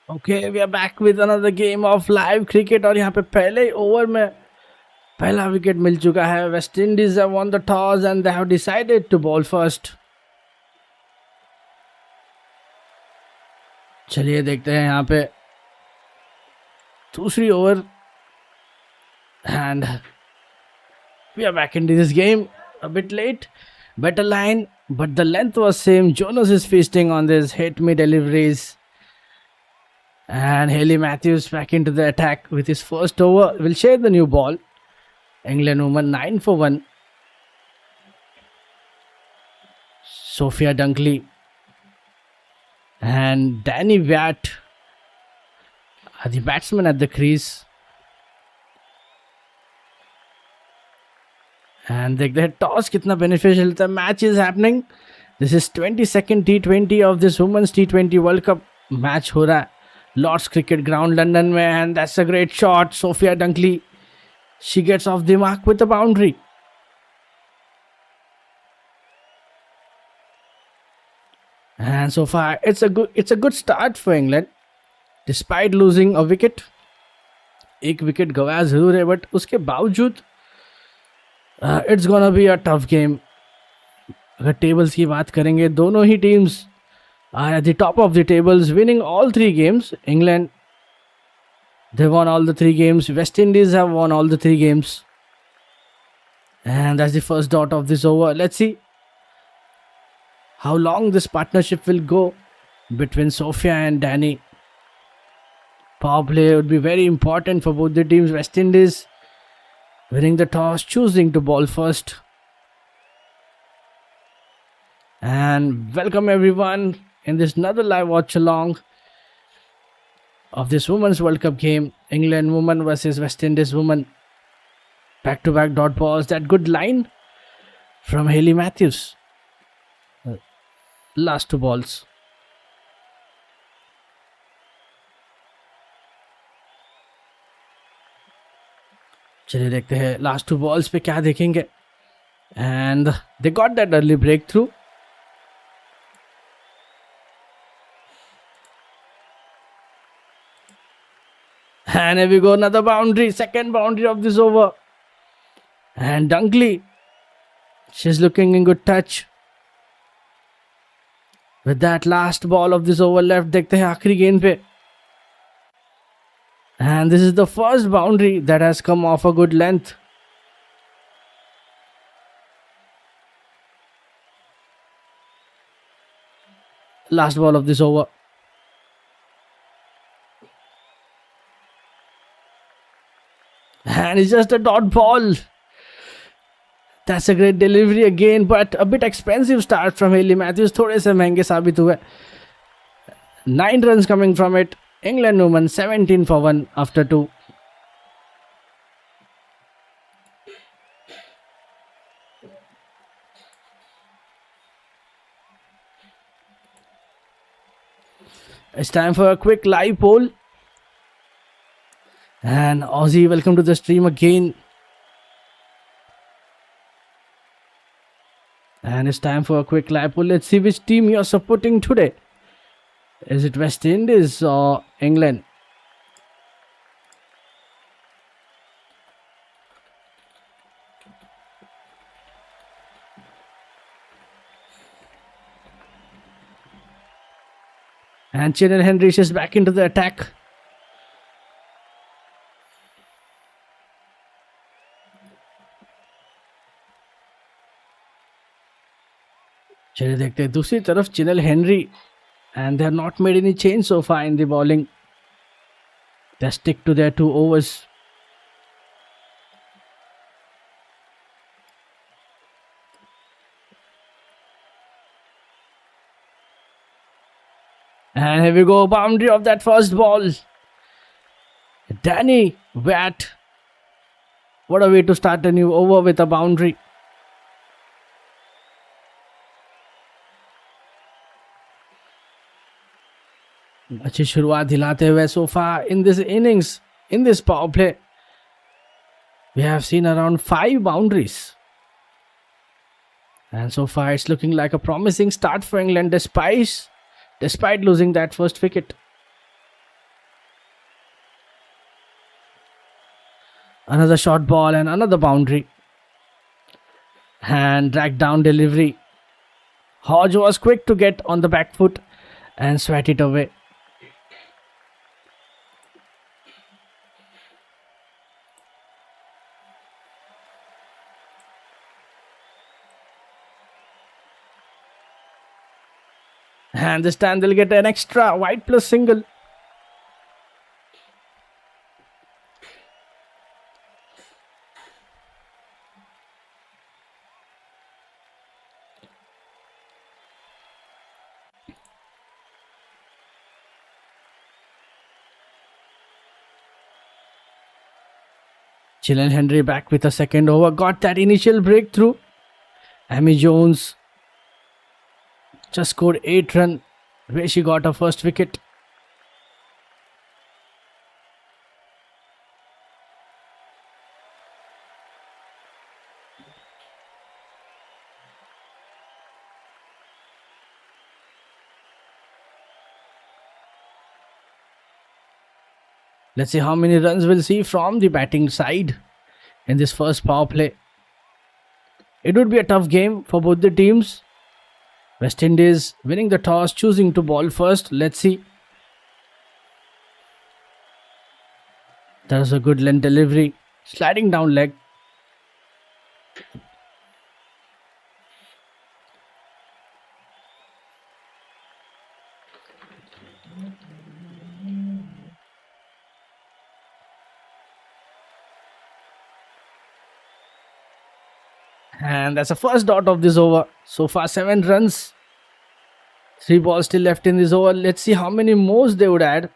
Okay, we are back with another game of live cricket और यहाँ पे पहले ओवर में पहला विकेट मिल चुका है. West Indies have won the toss and they have decided to ball first. चलिए देखते हैं यहाँ पे दूसरी over and we are back into this game a bit late. Better line, but the length was same. Jonas is feasting on this hit me deliveries. And Haley Matthews back into the attack with his first over. Will share the new ball. England woman 9 for 1. Sophia Dunkley and Danny Watt are the batsmen at the crease. And the toss kitna beneficial. The match is happening. This is 22nd T20 of this Women's T20 World Cup match ho raha hai. Lord's Cricket Ground, London में, and that's a great shot. Sophia Dunkley, she gets off the mark with a boundary. And so far, it's a good start for England, despite losing a wicket. एक wicket गवाया जरूर है, but उसके बावजूद it's gonna be a tough game. अगर tables की बात करेंगे, दोनों ही teams are at the top of the tables, winning all 3 games. England, they won all the 3 games. West Indies have won all the 3 games. And that's the first dot of this over. Let's see how long this partnership will go between Sophia and Danny. Power play would be very important for both the teams. West Indies winning the toss, choosing to ball first. And welcome everyone in this another live watch along of this Women's World Cup game. England women versus West Indies women. Back to back dot balls. That good line from Haley Matthews. Last 2 balls. चलिए देखते हैं last 2 balls पे क्या देखेंगे. And they got that early breakthrough. And here we go, another boundary, second boundary of this over. And Dunkley, she's looking in good touch. With that last ball of this over left, देखते हैं आखिरी गेंद पे. And this is the first boundary that has come off a good length. Last ball of this over. And it's just a dot ball. That's a great delivery again, but a bit expensive start from Haley Matthews. थोड़े से महंगे साबित हुए. 9 runs coming from it. England women 17 for 1 after 2. It's time for a quick live poll. And Aussie, welcome to the stream again. And it's time for a quick live poll. Let's see which team you're supporting today. Is it West Indies or England? And Chinel Henry is back into the attack. चलिए देखते हैं दूसरी तरफ चिनल Henry. And they have not made any change so far in the bowling. They stick to their 2 overs. And here we go, boundary of that first ball. Danny Watt. What a way to start a new over with a boundary. अच्छी शुरुआत दिलाते हुए so far in this innings, in this power play, we have seen around 5 boundaries. And so far it's looking like a promising start for England despite losing that first wicket. Another short ball and another boundary. And drag down delivery. Hodge was quick to get on the back foot and sweat it away. And this time they'll get an extra wide plus single. Chilen Henry back with a second over. Got that initial breakthrough. Amy Jones just scored 8 runs where she got her first wicket. Let's see how many runs we'll see from the batting side in this first power play. It would be a tough game for both the teams. West Indies winning the toss, choosing to bowl first. Let's see. That was a good length delivery. Sliding down leg. And that's the first dot of this over. So far 7 runs. 3 balls still left in this over. Let's see how many more they would add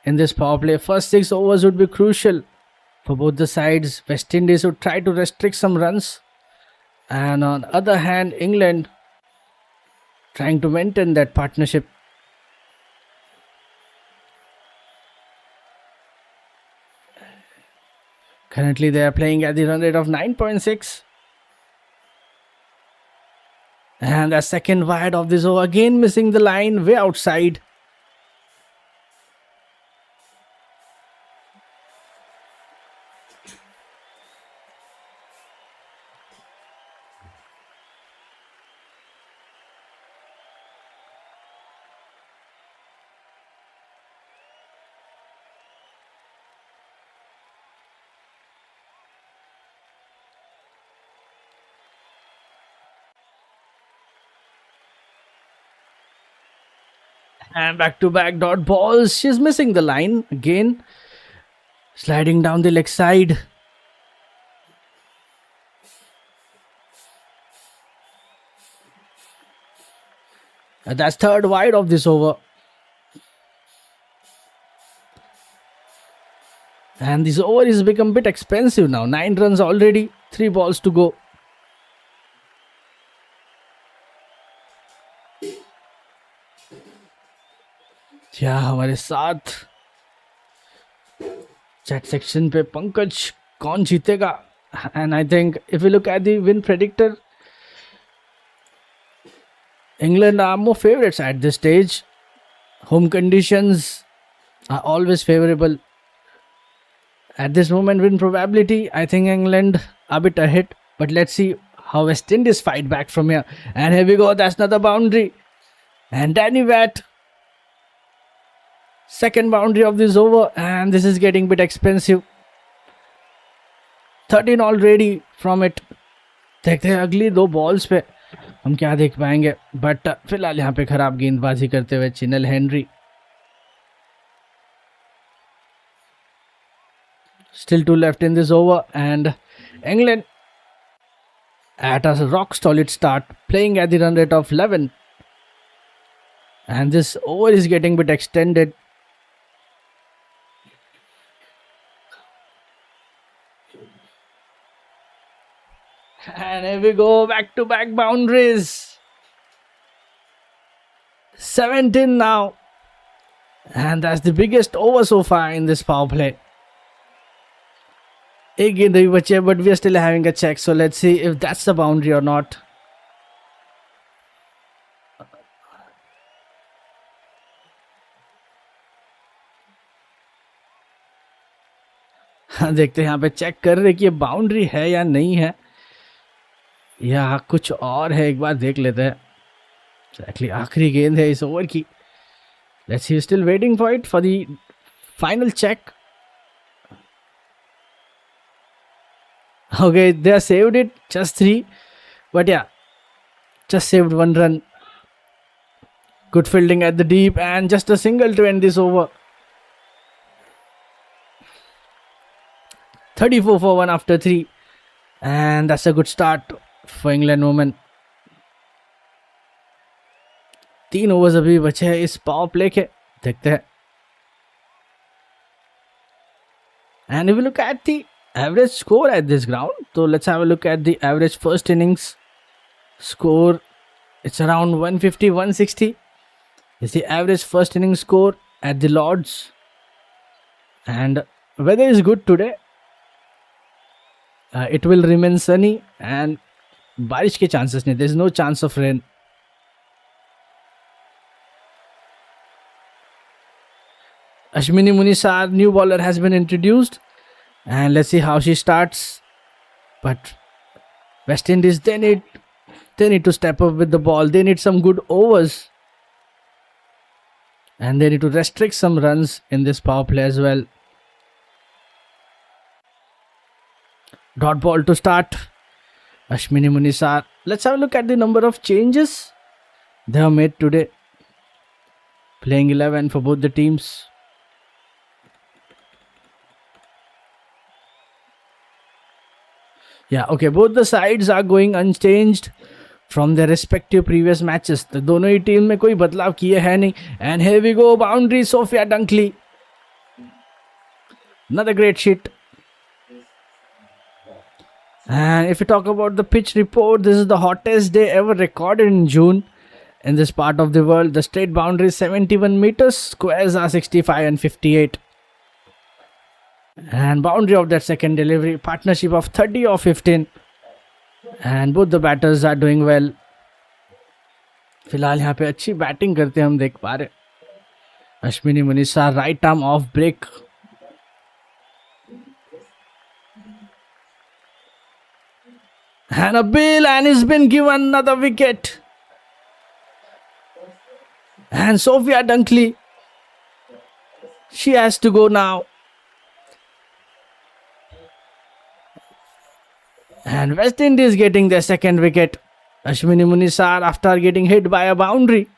in this power play. First 6 overs would be crucial for both the sides. West Indies would try to restrict some runs. And on the other hand, England trying to maintain that partnership. Currently they are playing at the run rate of 9.6. And the second wide of this over, again missing the line way outside. And back to back dot balls. She's missing the line again. Sliding down the leg side. And that's third wide of this over. And this over is become a bit expensive now. 9 runs already. 3 balls to go. क्या हमारे साथ chat section पे पंकज कौन जीतेगा and I think if you look at the win predictor England are more favorites at this stage. Home conditions are always favorable. At this moment, win probability, I think England are a bit ahead. But let's see how West Indies fight back from here. And here we go. That's another boundary. And Danny Watt. Second boundary of this over. And this is getting a bit expensive. 13 already from it. देखते हैं अगली 2 balls पे हम क्या देख पाएंगे. But फिलहाल यहाँ पे खराब गेंदबाजी करते हुए चिनेल Henry. Still 2 left in this over, and England at a rock solid start, playing at the run rate of 11. And this over is getting a bit extended. And here we go, back to back boundaries. 17 now. And that's the biggest over so far in this power play. एक गेंद अभी बची है, but we are still having a check. So let's see if that's the boundary or not. देखते हैं यहाँ पे check कर रहे कि ये बाउंड्री है या नहीं है या कुछ और है, एक बार देख लेते हैं। एक्चुअली आखिरी गेंद है इस ओवर की। Let's see, still waiting for it for the final check. Okay, they have saved it, just 3, but yeah, just saved 1 run. Good fielding at the deep and just a single to end this over. 34 for 1 after 3, and that's a good start for England women. 3 overs अभी बचे हैं इस power play के, देखते हैं। And if we look at the average score at this ground, so let's have a look at the average first innings score. It's around 150 160 is the average first inning score at the Lords, and weather is good today. It will remain sunny and बारिश के chances नहीं, there is no chance of rain. Ashwini Munisar, new bowler, has been introduced, and let's see how she starts. But West Indies, they need to step up with the ball. They need some good overs, and they need to restrict some runs in this power play as well. Dot ball to start. Ashwini Munisar. Let's have a look at the number of changes they have made today. Playing 11 for both the teams. Yeah, okay, both the sides are going unchanged from their respective previous matches. तो दोनों ही team में कोई बदलाव किए हैं नहीं. And here we go, boundary, Sophia Dunkley. Another great hit. And if we talk about the pitch report, this is the hottest day ever recorded in June in this part of the world. The straight boundary is 71 meters, squares are 65 and 58. And boundary of that second delivery, partnership of 30 or 15, and both the batters are doing well. फिलहाल यहाँ पे अच्छी batting करते हम देख पा रहे. अश्विनी मुनीसा, right arm off break. And a bill, and he's been given another wicket. And Sophia Dunkley, she has to go now. And West Indies getting their second wicket. Ashwini Munisar after getting hit by a boundary.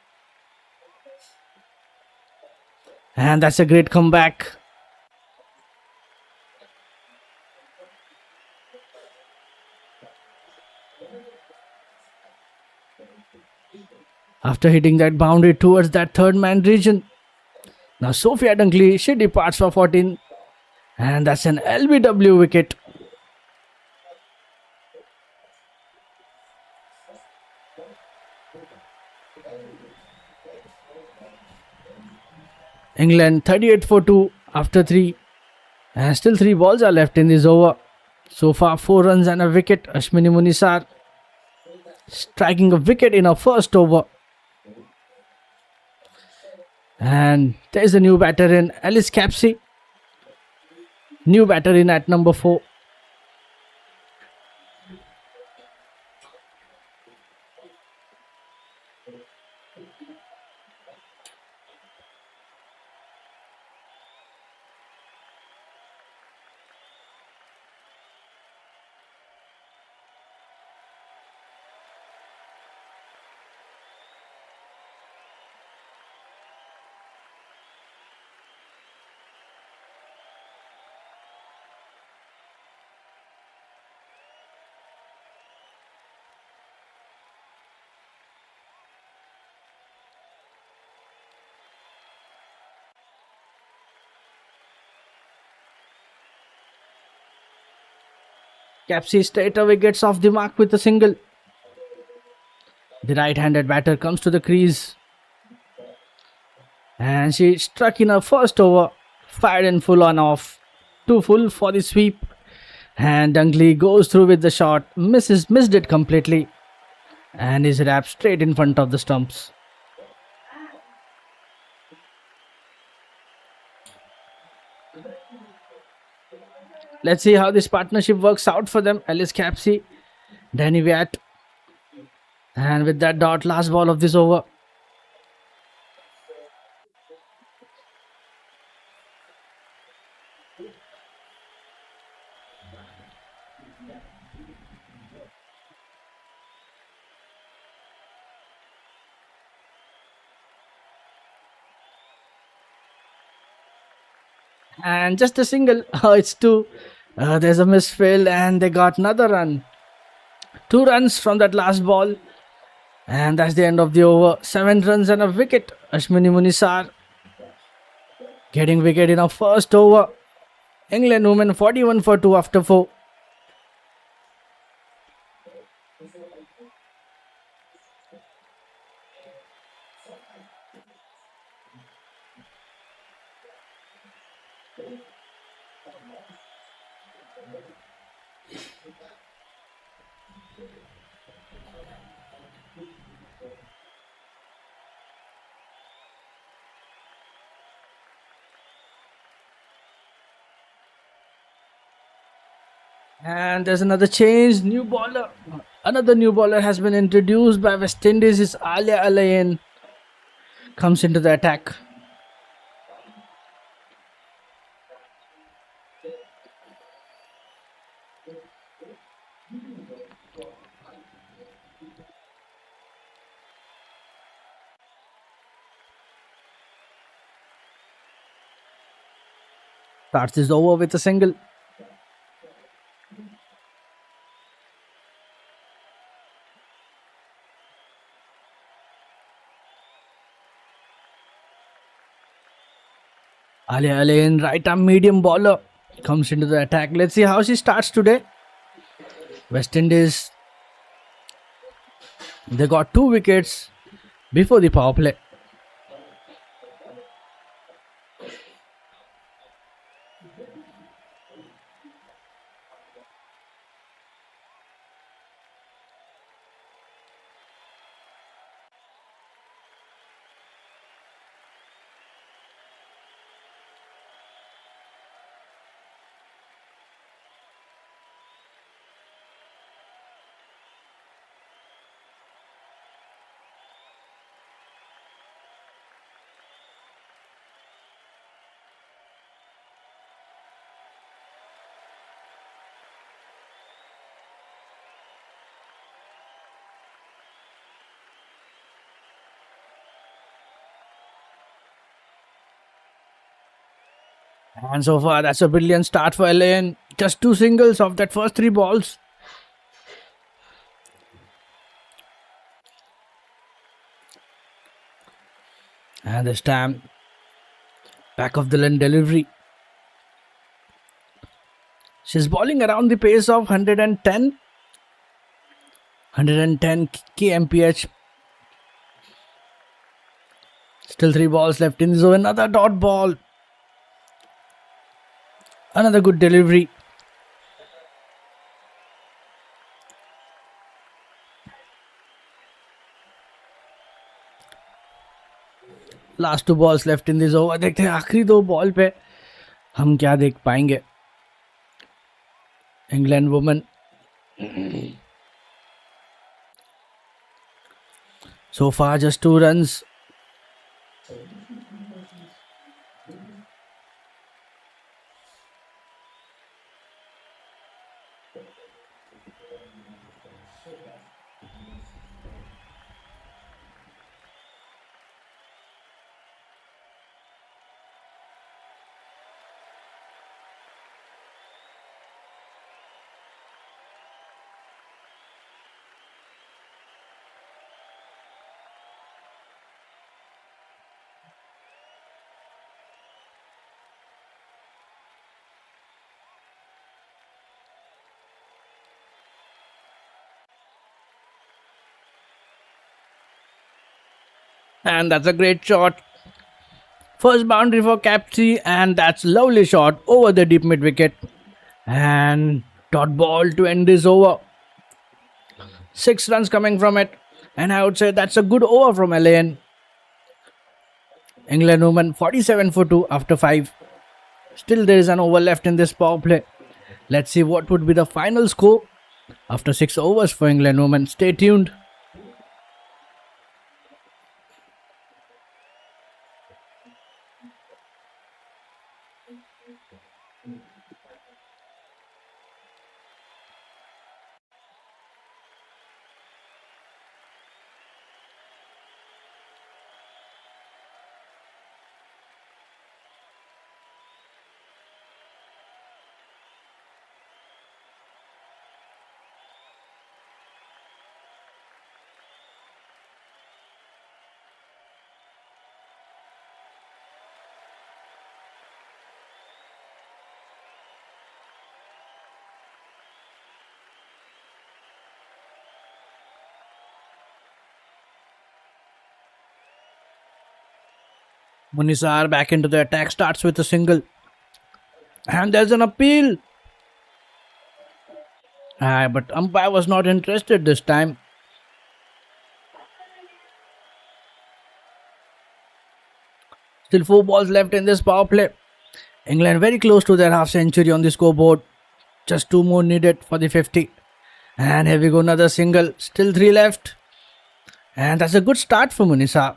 And that's a great comeback. After hitting that boundary towards that third man region. Now Sophia Dunkley, she departs for 14. And that's an LBW wicket. England 38 for 2 after 3, and still 3 balls are left in this over. So far 4 runs and a wicket. Ashwini Munisar striking a wicket in her first over. And there is a new batter in, Alice Capsey. New batter in at number 4. Capsey straight away gets off the mark with a single. The right-handed batter comes to the crease. And she struck in her first over. Fired in full on off. Too full for the sweep. And Dunkley goes through with the shot. Missed it completely. And is wrapped straight in front of the stumps. Let's see how this partnership works out for them. Alice Capsey, Danny Viat. And with that dot, last ball of this over. And just a single. Oh, it's two. There's a misfield and they got another run. 2 runs from that last ball. And that's the end of the over. 7 runs and a wicket. Ashwini Munisar getting wicket in our first over. England women 41 for 2 after 4. And there's another change. New bowler. Another new bowler has been introduced by West Indies. Is Alia Alain. Comes into the attack. Starts this over with a single. Alia Alain, right arm medium bowler, comes into the attack. Let's see how she starts today. West Indies, they got 2 wickets before the power play. And so far, that's a brilliant start for Alain. Just 2 singles of that first 3 balls. And this time, back of the line delivery. She's bowling around the pace of 110 kmph. Still 3 balls left in the zone. Another dot ball. Another good delivery. Last 2 balls left in this over. देखते हैं आखिरी 2 ball पे हम क्या देख पाएंगे. England women. So far just 2 runs. And that's a great shot. First boundary for Capsey, and that's lovely shot over the deep mid wicket. And dot ball to end this over. 6 runs coming from it. And I would say that's a good over from Alain. England women 47 for 2 after 5. Still, there is an over left in this power play. Let's see what would be the final score after 6 overs for England women. Stay tuned. Munisar back into the attack, starts with a single. And there's an appeal. But umpire was not interested this time. Still 4 balls left in this power play. England very close to their half century on the scoreboard. Just 2 more needed for the 50. And here we go, another single. Still 3 left. And that's a good start for Munisa.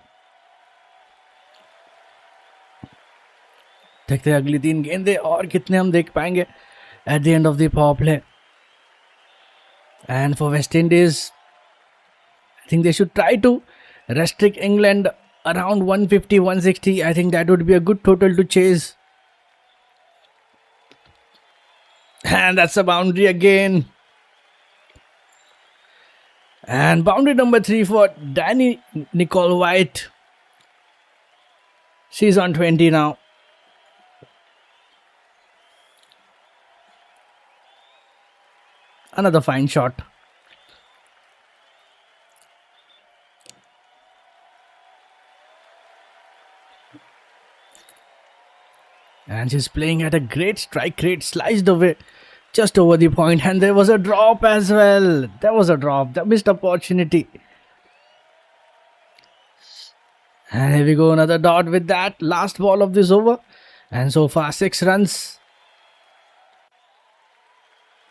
देखते हैं अगली 3 गेंदें और कितने हम देख पाएंगे at the end of the power play. And for West Indies, I think they should try to restrict England around 150, 160. I think that would be a good total to chase. And that's a boundary again. And boundary number 3 for Danny Nicole White. She's on 20 now. Another fine shot. And she's playing at a great strike rate, sliced away just over the point. And there was a drop as well. There was a drop. The missed opportunity. And here we go, another dot with that. Last ball of this over. And so far 6 runs.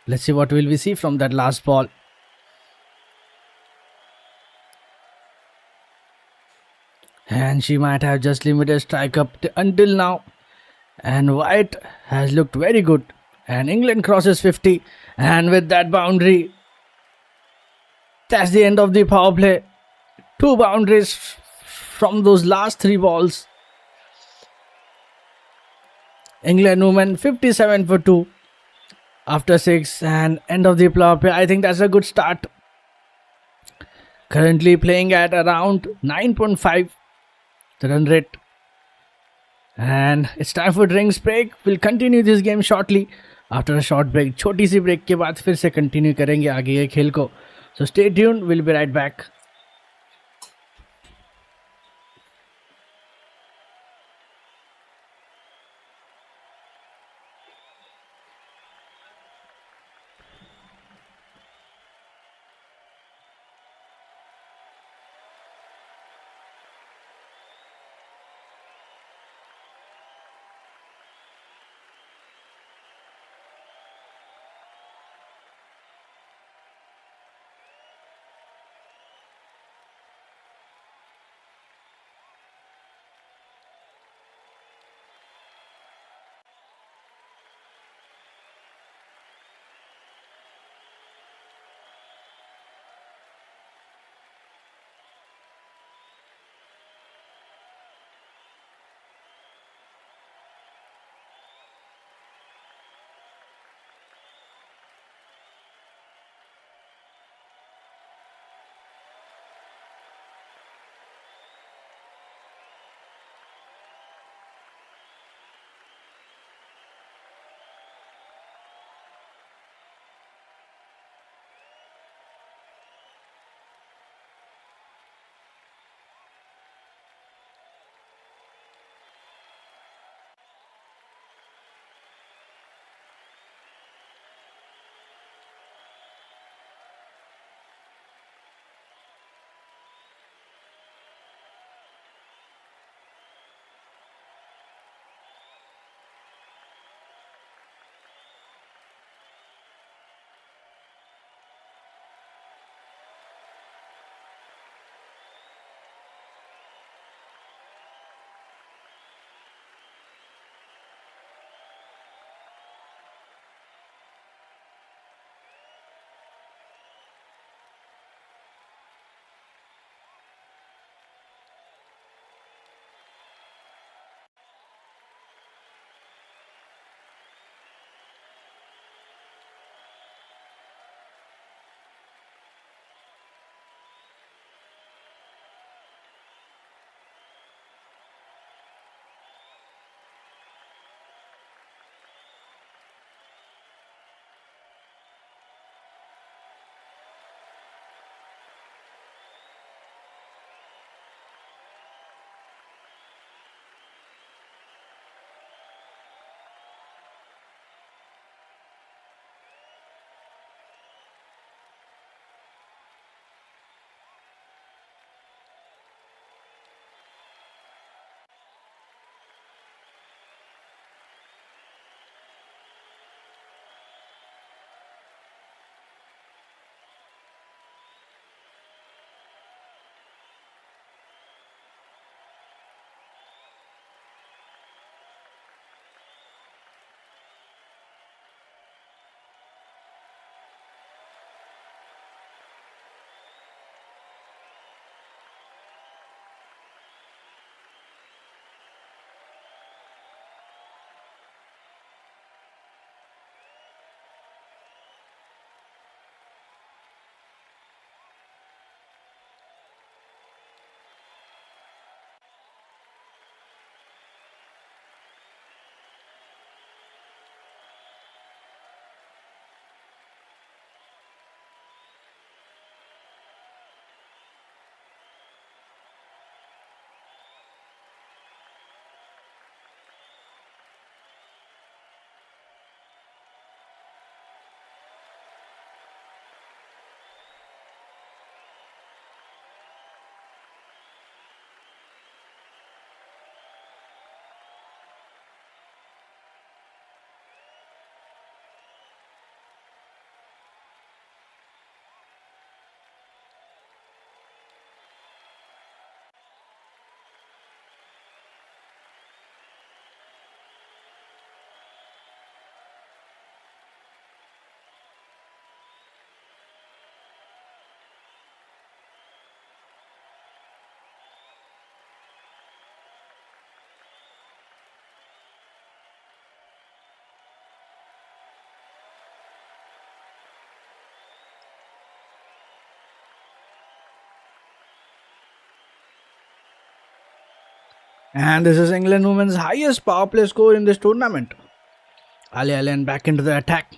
Let's see what will we see from that last ball. And she might have just limited strike up until now. And White has looked very good. And England crosses 50. And with that boundary, that's the end of the power play. 2 boundaries from those last 3 balls. England women 57 for 2 after 6 and end of the power play. I think that's a good start. Currently playing at around 9.5 the run rate. And it's time for drinks break. We'll continue this game shortly after a short break. छोटी सी break के बाद फिर से continue करेंगे आगे ये खेल को. So stay tuned. We'll be right back. And this is England women's highest power play score in this tournament. Ali Allen back into the attack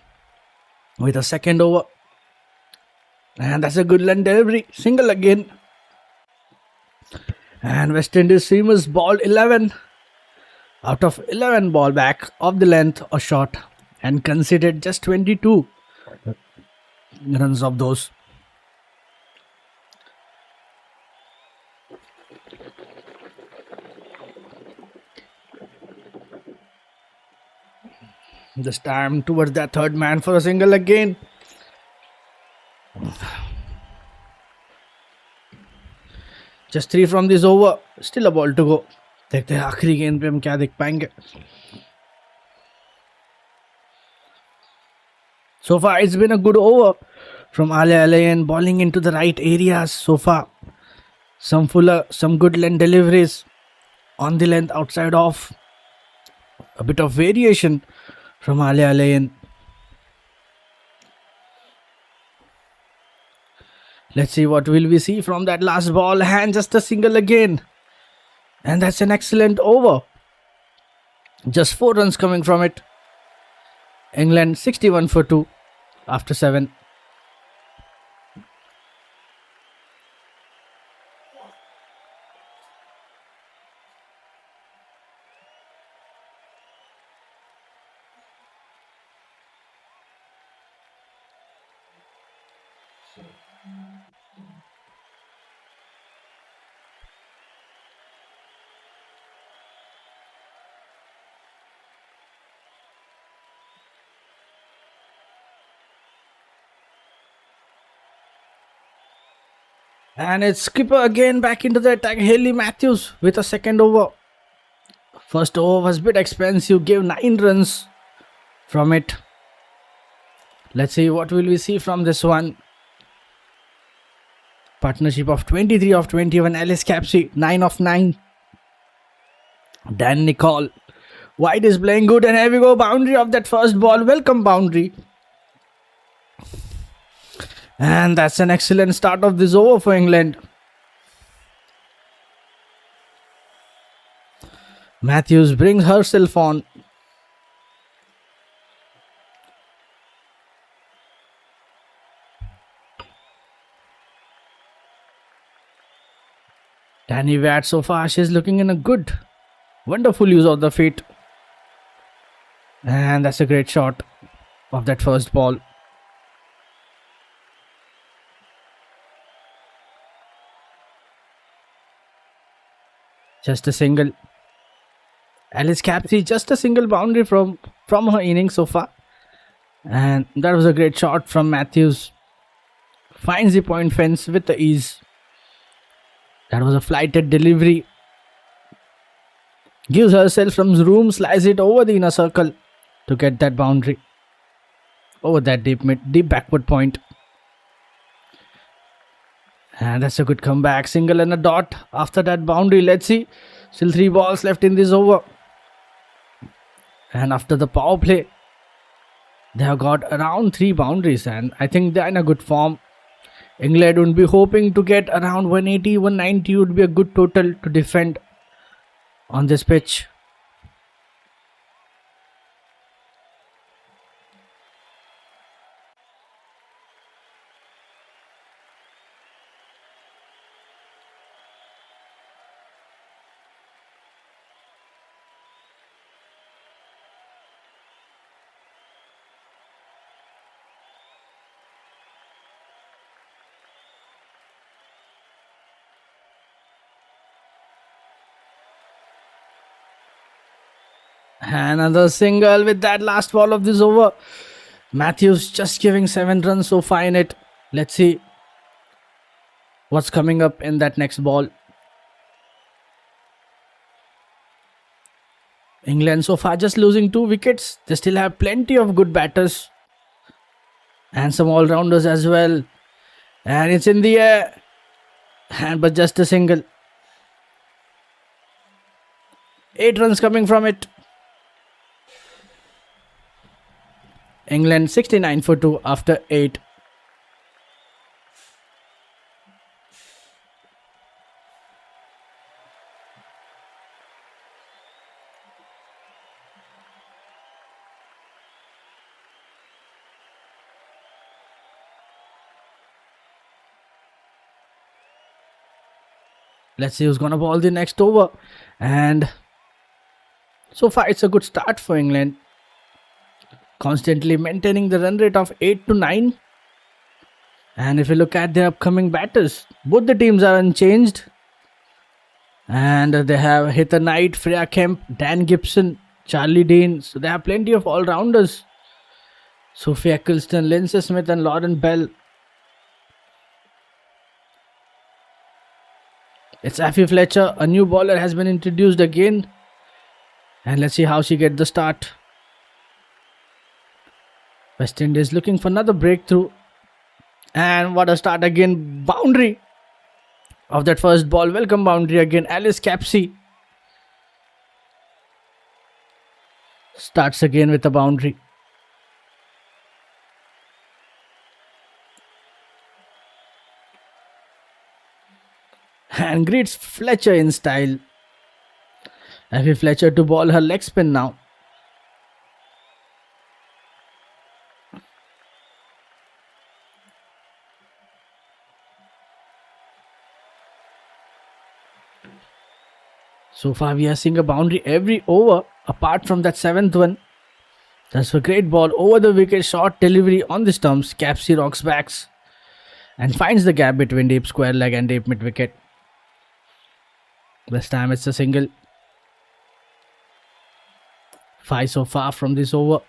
with a second over. And that's a good length delivery. Single again. And West Indies seamers ball 11 out of 11 ball back of the length or shot and conceded just 22 runs of those. This time towards that third man for a single again. Just 3 from this over. Still a ball to go. देखते हैं आखिरी गेंद पे हम क्या देख पाएंगे. So far it's been a good over from Ali Alain, bowling into the right areas so far. Some good length deliveries on the length outside off. A bit of variation from Ali Alain. Let's see what will we see from that last ball. And just a single again. And that's an excellent over. Just 4 runs coming from it. England 61 for 2 after 7. And it's skipper again back into the attack. Haley Matthews with a second over. First over was a bit expensive. Gave 9 runs from it. Let's see what will we see from this one. Partnership of 23 of 21. Alice Capsey 9 of 9. Dan Nicol. White is playing good, and here we go. Boundary of that first ball. Welcome boundary. And that's an excellent start of this over for England. Matthews brings herself on. Danny Watt so far, she's looking in a good, wonderful use of the feet. And that's a great shot of that first ball. Just a single. Alice Capsey, just a single boundary from her innings so far. And that was a great shot from Matthews. Finds the point fence with the ease. That was a flighted delivery. Gives herself some room, slices it over the inner circle to get that boundary. Over that deep backward point. And that's a good comeback. Single and a dot after that boundary. Let's see. Still 3 balls left in this over. And after the power play, they have got around 3 boundaries. And I think they're in a good form. England would be hoping to get around 180, 190 would be a good total to defend on this pitch. Another single with that last ball of this over. Matthews just giving 7 runs so far in it. Let's see what's coming up in that next ball. England so far just losing 2 wickets. They still have plenty of good batters and some all-rounders as well. And it's in the air. But just a single. 8 runs coming from it. England 69 for 2 after 8. Let's see who's gonna ball the next over. And so far, it's a good start for England. Constantly maintaining the run rate of 8 to 9. And if you look at their upcoming batters, both the teams are unchanged. And they have Heather Knight, Freya Kemp, Dan Gibson, Charlie Dean. So they have plenty of all-rounders. Sophie Eccleston, Lindsay Smith and Lauren Bell. It's Effie Fletcher. A new bowler has been introduced again. And let's see how she gets the start. West Indies looking for another breakthrough. And what a start again. Boundary of that first ball. Welcome boundary again. Alice Capsey starts again with a boundary. And greets Fletcher in style. Effie Fletcher to ball her leg spin now. So far we are seeing a boundary every over apart from that 7th one. That's a great ball over the wicket, short delivery on the stumps. Capsey rocks backs and finds the gap between deep square leg and deep mid wicket. This time it's a single. 5 so far from this over.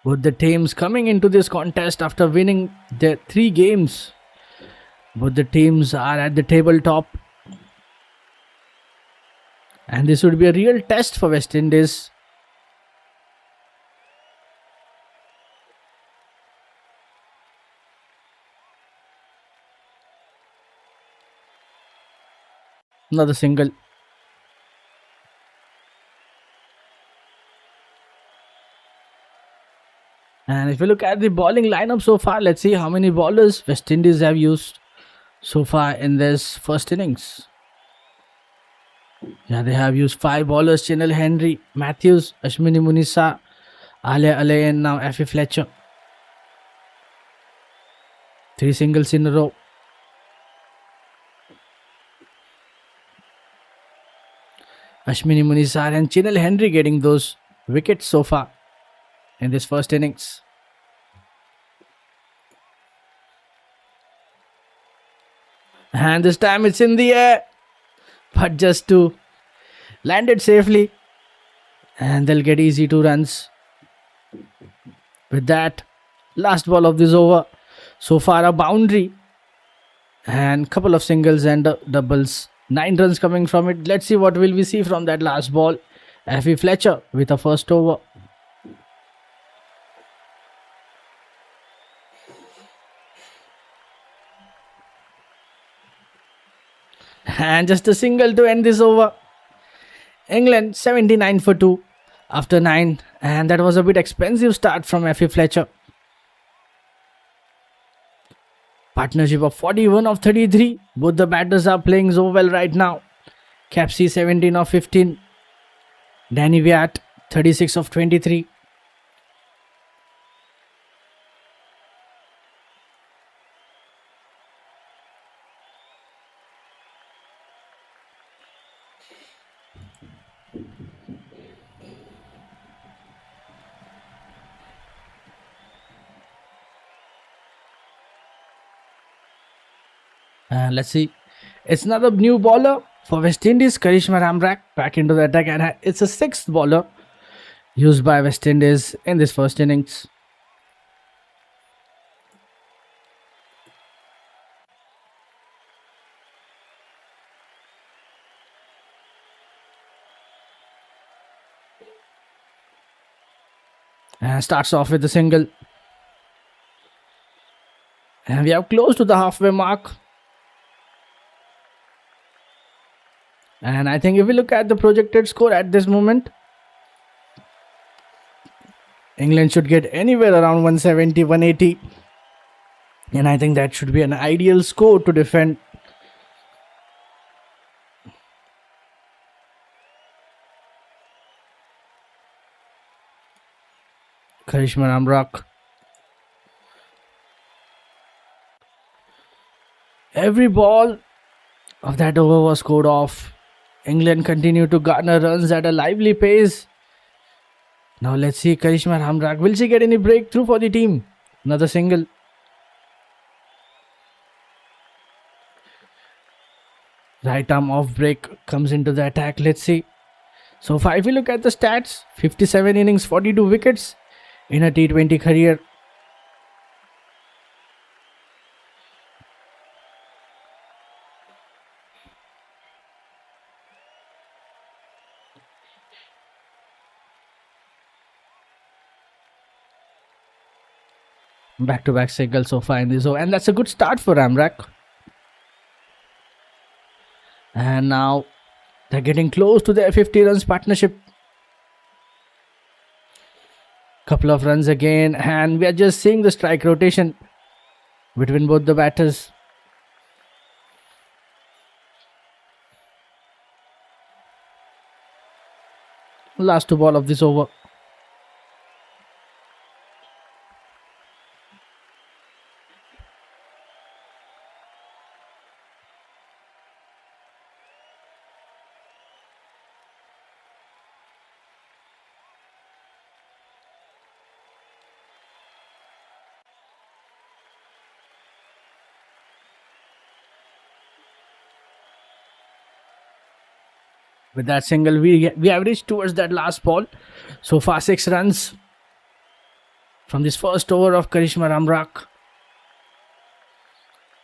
Both the teams coming into this contest after winning their 3 games. Both the teams are at the tabletop. And this would be a real test for West Indies. Another single. And if you look at the bowling lineup so far, let's see how many bowlers West Indies have used so far in this first innings. Yeah, they have used 5 bowlers: Chinel Henry, Matthews, Ashwini Munisa, Alia Ale, and now Effie Fletcher. 3 singles in a row. Ashwini Munisa and Chinel Henry getting those wickets so far in this first innings. And this time it's in the air, but just to land it safely, and they'll get easy 2 runs. With that, last ball of this over. So far a boundary and couple of singles and doubles. 9 runs coming from it. Let's see what will we see from that last ball. Effie Fletcher with a first over. And just a single to end this over. England 79 for 2 after 9. And that was a bit expensive start from Effie Fletcher. Partnership of 41 of 33. Both the batters are playing so well right now. Capsey 17 of 15. Danny Wyatt 36 of 23. Let's see. It's another new bowler for West Indies, Karishma Ramrak, back into the attack, and it's a 6th bowler used by West Indies in this first innings. And starts off with a single. And we are close to the halfway mark. And I think if we look at the projected score at this moment, England should get anywhere around 170, 180. And I think that should be an ideal score to defend. Karishma Ramrak. Every ball of that over was scored off. England continued to garner runs at a lively pace. Now let's see Karishma Ramrak. Will she get any breakthrough for the team? Another single. Right arm off break comes into the attack. Let's see. So far, if we look at the stats, 57 innings, 42 wickets in a T20 career. Back-to-back singles so far in this over, and that's a good start for Ramrak. And now they're getting close to their 50 runs partnership. Couple of runs again, and we are just seeing the strike rotation between both the batters. Last 2 balls of this over. With that single, we have reached towards that last ball. So far, 6 runs from this first over of Karishma Ramrak.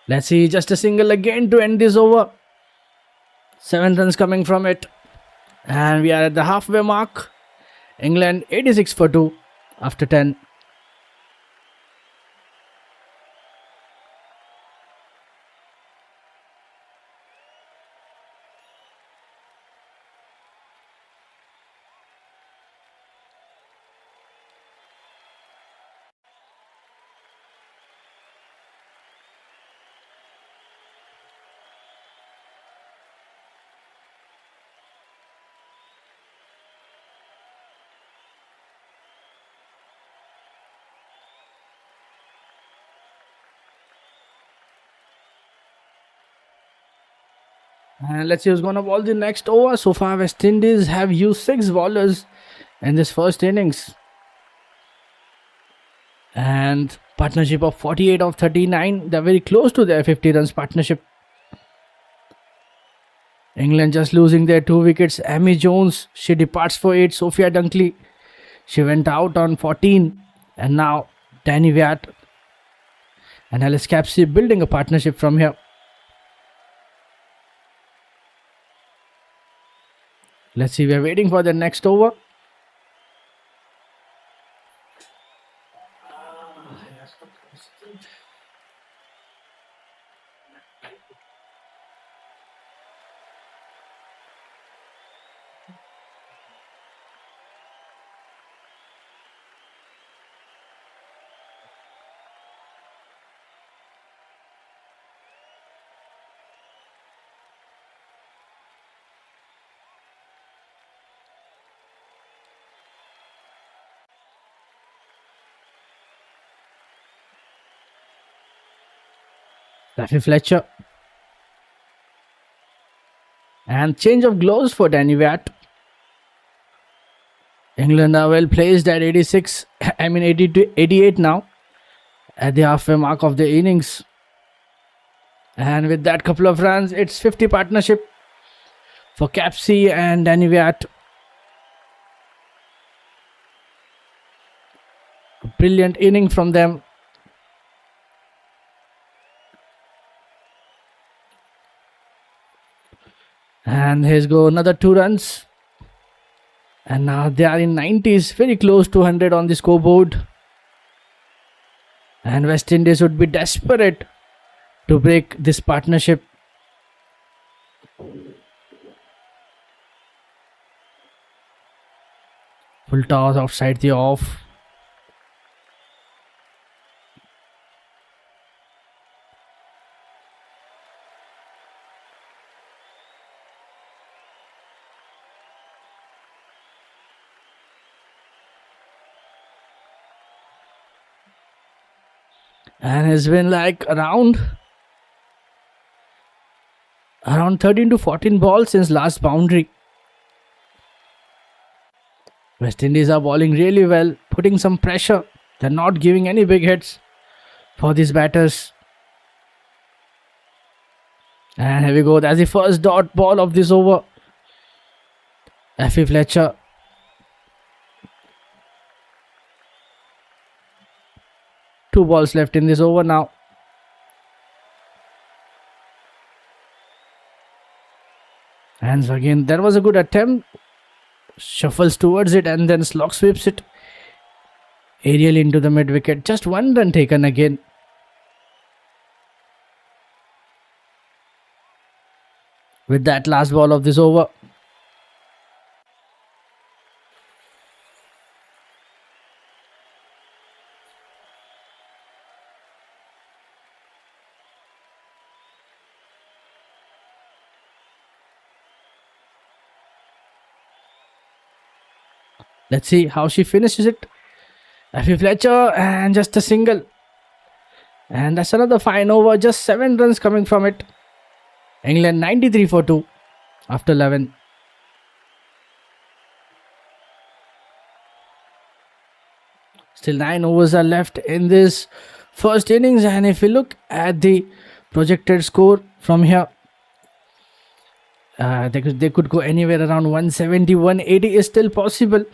Let's see, just a single again to end this over. 7 runs coming from it. And we are at the halfway mark. England 86 for 2 after 10. And let's see who's going to bowl the next over. So far, West Indies have used 6 bowlers in this first innings. And partnership of 48 of 39. They're very close to their 50 runs partnership. England just losing their 2 wickets. Amy Jones, she departs for 8. Sophia Dunkley, she went out on 14. And now Danny Wyatt and Alice Capsey building a partnership from here. Let's see, we're waiting for the next over. Rafi Fletcher. And change of gloves for Danny Wyatt. England are well placed at 86, 88 now at the halfway mark of the innings. And with that couple of runs, it's 50 partnership for Capsey and Danny Wyatt. Brilliant inning from them. And here's go another 2 runs. And now they are in 90s, very close to 100 on the scoreboard. And West Indies would be desperate to break this partnership. Full toss outside the off. And it's been like around 13 to 14 balls since last boundary. West Indies are bowling really well, putting some pressure. They're not giving any big hits for these batters. And here we go. That's the first dot ball of this over. Effie Fletcher. Two balls left in this over now. And again, there was a good attempt. Shuffles towards it and then slog sweeps it aerial into the mid wicket. Just one run taken again. With that last ball of this over. Let's see how she finishes it. Effie Fletcher and just a single. And that's another fine over. Just 7 runs coming from it. England 93 for 2 after 11. Still 9 overs are left in this first innings. And if you look at the projected score from here, they could go anywhere around 170, 180 is still possible.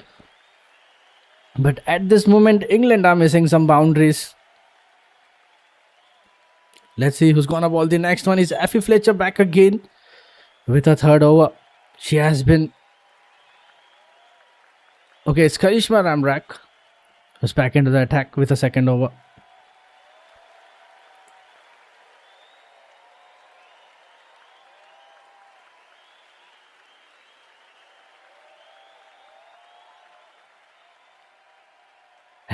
But at this moment, England are missing some boundaries. Let's see who's gonna bowl the next one. Is Effie Fletcher back again with a third over. She has been... Okay, it's Karishma Ramrak who's back into the attack with a second over.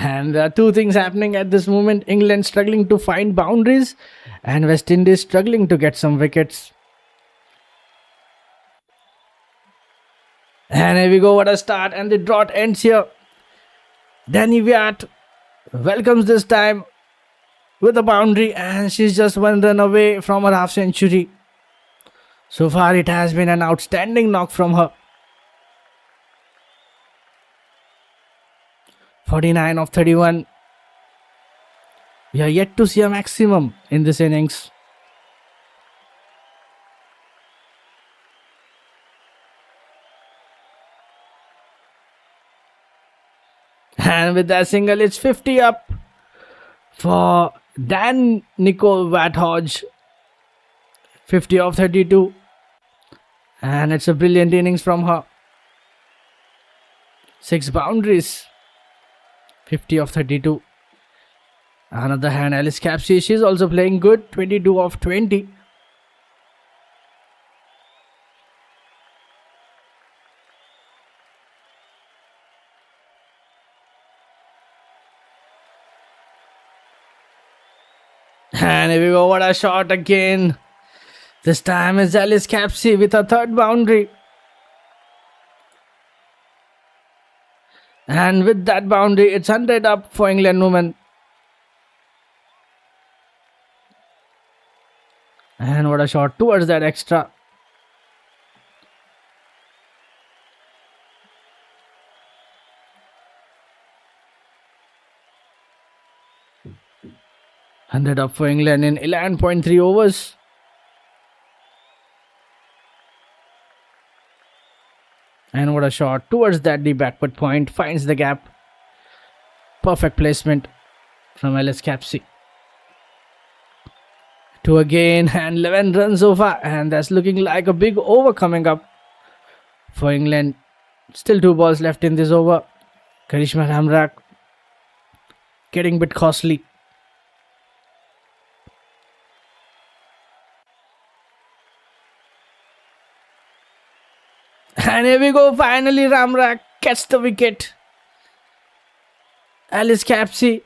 And there are two things happening at this moment. England struggling to find boundaries and West Indies struggling to get some wickets. And here we go, what a start, and the drought ends here. Danny Viat welcomes this time with a boundary and she's just one run away from her half century. So far it has been an outstanding knock from her. 49 of 31. We are yet to see a maximum in this innings. And with that single, it's 50 up for Dan Nicole Wathodge. 50 of 32. And it's a brilliant innings from her. 6 boundaries. 50 of 32. On the other hand, Alice Capsey, she's also playing good. 22 of 20. And here we go, what a shot again. This time is Alice Capsey with a third boundary. And with that boundary, it's 100 up for England women. And what a shot towards that extra. Hundred up for England in 11.3 overs. And what a shot towards that deep backward point. Finds the gap. Perfect placement from Alice Capsey. 2 again and 11 runs over. And that's looking like a big over coming up for England. Still 2 balls left in this over. Karishma Ramrak getting a bit costly. And here we go, finally Ramrak gets the wicket. Alice Capsey.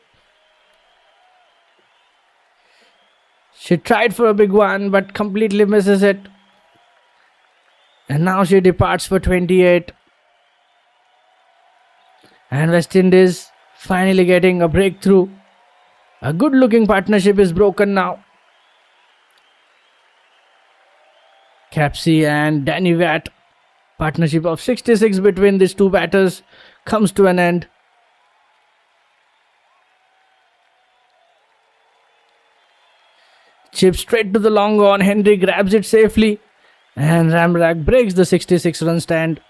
She tried for a big one but completely misses it. And now she departs for 28. And West Indies finally getting a breakthrough. A good looking partnership is broken now. Capsy and Danny Watt. Partnership of 66 between these two batters comes to an end. Chip straight to the long on. Henry grabs it safely. And Ramrak breaks the 66 run stand.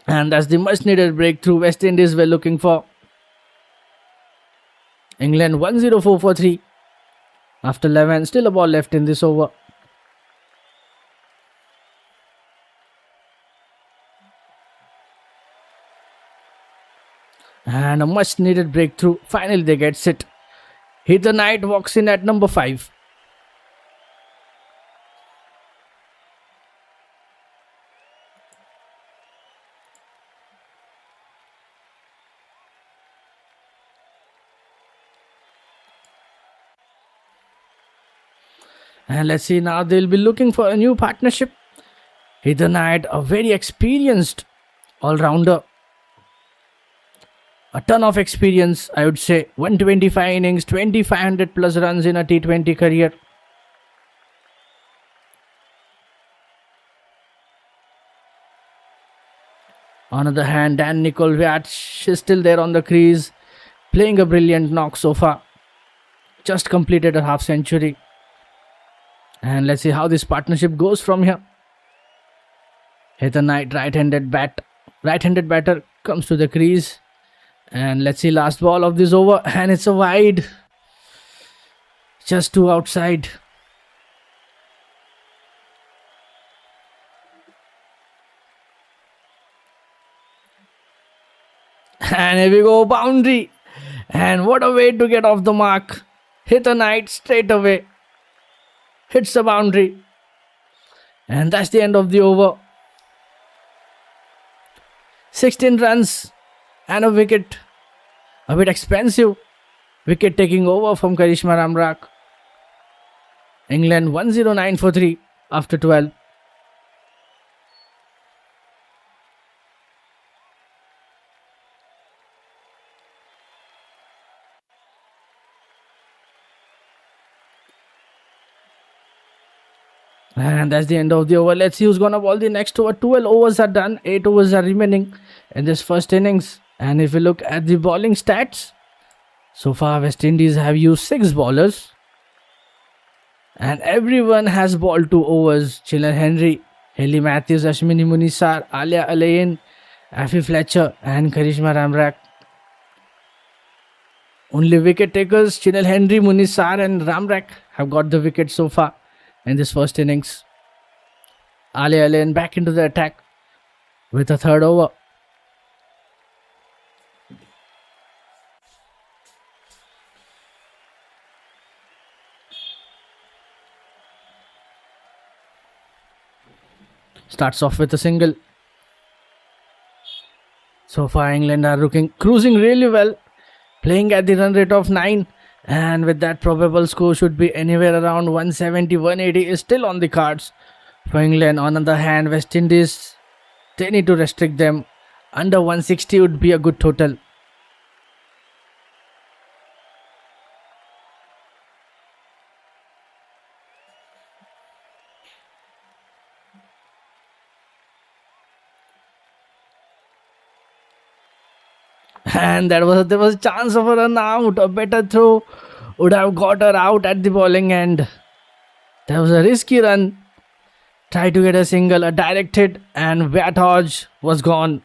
And that's the much needed breakthrough West Indies were looking for. England 1-0-4 for 3. After 11, still a ball left in this over. And a much needed breakthrough. Finally they get it. Heather Knight walks in at number 5. And let's see, now they'll be looking for a new partnership. Heather Knight, a very experienced all-rounder. A ton of experience, I would say. 125 innings, 2500 plus runs in a T20 career. On the other hand, Dan Nicolviat is still there on the crease, playing a brilliant knock so far. Just completed a half century. And let's see how this partnership goes from here. Heather Knight, right-handed batter, comes to the crease. And let's see, last ball of this over, and it's a wide. Just two outside. And here we go, boundary. And what a way to get off the mark. Heather Knight straight away. Hits the boundary. And that's the end of the over. 16 runs and a wicket. A bit expensive. Wicket taking over from Karishma Ramrak. England 109 for 3 after 12. And that's the end of the over. Let's see who's gonna bowl the next over. 12 overs are done. 8 overs are remaining in this first innings. And if you look at the bowling stats, so far West Indies have used 6 bowlers. And everyone has bowled 2 overs. Chiller Henry, Haley Matthews, Ashwini Munisar, Alia Alain, Afi Fletcher and Karishma Ramrak. Only wicket takers, Chinel Henry, Munisar and Ramrak have got the wicket so far in this first innings. Ali Alain back into the attack with a third over. Starts off with a single. So far England are cruising really well, playing at the run rate of 9. And with that, probable score should be anywhere around 170, 180 is still on the cards for England. On the other hand, West Indies, they need to restrict them. Under 160 would be a good total. And there was a chance of a run out. A better throw would have got her out at the bowling end. There was a risky run. Tried to get a single, a direct hit, and Watchalong was gone.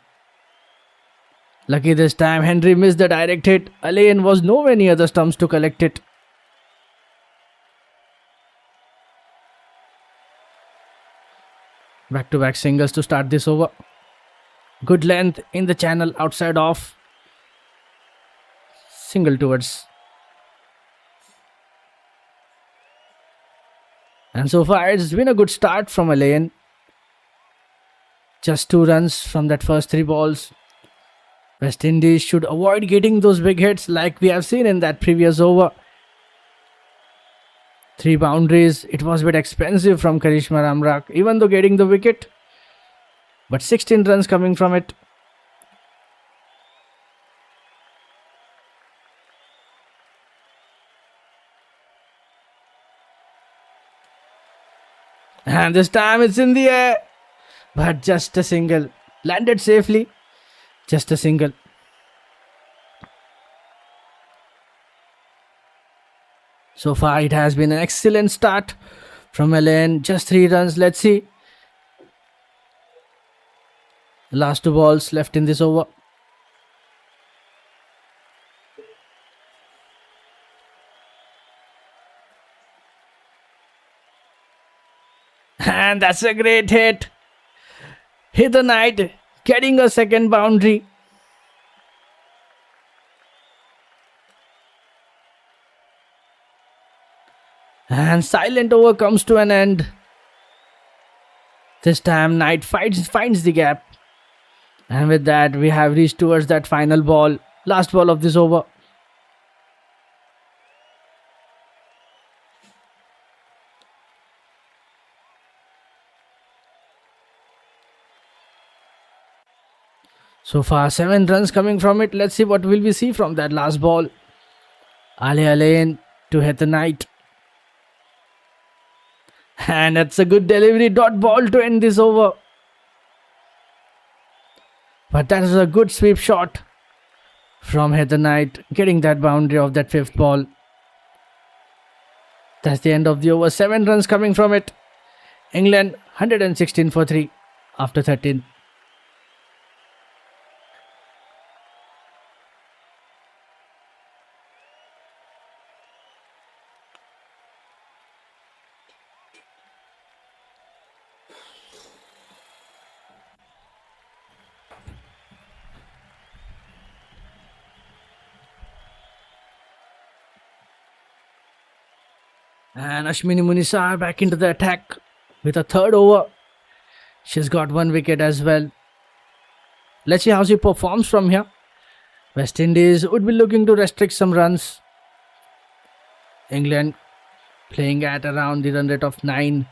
Lucky this time, Henry missed the direct hit. Alain was nowhere near the stumps to collect it. Back-to-back singles to start this over. Good length in the channel outside off. Single towards. And so far it's been a good start from Alain. Just 2 runs from that first 3 balls. West Indies should avoid getting those big hits like we have seen in that previous over. 3 boundaries. It was a bit expensive from Karishma Ramrak, even though getting the wicket. But 16 runs coming from it. And this time it's in the air. But just a single. Landed safely. Just a single. So far it has been an excellent start from Ellen. Just 3 runs. Let's see. Last 2 balls left in this over. And that's a great hit. Hit the night, getting a second boundary. And silent over comes to an end. This time Knight finds the gap. And with that we have reached towards that final ball. Last ball of this over. So far 7 runs coming from it. Let's see what will we see from that last ball. Ale to hit the Knight. And that's a good delivery. Dot ball to end this over. But that is a good sweep shot from Heather Knight, getting that boundary of that 5th ball. That's the end of the over. 7 runs coming from it. England 116 for 3 after 13. And Ashwini Munisa back into the attack with a 3rd over. She's got 1 wicket as well. Let's see how she performs from here. West Indies would be looking to restrict some runs. England playing at around the run rate of 9.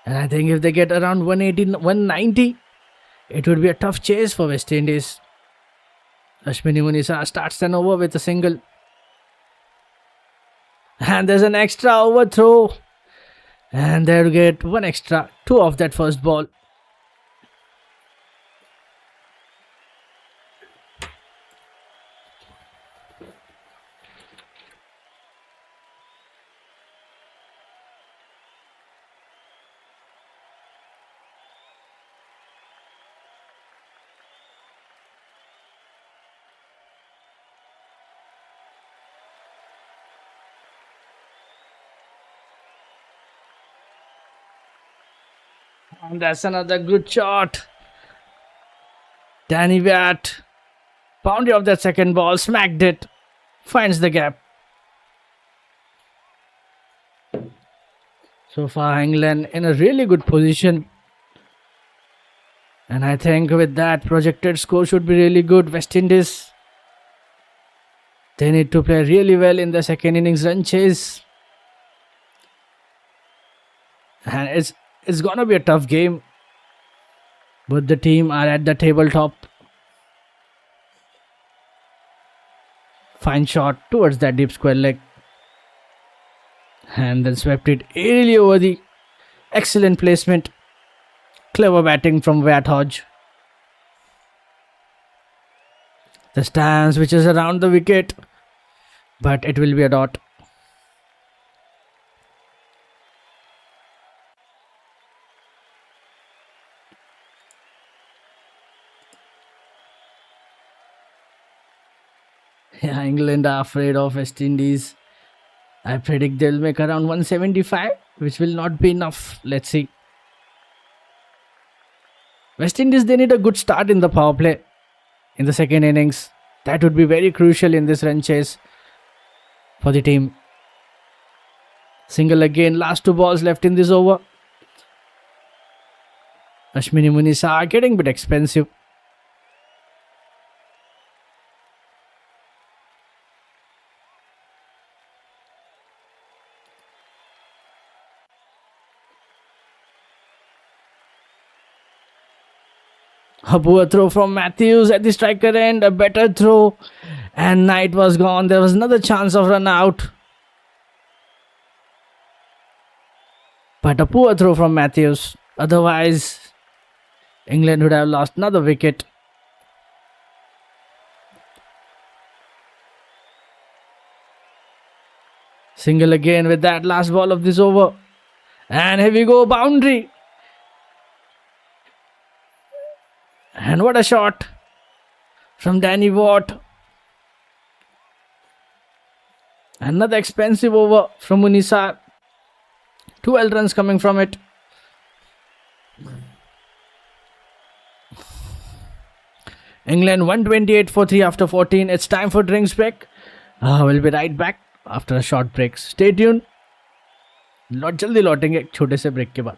And I think if they get around 180, 190, it would be a tough chase for West Indies. Ashwini Munisa starts an over with a single. And there's an extra overthrow. And they'll get 1 extra, 2 of that first ball. And that's another good shot. Danny Watt, boundary of that second ball, smacked it, finds the gap. So far England in a really good position. And I think with that projected score should be really good. West Indies, they need to play really well in the second innings run chase. And it's gonna be a tough game. Both the team are at the tabletop. Fine shot towards that deep square leg. And then swept it aerially over the excellent placement. Clever batting from Wat Hodge. The stance which is around the wicket. But it will be a dot. Yeah, England are afraid of West Indies. I predict they'll make around 175, which will not be enough. Let's see. West Indies, they need a good start in the power play in the second innings. That would be very crucial in this run chase for the team. Single again, last 2 balls left in this over. Ashwini Munisa are getting a bit expensive. A poor throw from Matthews at the striker end, a better throw, and Knight was gone. There was another chance of run out. But a poor throw from Matthews. Otherwise, England would have lost another wicket. Single again with that last ball of this over. And here we go, boundary. And what a shot from Danny Watt. Another expensive over from Munisar. 12 runs coming from it. England 128 for 3 after 14. It's time for drinks break. We'll be right back after a short break. Stay tuned. जल्दी लौटेंगे एक छोटे से break के बाद.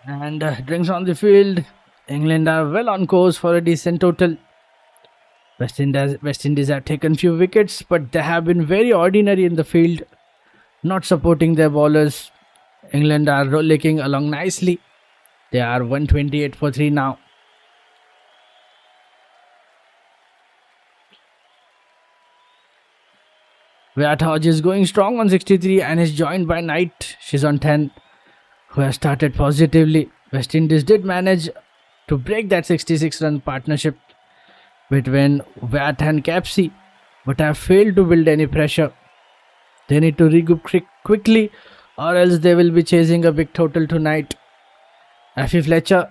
And drinks on the field. England are well on course for a decent total. West Indies have taken few wickets, but they have been very ordinary in the field, not supporting their bowlers. England are rollicking along nicely. They are 128 for 3 now. Virat Hodge is going strong on 63 and is joined by Knight. She's on 10, who has started positively. West Indies did manage to break that 66-run partnership between Virat and Capsey, but have failed to build any pressure. They need to regroup quickly, or else they will be chasing a big total tonight. Effie Fletcher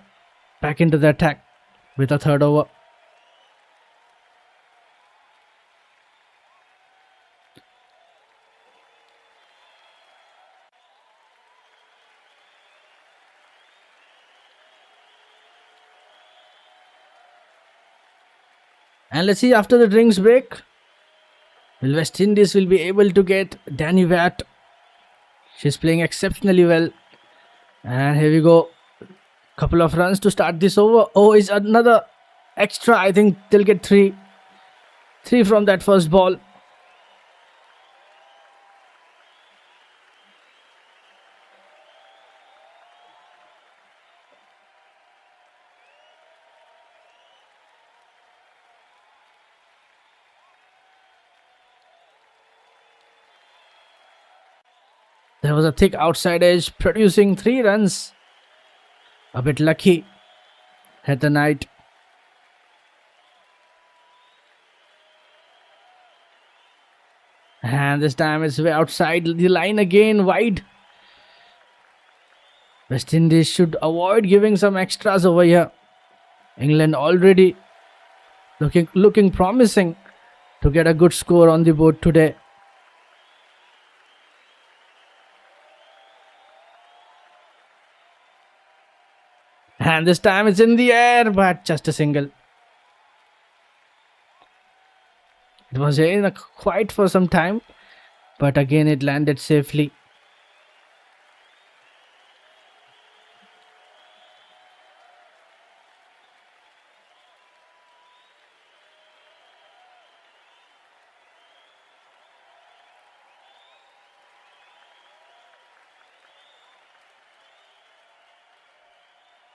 back into the attack with a third over. And let's see, after the drinks break, will West Indies will be able to get Danny Watt. She's playing exceptionally well. And here we go. Couple of runs to start this over. Oh, is another extra. I think they'll get 3. 3 from that first ball. There was a thick outside edge producing 3 runs. A bit lucky. Heather Knight. And this time it's way outside the line again, wide. West Indies should avoid giving some extras over here. England already looking promising to get a good score on the board today. And this time it's in the air, but just a single. It was in a quiet for some time, but again it landed safely.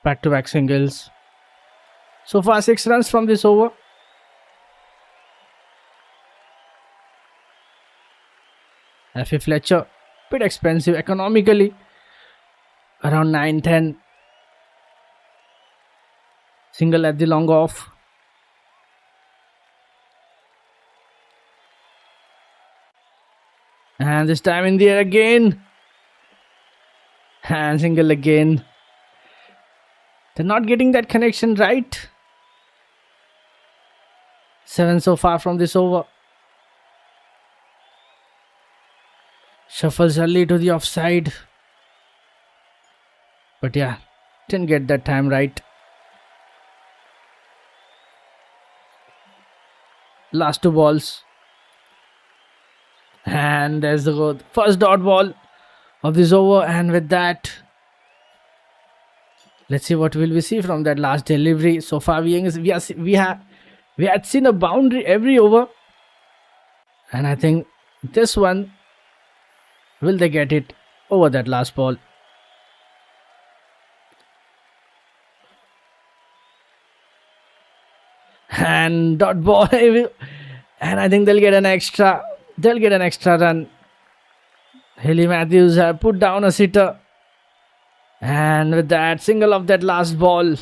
Back-to-back singles. So far 6 runs from this over. Effie Fletcher, bit expensive economically, around 9-10. Single at the long off. And this time in the air again. And single again. They're not getting that connection right. 7 so far from this over. Shuffles early to the offside. But yeah, didn't get that time right. Last 2 balls. And there's the first dot ball of this over. And with that, let's see what will we see from that last delivery. So far we had seen a boundary every over. And I think this one, will they get it over that last ball? And dot ball. And I think they'll get an extra. They'll get an extra run. Haley Matthews have put down a sitter. And with that, single of that last ball.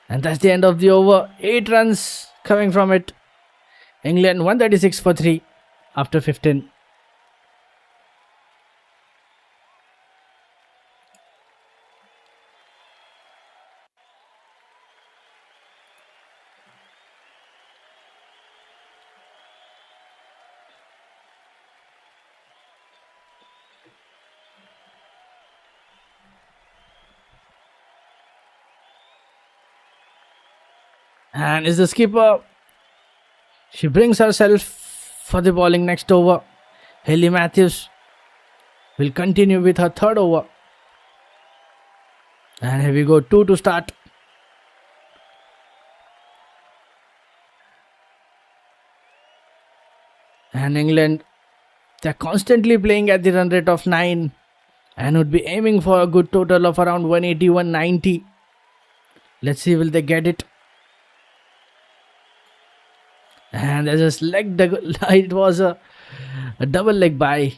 And that's the end of the over. 8 runs coming from it. England 136 for 3 after 15. And is the skipper. She brings herself for the bowling next over. Haley Matthews will continue with her 3rd over. And here we go, 2 to start. And England, they're constantly playing at the run rate of 9 and would be aiming for a good total of around 180, 190. Let's see, will they get it? And there's just leg, it was a double leg by.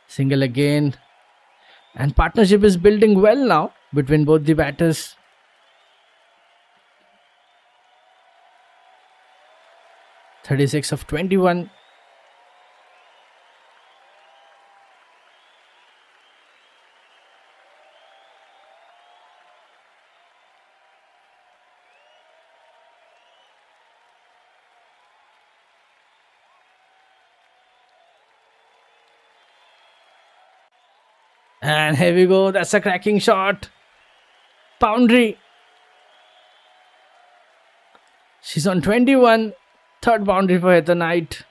Single again. And partnership is building well now between both the batters. (36 of 21). And here we go. That's a cracking shot. Boundary. She's on 21. 3rd boundary for her tonight.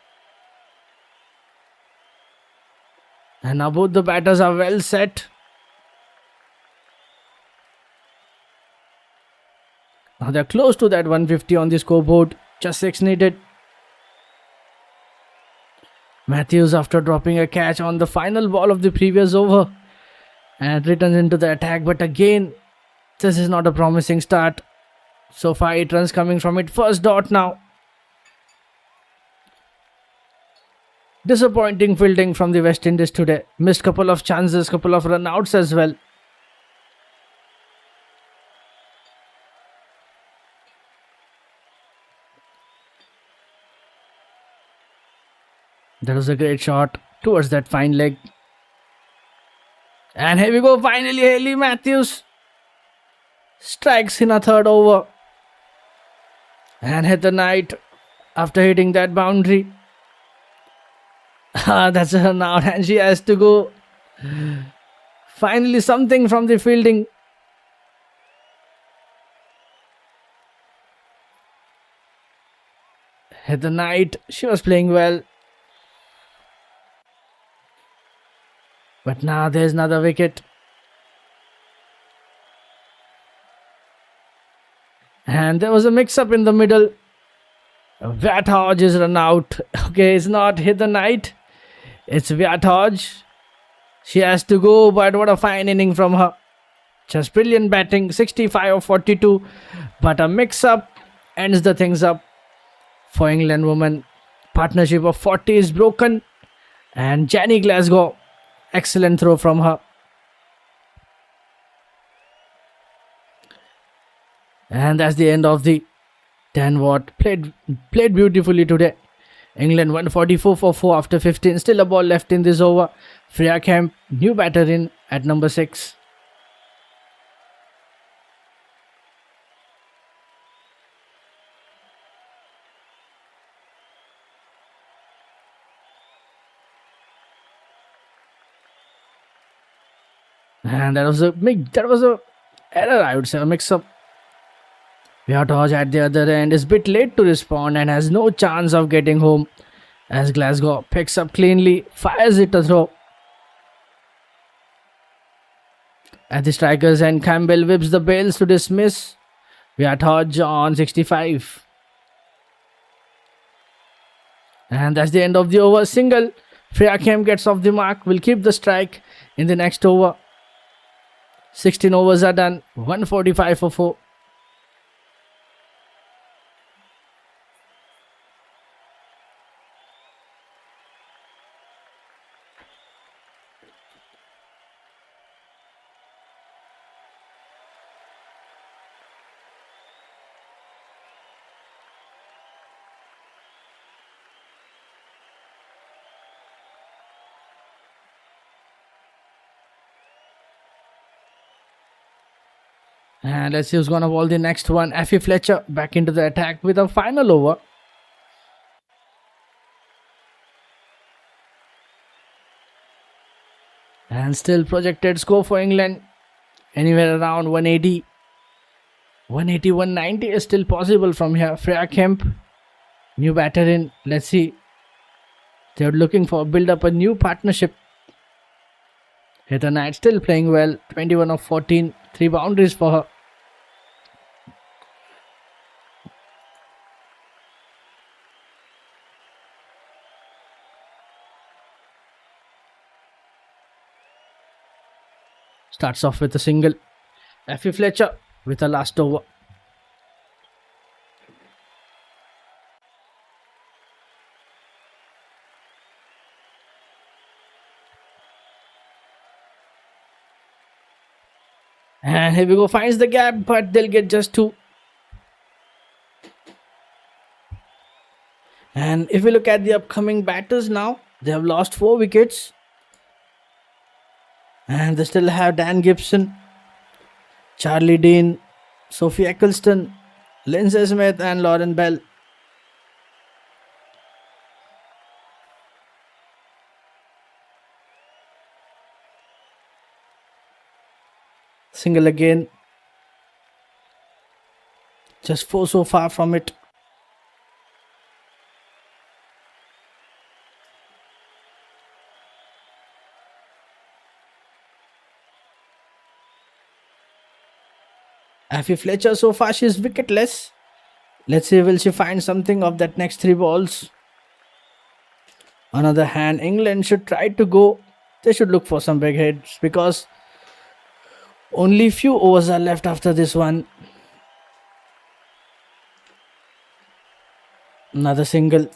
And now both the batters are well set. Now they're close to that 150 on the scoreboard. Just 6 needed. Matthews, after dropping a catch on the final ball of the previous over, and returns into the attack. But again, this is not a promising start. So far 8 runs coming from it. First dot now. Disappointing fielding from the West Indies today. Missed couple of chances, couple of run outs as well. that was a great shot towards that fine leg. And here we go, finally Haley Matthews strikes in a third over and hit the night after hitting that boundary. That's a run out and she has to go. Finally something from the fielding. Hit the night. She was playing well. But now there's another wicket. And there was a mix-up in the middle. Watchalong is run out. Okay, it's not hit the night. It's Watchalong. She has to go, but what a fine inning from her. Just brilliant batting, 65 of 42. But a mix-up ends the things up for England women. Partnership of 40 is broken. And Jenny Glasgow, excellent throw from her. And that's the end of the 10 watt. Played beautifully today. England 144 for 4 after 15. Still a ball left in this over. Freya Kemp, new batter in at number 6. And that was a error, I would say, a mix-up. Watchalong at the other end is a bit late to respond and has no chance of getting home as Glasgow picks up cleanly, fires it a throw. At the strikers and Campbell whips the bails to dismiss. Watchalong on 65. And that's the end of the over. Single. Freya Kemp gets off the mark. Will keep the strike in the next over. 16 overs are done. 145 for 4. And let's see who's going to bowl the next one. Effie Fletcher back into the attack with a final over. And still projected score for England anywhere around 180. 180, 190 is still possible from here. Freya Kemp, new batter in. Let's see. They're looking for build up a new partnership. Heather Knight still playing well. 21 of 14. 3 boundaries for her. Starts off with a single. Effie Fletcher with a last over. And here we go, finds the gap, but they'll get just 2. And if we look at the upcoming batters now, they have lost 4 wickets. And they still have Dan Gibson, Charlie Dean, Sophie Eccleston, Lindsay Smith and Lauren Bell. Single again. Just 4 so far from it. Effie Fletcher, so far she's wicketless. Let's see, will she find something of that next 3 balls? On the other hand, England should try to go. They should look for some big hits because only few overs are left after this one. Another single.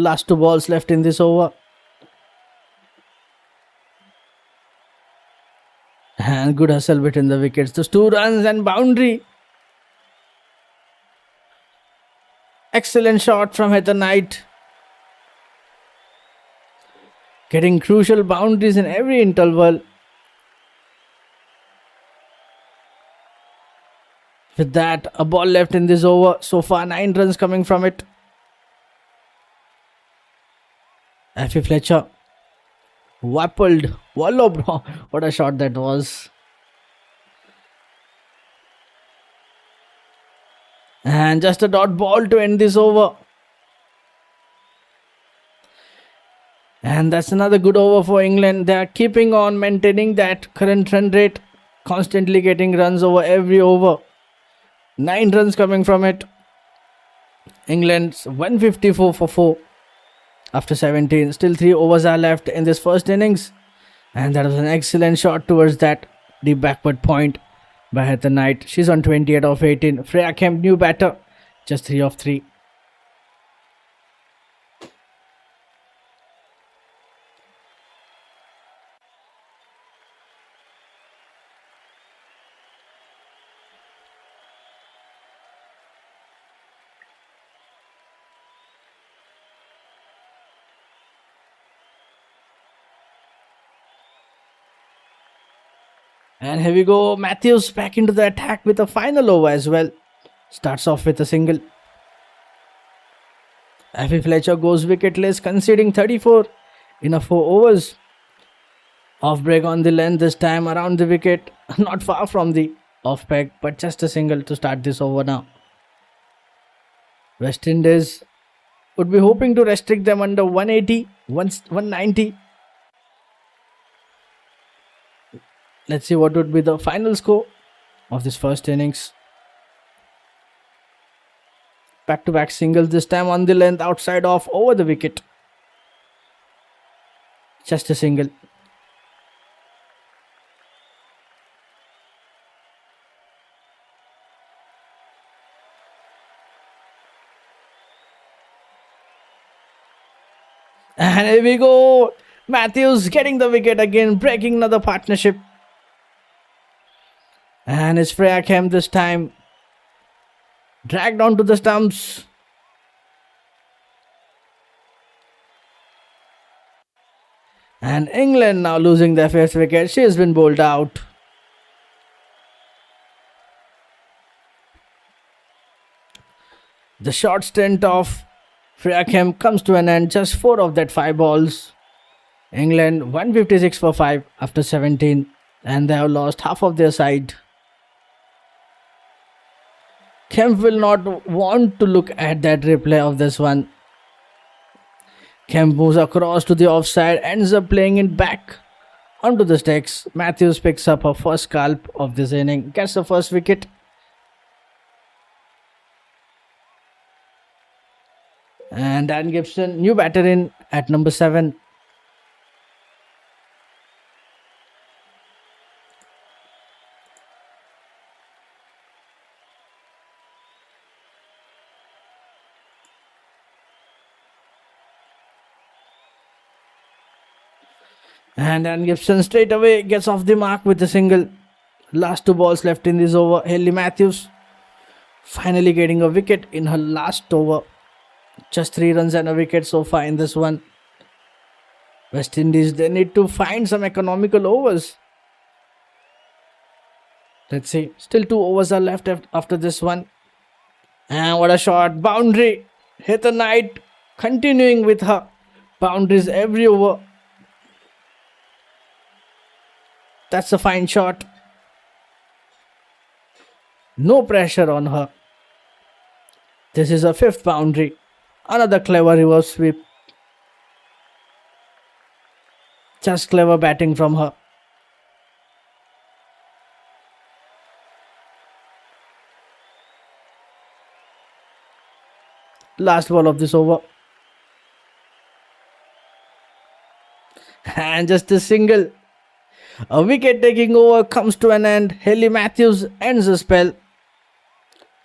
Last 2 balls left in this over. And good hustle between the wickets. Those 2 runs and boundary. Excellent shot from Heather Knight. Getting crucial boundaries in every interval. With that, a ball left in this over. So far, 9 runs coming from it. Effie Fletcher. Wappled. Walloped. What a shot that was. And just a dot ball to end this over. And that's another good over for England. They are keeping on maintaining that current run rate. Constantly getting runs over every over. 9 runs coming from it. England's 154 for 4. After 17. Still 3 overs are left in this first innings. And that was an excellent shot towards that deep backward point by Heather Knight. She's on 28 of 18. Freya Kemp, new batter. Just 3 of 3. And here we go. Matthews back into the attack with a final over as well. Starts off with a single. Effie Fletcher goes wicketless, conceding 34 in a 4 overs. Off break on the length this time around the wicket. Not far from the off peg, but just a single to start this over now. West Indies would be hoping to restrict them under 180, 190. Let's see what would be the final score of this first innings. Back-to-back singles, this time on the length, outside off, over the wicket. Just a single. And here we go. Matthews getting the wicket again, breaking another partnership. And it's Freya Kemp this time. Dragged onto the stumps. And England now losing their first wicket. She has been bowled out. The short stint of Freya Kemp comes to an end. Just 4 of that 5 balls. England 156 for 5 after 17. And they have lost half of their side. Kemp will not want to look at that replay of this one. Kemp moves across to the offside, ends up playing it back onto the sticks. Matthews picks up her first scalp of this inning, gets the first wicket. And Dan Gibson, new batter in at number 7. And Dan Gibson straight away gets off the mark with a single. Last 2 balls left in this over. Hayley Matthews finally getting a wicket in her last over. Just 3 runs and a wicket so far in this one. West Indies, they need to find some economical overs. Let's see. Still 2 overs are left after this one. And what a shot. Boundary. Heather Knight continuing with her boundaries every over. That's a fine shot. No pressure on her. This is a 5th boundary. Another clever reverse sweep. Just clever batting from her. Last ball of this over. And just a single. A wicket taking over comes to an end. Hayley Matthews ends the spell.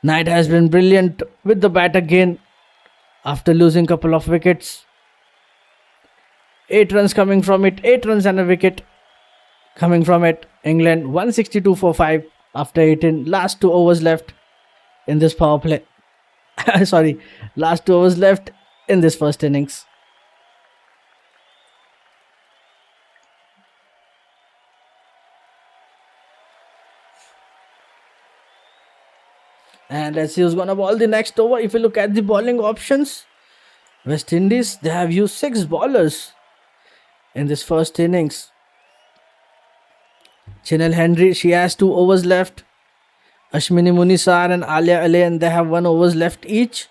Knight has been brilliant with the bat again after losing a couple of wickets. 8 runs coming from it, 8 runs and a wicket coming from it. England 162 for 5 after 18. Last 2 overs left in this power play. Sorry, last 2 overs left in this first innings. And let's see who's gonna bowl the next over. If you look at the bowling options, West Indies, they have used 6 bowlers in this first innings. Chinel Henry, she has 2 overs left. Ashwini Munisar and Alia Alain, they have 1 overs left each.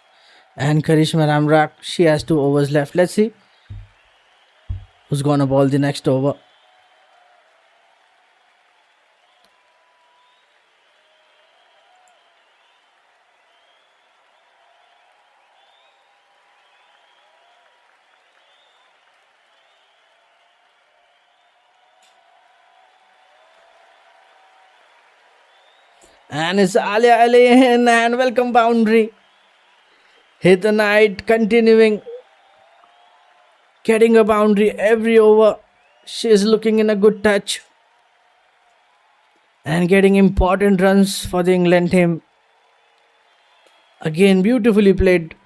And Karishma Ramrak, she has 2 overs left. Let's see who's gonna bowl the next over. And it's Alia Alain and welcome boundary. Hit the night, continuing, getting a boundary every over. She is looking in a good touch and getting important runs for the England team. Again, beautifully played.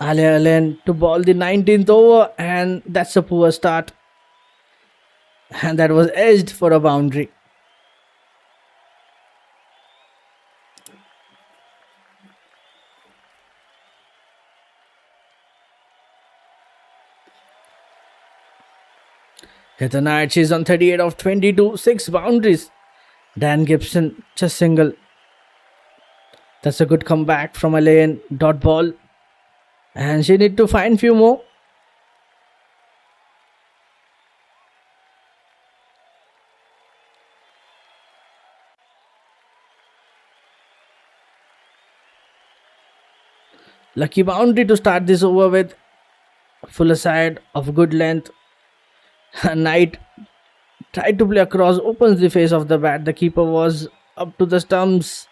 Alia Alain to bowl the 19th over, and that's a poor start. And that was edged for a boundary. Hit the night, she's on 38 of 22, 6 boundaries. Dan Gibson, just single. That's a good comeback from Alain. Dot ball. And she need to find few more. Lucky boundary to start this over with. Full side of good length. Knight tried to play across, opens the face of the bat. The keeper was up to the stumps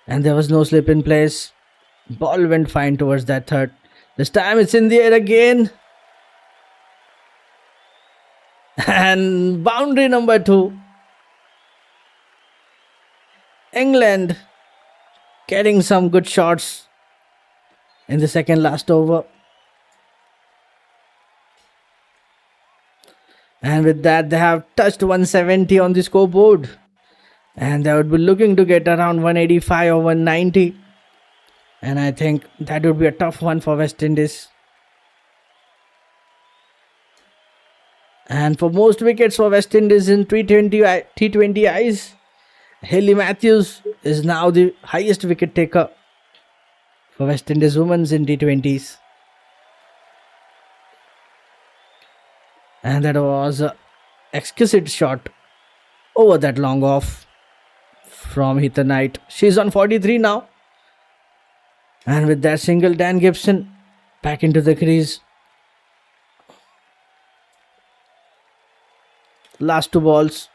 and there was no slip in place. Ball went fine towards that third. This time it's in the air again. And boundary number 2. England getting some good shots in the second last over. And with that, they have touched 170 on the scoreboard. And they would be looking to get around 185 or 190. And I think that would be a tough one for West Indies. And for most wickets for West Indies in T20 eyes, Hayley Matthews is now the highest wicket taker for West Indies women's in T20s. And that was an exquisite shot over that long off from Heather Knight. She's on 43 now. And with that single, Dan Gibson back into the crease. Last 2 balls.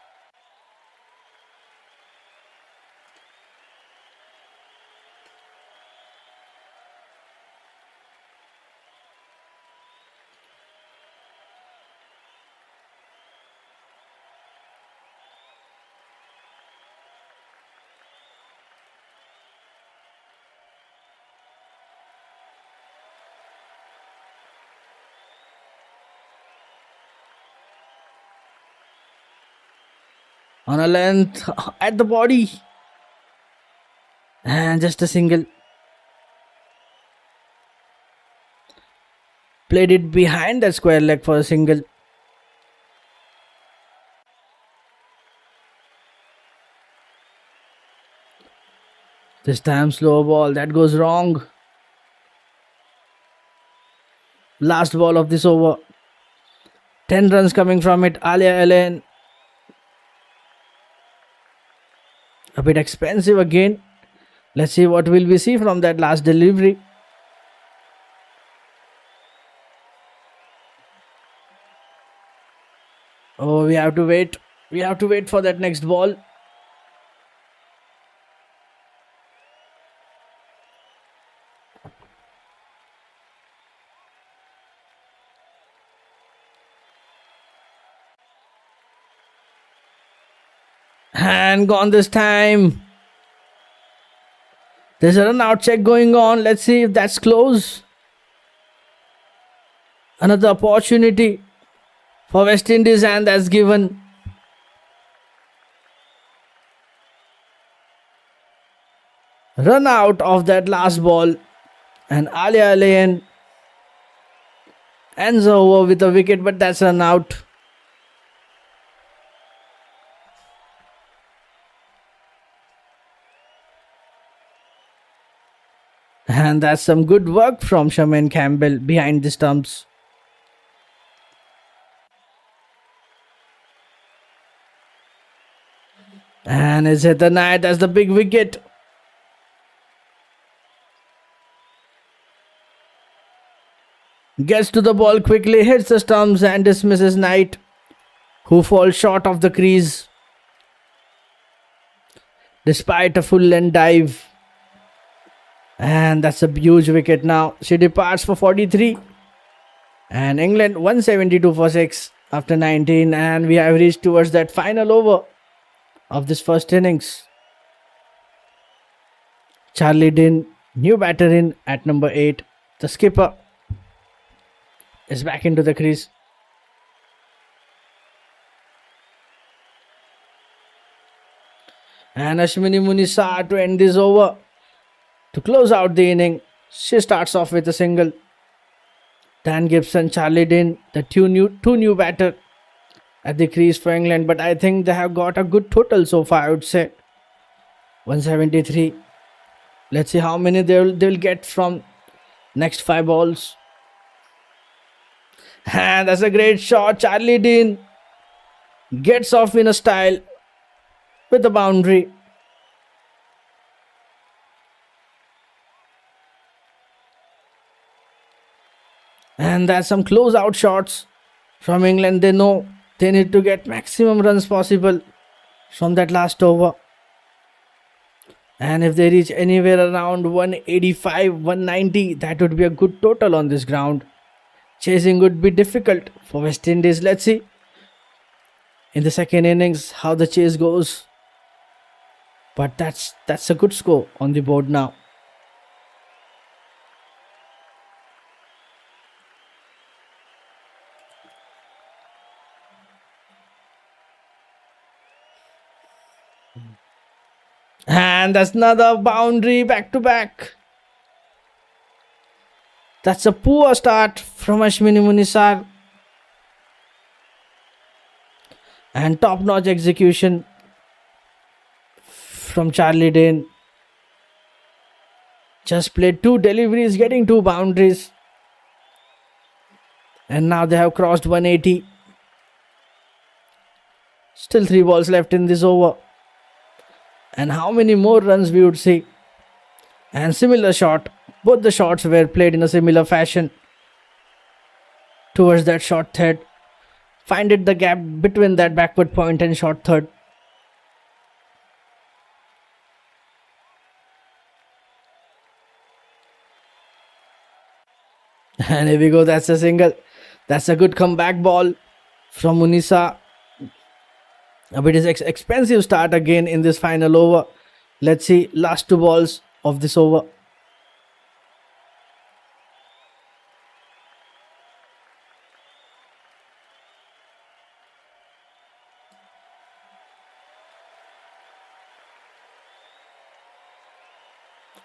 On a length at the body. And just a single. Played it behind that square leg for a single. This time slow ball. That goes wrong. Last ball of this over. 10 runs coming from it. Alia Alain. A bit expensive again. Let's see what will we see from that last delivery. Oh, we have to wait. We have to wait for that next ball. And gone this time. There's a run out check going on. Let's see if that's close. Another opportunity for West Indies, and that's given. Run out of that last ball, and Alia Alain ends over with a wicket, but that's run out. And that's some good work from Shaman Campbell behind the stumps. And it's hit the net as the big wicket. Gets to the ball quickly, hits the stumps and dismisses Knight, who falls short of the crease despite a full length dive. And that's a huge wicket now. She departs for 43. And England 172 for 6 after 19. And we have reached towards that final over of this first innings. Charlie Dean, new batter in at number 8. The skipper is back into the crease. And Ashwini Munisa to end this over. To close out the inning, she starts off with a single. Dan Gibson, Charlie Dean, the two new batter at the crease for England. But I think they have got a good total so far, I would say. 173. Let's see how many they'll get from next 5 balls. And that's a great shot. Charlie Dean gets off in a style with a boundary. And that's some close out shots from England. They know they need to get maximum runs possible from that last over. And if they reach anywhere around 185, 190, that would be a good total on this ground. Chasing would be difficult for West Indies. Let's see in the second innings how the chase goes. But that's a good score on the board now. And that's another boundary back to back. That's a poor start from Ashwini Munisar. And top-notch execution from Charlie Dean. Just played 2 deliveries, getting 2 boundaries. And now they have crossed 180. Still 3 balls left in this over. And how many more runs we would see. And similar shot. Both the shots were played in a similar fashion. Towards that short third. Find it the gap between that backward point and short third. And here we go. That's a single. That's a good comeback ball from Munisa. A bit is expensive start again in this final over. Let's see last 2 balls of this over.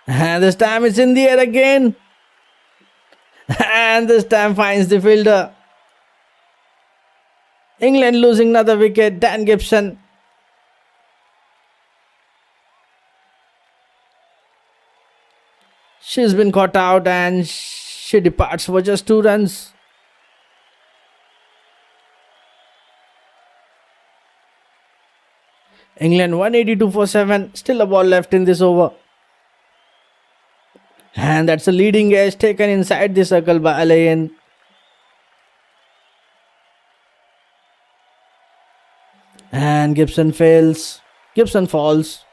And this time it's in the air again. And this time finds the fielder. England losing another wicket. Dan Gibson. She's been caught out and she departs for just 2 runs. England 182 for 7. Still a ball left in this over. And that's a leading edge taken inside the circle by Alain. And Gibson fails. Gibson falls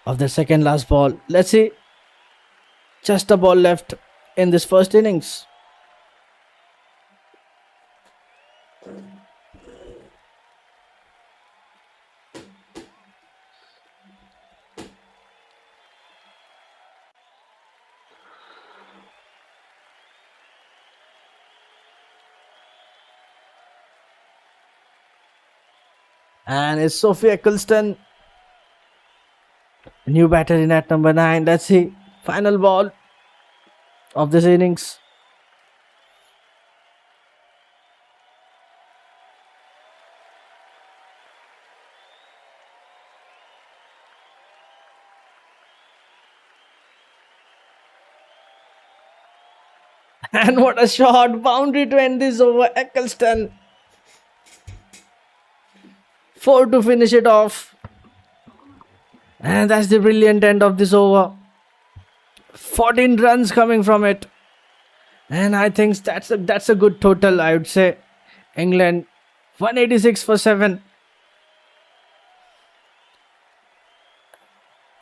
of the second last ball. Let's see. Just a ball left in this first innings. And it's Sophie Eccleston, new batter in at number 9. Let's see. Final ball of this innings. And what a shot! Boundary to end this over. Eccleston. 4 to finish it off. And that's the brilliant end of this over. 14 runs coming from it. And I think that's a good total, I would say. England 186 for 7.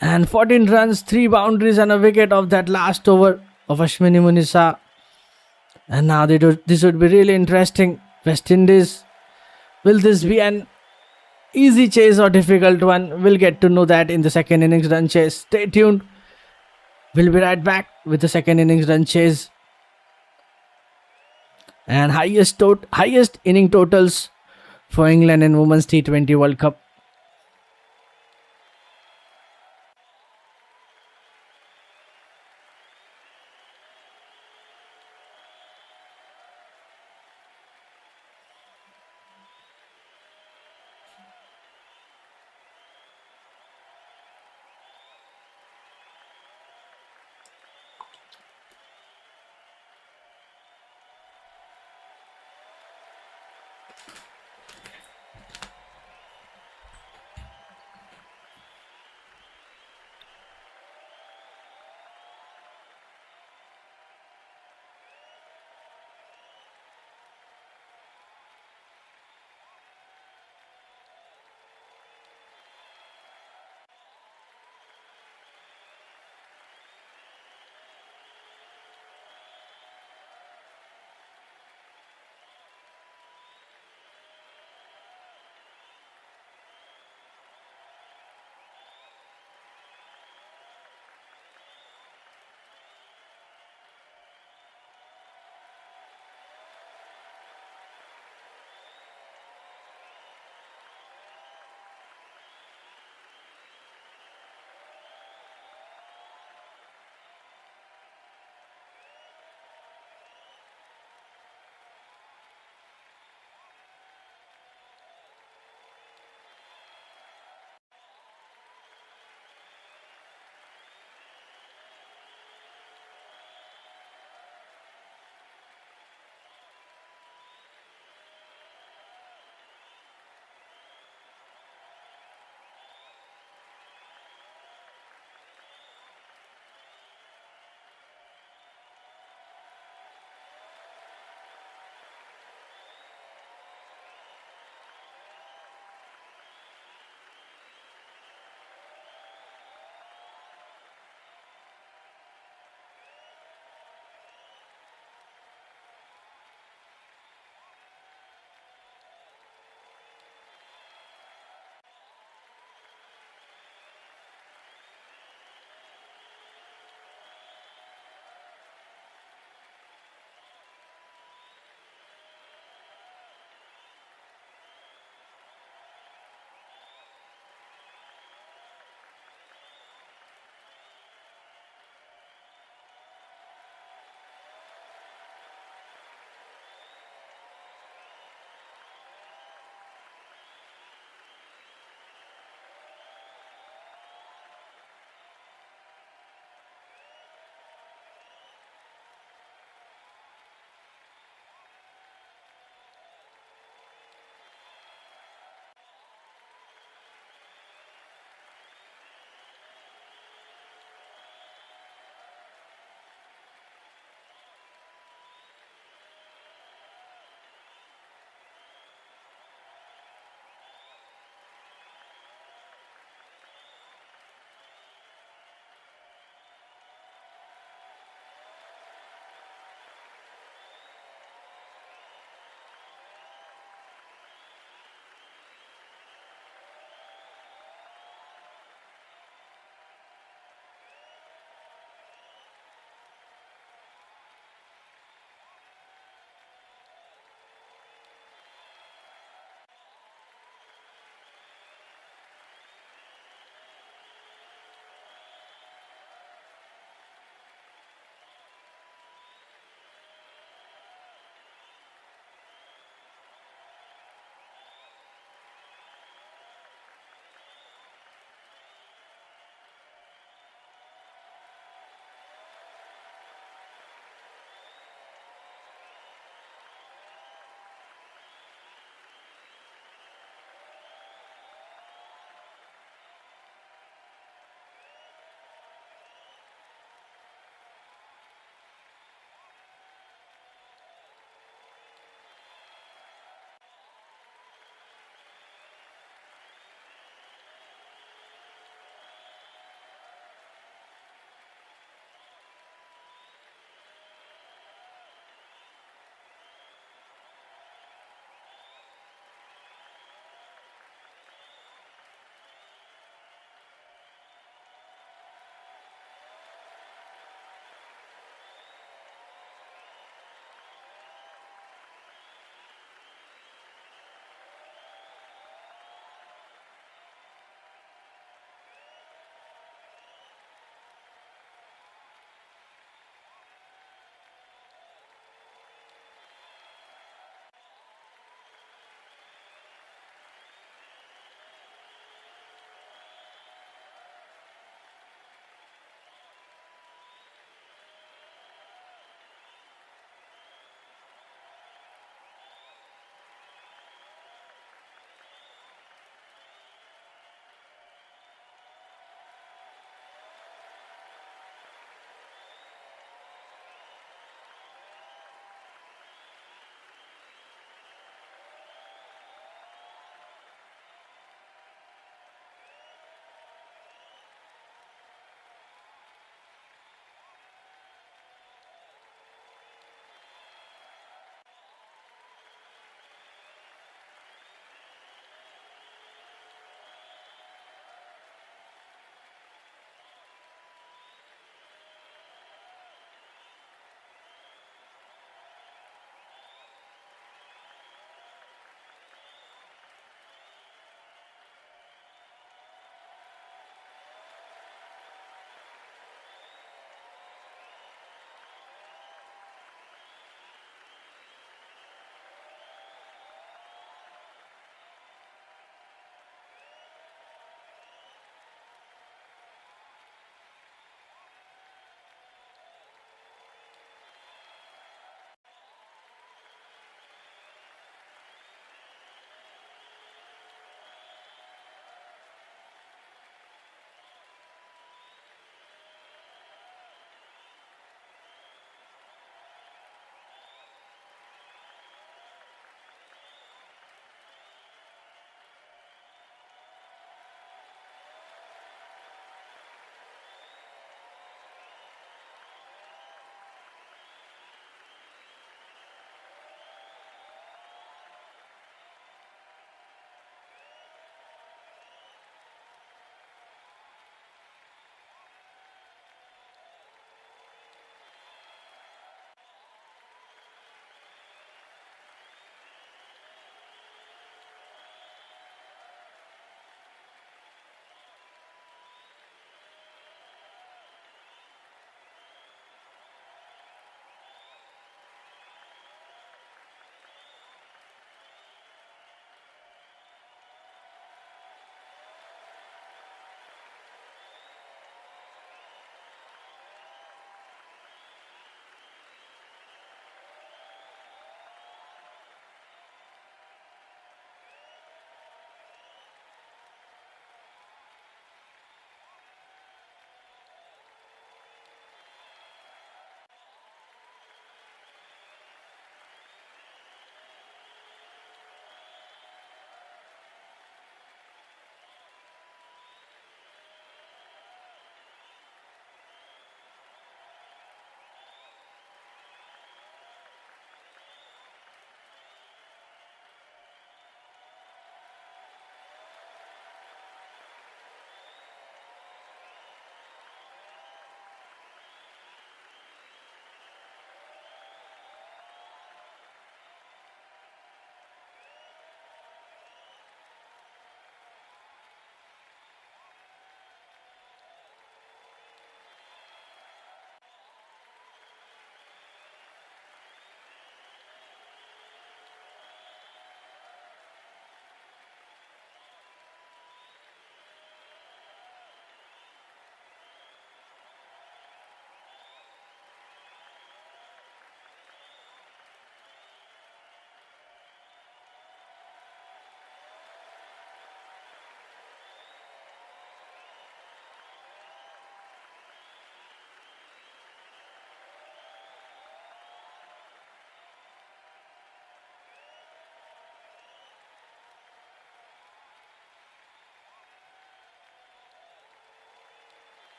And 14 runs, 3 boundaries and a wicket of that last over of Ashwini Munisa. And now this would be really interesting. West Indies. Will this be an easy chase or difficult one? We'll get to know that in the second innings run chase. Stay tuned. We'll be right back with the second innings run chase. And highest inning totals for England in Women's T20 World Cup.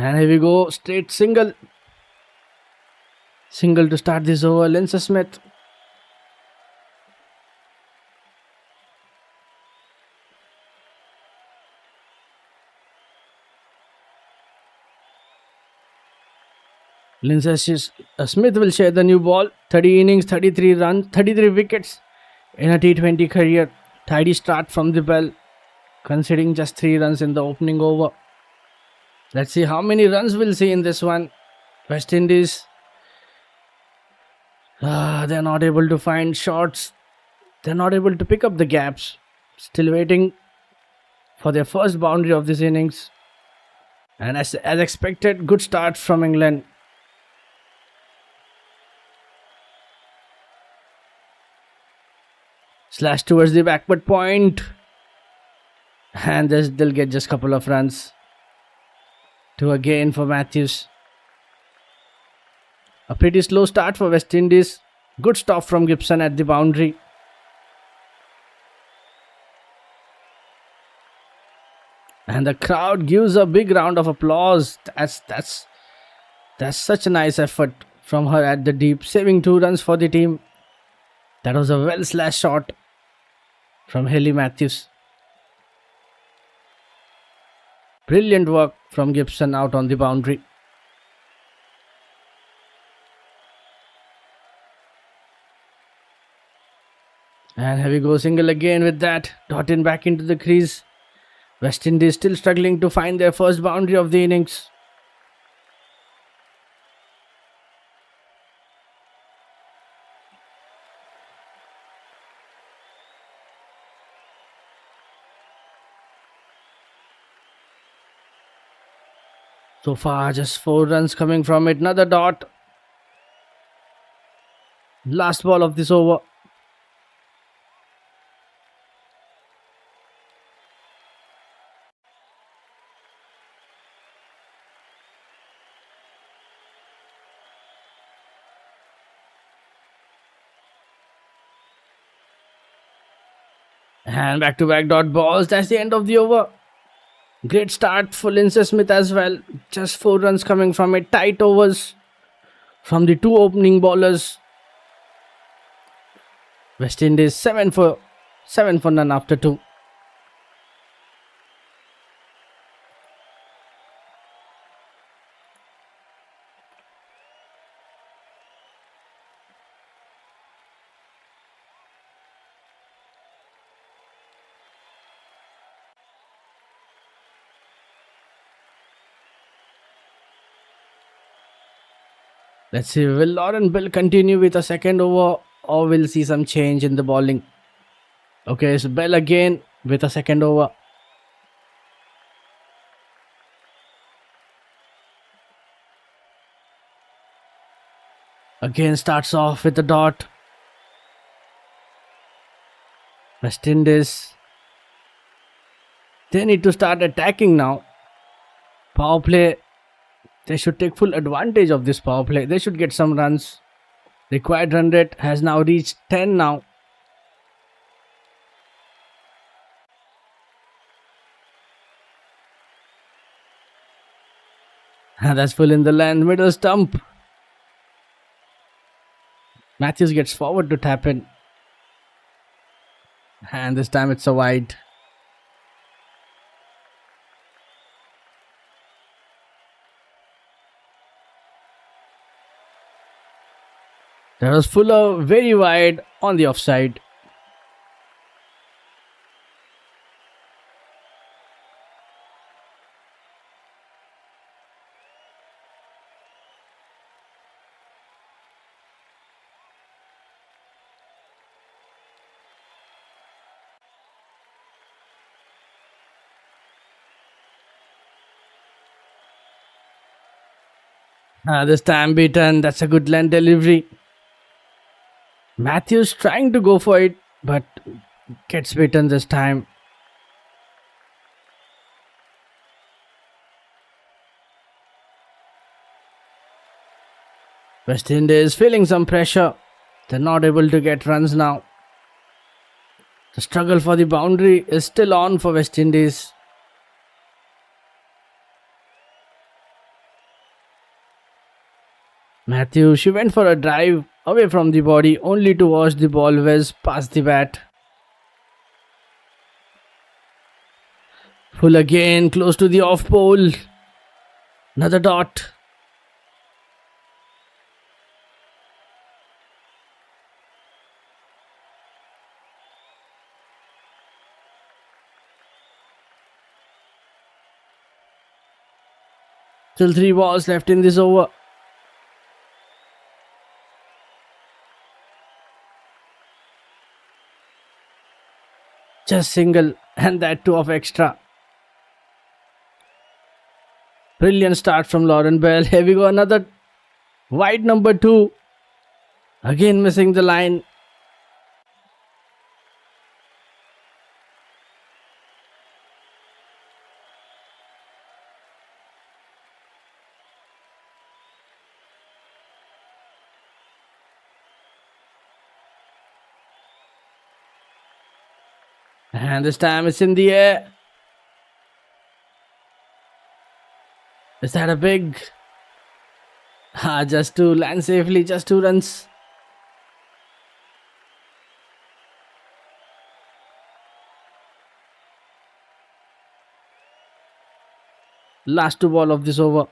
And here we go, straight single. Single to start this over, Lindsay Smith. Smith will share the new ball. 30 innings, 33 runs, 33 wickets in a T20 career. Tidy start from the bell, conceding just 3 runs in the opening over. Let's see how many runs we'll see in this one. West Indies, they're not able to find shots. They're not able to pick up the gaps. Still waiting for their first boundary of this innings. And as expected, good start from England. Slash towards the backward point. And they'll get just a couple of runs. 2 again for Matthews. A pretty slow start for West Indies. Good stop from Gibson at the boundary. And the crowd gives a big round of applause. That's such a nice effort from her at the deep, saving 2 runs for the team. That was a well slashed shot from Haley Matthews. Brilliant work from Gibson out on the boundary. And here we go, single again with that. Dottin back into the crease. West Indies still struggling to find their first boundary of the innings. So far, just 4 runs coming from it. Another dot. Last ball of this over. And back-to-back dot balls. That's the end of the over. Great start for Lindsay Smith as well. Just 4 runs coming from it. Tight overs from the 2 opening bowlers. West Indies 7 for none after 2. Let's see, will Lauren Bell continue with a second over or we'll see some change in the bowling? Okay, so Bell again with a second over. Again starts off with a dot. West Indies, they need to start attacking now. Power play. They should take full advantage of this power play. They should get some runs. Required run rate has now reached 10 now. That's full in the land. Middle stump. Matthews gets forward to tap in. And this time it's a wide. That was Fuller very wide on the offside. This time beaten. That's a good land delivery. Matthews trying to go for it, but gets beaten this time. West Indies feeling some pressure. They're not able to get runs now. The struggle for the boundary is still on for West Indies. Matthews, she went for a drive away from the body only to watch the ball whiz past the bat. Full again, close to the off pole. Another dot. Still 3 balls left in this over. Just single, and that too of extra. Brilliant start from Lauren Bell. Here we go, another wide number 2. Again missing the line. And this time it's in the air. Is that a big? Just to land safely, just 2 runs. Last 2 ball of this over.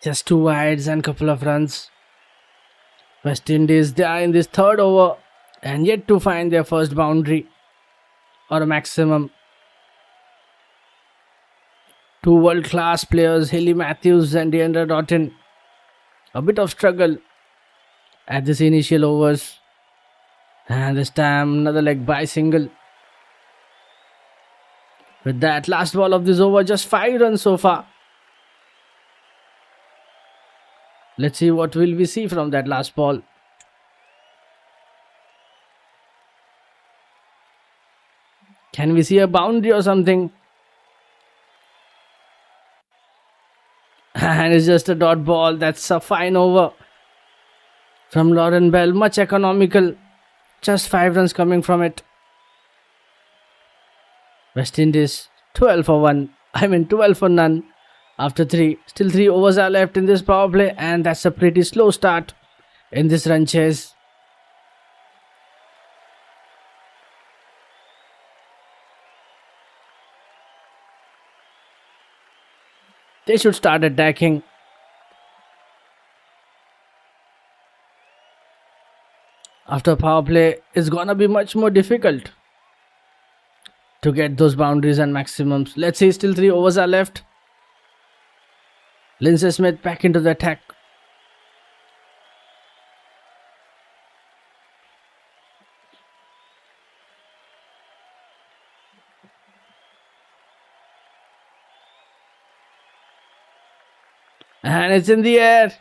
Just 2 wides and couple of runs. West Indies, they are in this 3rd over and yet to find their first boundary or a maximum. 2 world-class players, Haley Matthews and Deandra Doughton. A bit of struggle at this initial overs. And this time another leg by single. With that last ball of this over, just 5 runs so far. Let's see what will we see from that last ball. Can we see a boundary or something? And it's just a dot ball. That's a fine over from Lauren Bell. Much economical. Just 5 runs coming from it. West Indies 12 for 1. 12 for none. After 3, still 3 overs are left in this power play, and that's a pretty slow start in this run chase. They should start attacking. After power play, it's gonna be much more difficult to get those boundaries and maximums. Let's see, still 3 overs are left. Lindsay Smith back into the attack. And it's in the air.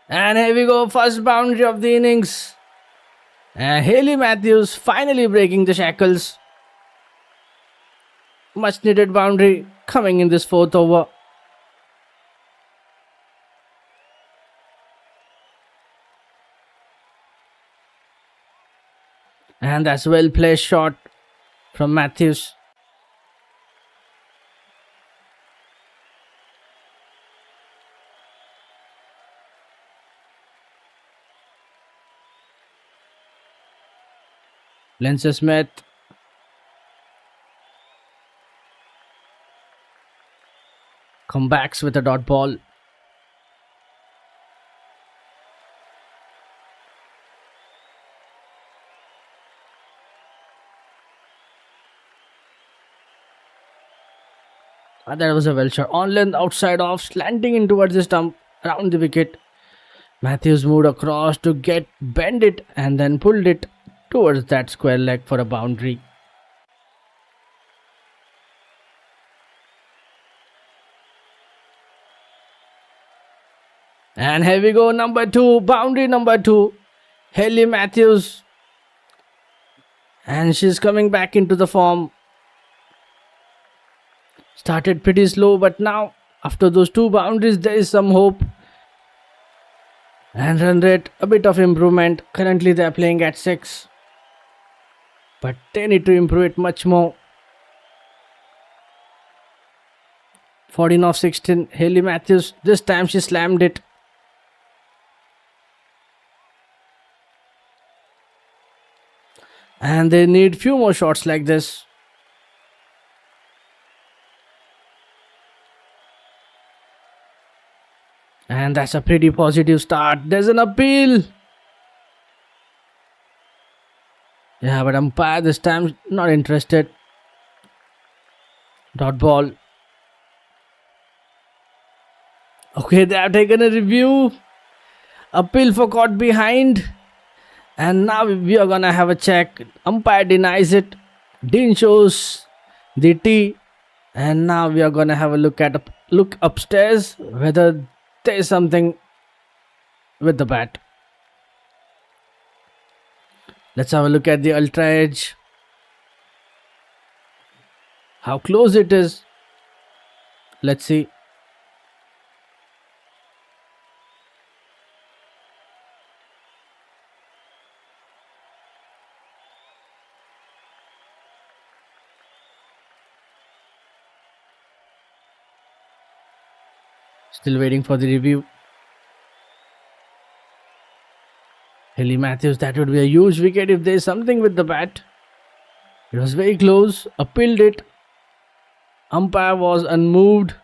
And here we go, first boundary of the innings. And Haley Matthews finally breaking the shackles. Much needed boundary coming in this 4th over. And that's well placed shot from Matthews. Lindsay Smith. Comebacks with a dot ball. That was a well shot. On length, outside off, slanting in towards the stump, around the wicket. Matthews moved across to bend it and then pulled it towards that square leg for a boundary. And here we go, number 2, boundary number 2, Haley Matthews. And she's coming back into the form. Started pretty slow, but now after those 2 boundaries there is some hope. And run rate, a bit of improvement. Currently they are playing at 6. But they need to improve it much more. 14 of 16. Hayley Matthews. This time she slammed it. And they need few more shots like this. And that's a pretty positive start. There's an appeal. Yeah, but umpire this time not interested. Dot ball. Okay, they have taken a review. Appeal for caught behind. And now we are gonna have a check. Umpire denies it. Dean shows the T. And now we are gonna have a look upstairs whether there is something with the bat. Let's have a look at the ultra edge. How close it is. Let's see. Still waiting for the review. Hayley Matthews, that would be a huge wicket if there is something with the bat. It was very close. Appealed it. Umpire was unmoved.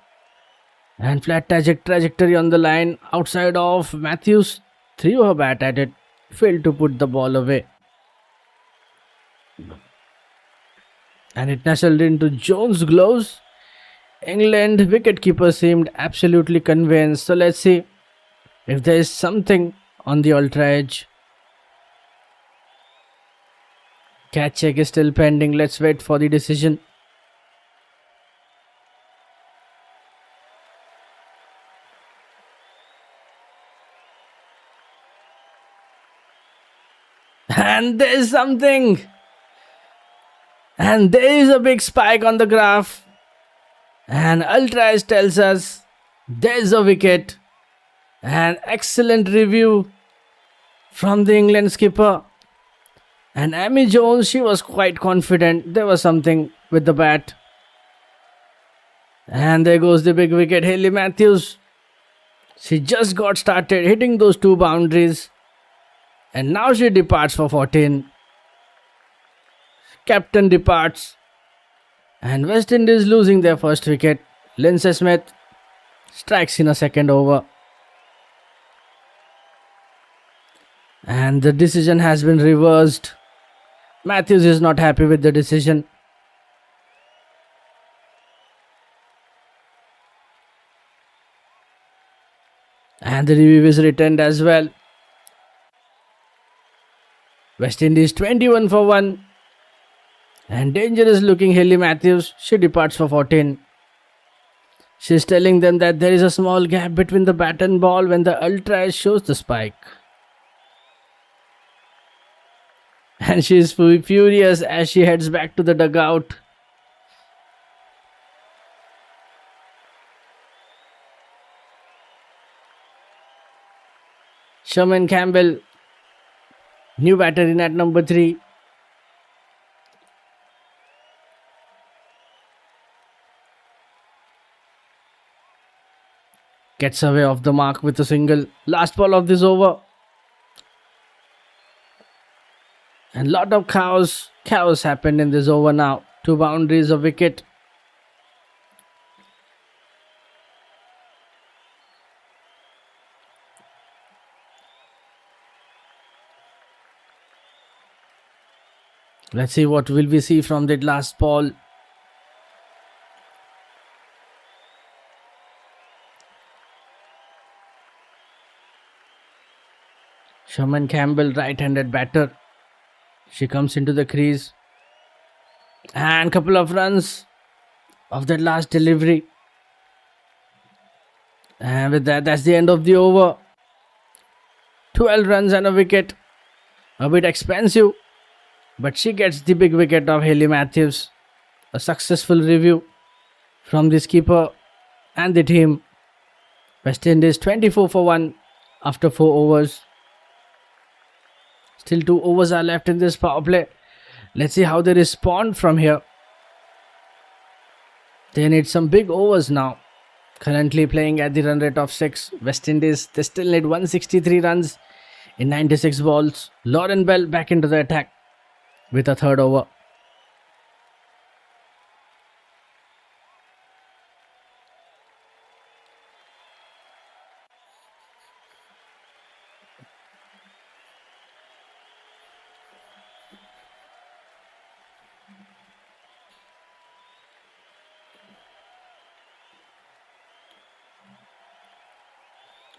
And flat trajectory on the line. Outside of Matthews. Threw her bat at it. Failed to put the ball away. And it nestled into Jones' gloves. England wicketkeeper seemed absolutely convinced. So let's see if there is something on the ultra edge. Catch check is still pending. Let's wait for the decision. And there is something. And there is a big spike on the graph. And ultra edge tells us there's a wicket. An excellent review from the England skipper. And Amy Jones, she was quite confident there was something with the bat. And there goes the big wicket. Hayley Matthews, she just got started hitting those two boundaries. And now she departs for 14. Captain departs. And West Indies losing their first wicket. Lindsay Smith strikes in a second over. And the decision has been reversed. Matthews is not happy with the decision. And the review is returned as well. West Indies 21 for 1. And dangerous looking Hayley Matthews. She departs for 14. She's telling them that there is a small gap between the bat and ball when the ultra edge shows the spike. And she is furious as she heads back to the dugout. Sherman Campbell, new batter in at number 3. Gets away off the mark with a single. Last ball of this over. And lot of chaos happened in this over now. 2 boundaries, a wicket. Let's see what will we see from that last ball. Sherman Campbell, right-handed batter. She comes into the crease. And couple of runs of that last delivery. And with that, that's the end of the over. 12 runs and a wicket. A bit expensive. But she gets the big wicket of Hayley Matthews. A successful review from the skipper and the team. West Indies 24 for 1 after 4 overs. Still 2 overs are left in this power play. Let's see how they respond from here. They need some big overs now. Currently playing at the run rate of 6. West Indies, they still need 163 runs in 96 balls. Lauren Bell back into the attack with a third over.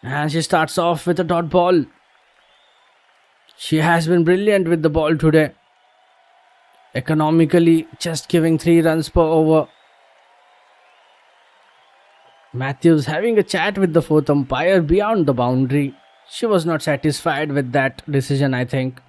And she starts off with a dot ball. She has been brilliant with the ball today. Economically, just giving 3 runs per over. Matthews having a chat with the fourth umpire beyond the boundary. She was not satisfied with that decision, I think.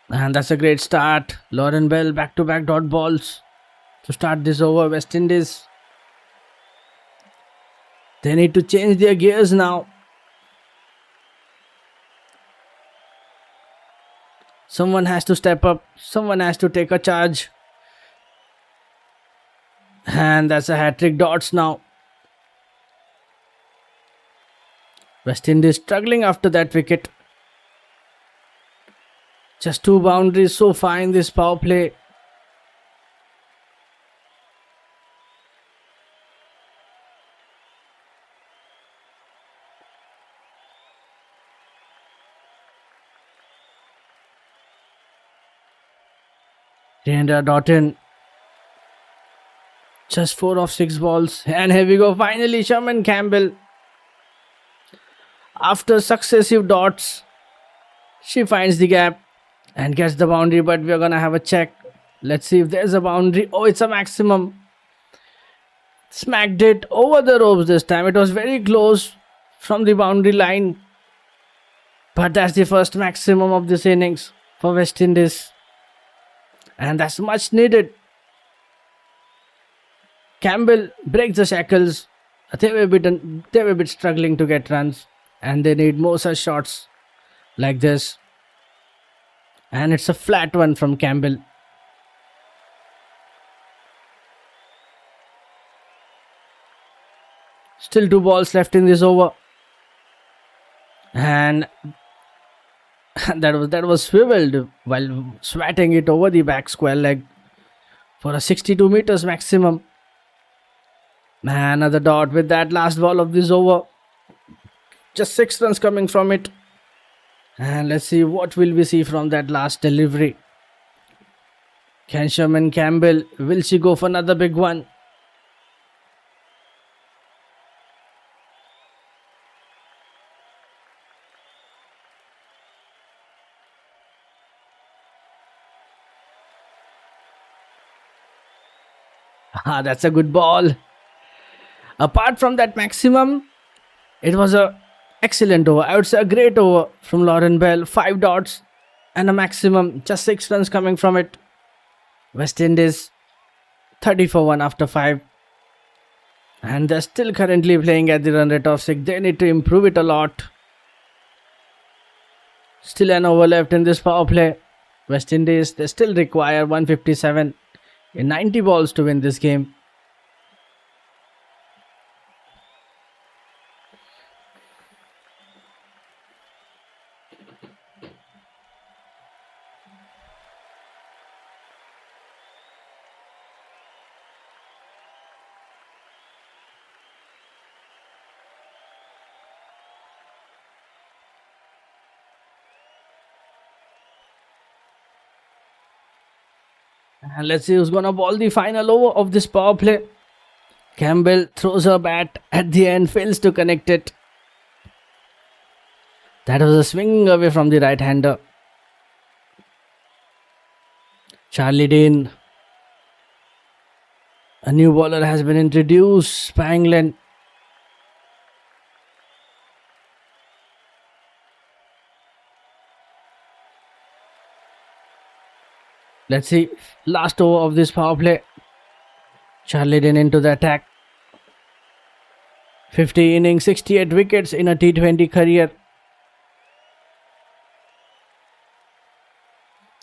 And that's a great start. Lauren Bell back to back dot balls to start this over. West Indies, they need to change their gears now. Someone has to step up. Someone has to take a charge. And that's a hat-trick dots now. West Indies struggling after that wicket. Just 2 boundaries so far in this power play. Rendra Doughton. Just 4 of 6 balls. And here we go. Finally, Sherman Campbell. After successive dots, she finds the gap and gets the boundary, but we're gonna have a check. Let's see if there's a boundary. Oh, it's a maximum. Smacked it over the ropes this time. It was very close from the boundary line. But that's the first maximum of this innings for West Indies. And that's much needed. Campbell breaks the shackles. They were a bit struggling to get runs. And they need more such shots like this. And it's a flat one from Campbell. Still 2 balls left in this over. And that was swiveled while swatting it over the back square leg for a 62 meters maximum. Another dot with that last ball of this over. Just 6 runs coming from it. And let's see what will we see from that last delivery. Can Sherman Campbell, will she go for another big one? That's a good ball. Apart from that maximum, it was a excellent over. I would say a great over from Lauren Bell. 5 dots and a maximum. Just 6 runs coming from it. West Indies 30 for 1 after 5. And they're still currently playing at the run rate of 6. They need to improve it a lot. Still an over left in this power play. West Indies, they still require 157 in 90 balls to win this game. And let's see who's gonna ball the final over of this power play. Campbell throws her bat at the end, fails to connect it. That was a swing away from the right-hander. Charlie Dean. A new bowler has been introduced by England. Let's see. Last over of this power play. Charlie Dean into the attack. 50 innings, 68 wickets in a T20 career.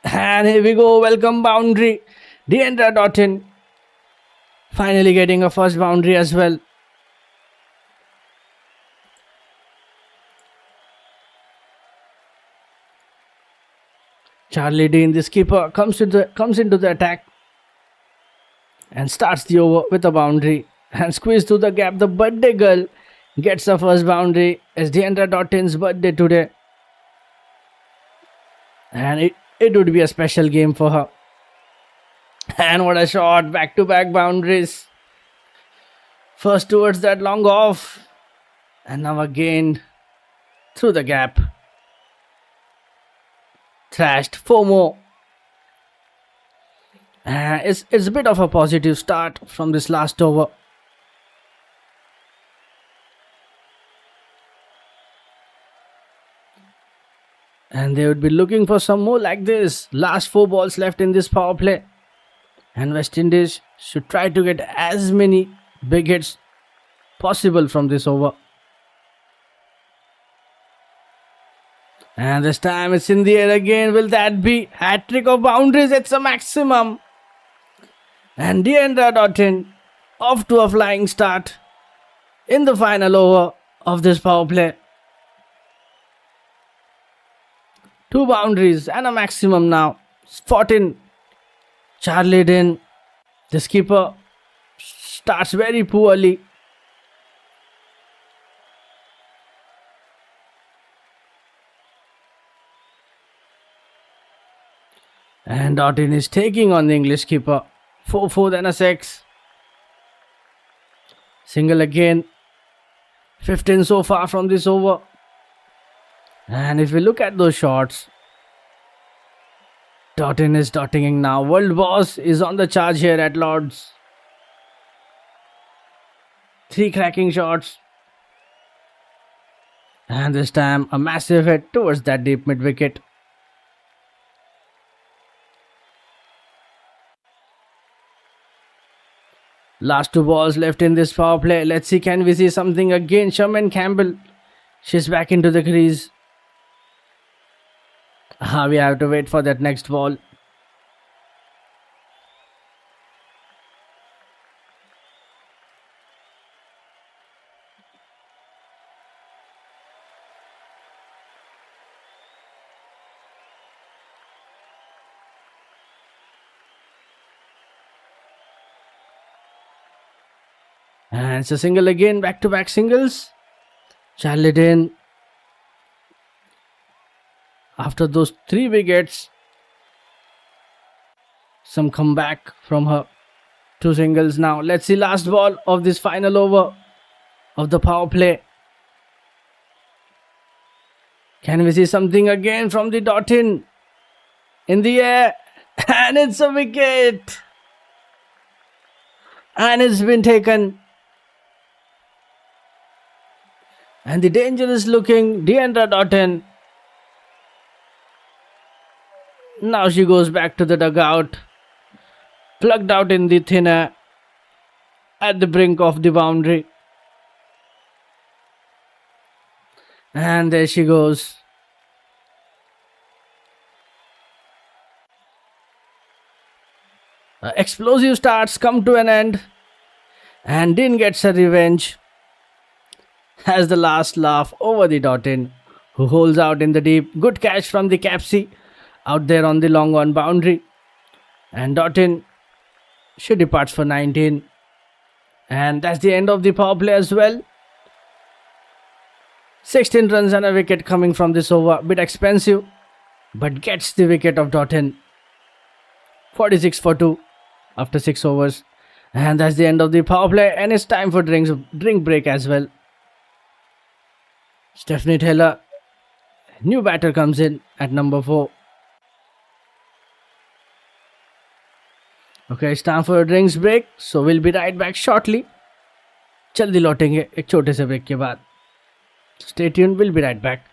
And here we go. Welcome boundary. Deandra Doughton finally getting a first boundary as well. Charlie Dean, the skipper, comes into the attack and starts the over with a boundary and squeeze through the gap. The birthday girl gets the first boundary. It's Deandra Doughton's birthday today, and it would be a special game for her. And what a shot! Back-to-back boundaries. First towards that long off, and now again through the gap. Thrashed 4 more. It's a bit of a positive start from this last over. And they would be looking for some more like this. Last 4 balls left in this power play. And West Indies should try to get as many big hits possible from this over. And this time it's in the air again. Will that be hat-trick of boundaries? It's a maximum. And Deandra Doughton off to a flying start in the final over of this power play. 2 boundaries and a maximum now. 14. Charlie Dean, the skipper, starts very poorly. And Doughton is taking on the English skipper. 4 then a 6. Single again. 15 so far from this over. And if we look at those shots, Doughton is dotting now. World Boss is on the charge here at Lords. 3 cracking shots. And this time a massive hit towards that deep mid wicket. Last 2 balls left in this power play. Let's see, can we see something again? Sherman Campbell. She's back into the crease. We have to wait for that next ball. And it's a single again, back-to-back singles. Charlie Dean, after those 3 wickets, some comeback from her. 2 singles now. Let's see last ball of this final over of the power play. Can we see something again from the Doughton? In the air, and it's a wicket. And it's been taken. And the dangerous looking Deandra Doughton. Now she goes back to the dugout. Plugged out in the thin air. At the brink of the boundary. And there she goes. Explosive starts come to an end. And Dean gets her revenge. Has the last laugh over the Doughton, who holds out in the deep. Good catch from the capsy out there on the long on boundary. And Doughton, she departs for 19. And that's the end of the power play as well. 16 runs and a wicket coming from this over. Bit expensive, but gets the wicket of Doughton. 46 for 2 after 6 overs. And that's the end of the power play. And it's time for drink break as well. Stephanie Taylor, new batter, comes in at number 4. Okay, it's time for a drinks break. So we'll be right back shortly. जल्दी लौटेंगे एक छोटे से break के बाद. Stay tuned, we'll be right back.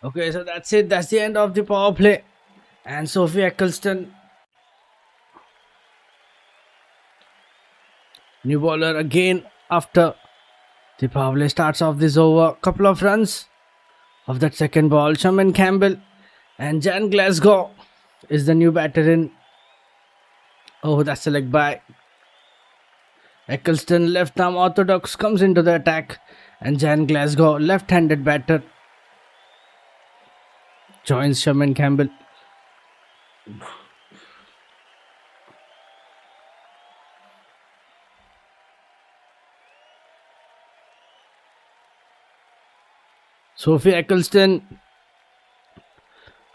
Okay, so that's it. That's the end of the power play. And Sophie Eccleston, new bowler again after the power play starts off this over. Couple of runs of that second ball. Shaman Campbell and Jan Glasgow is the new batter in. Oh, that's a leg by. Eccleston, left arm orthodox, comes into the attack. And Jan Glasgow, left-handed batter, joins Shaman Campbell. Sophie Eccleston,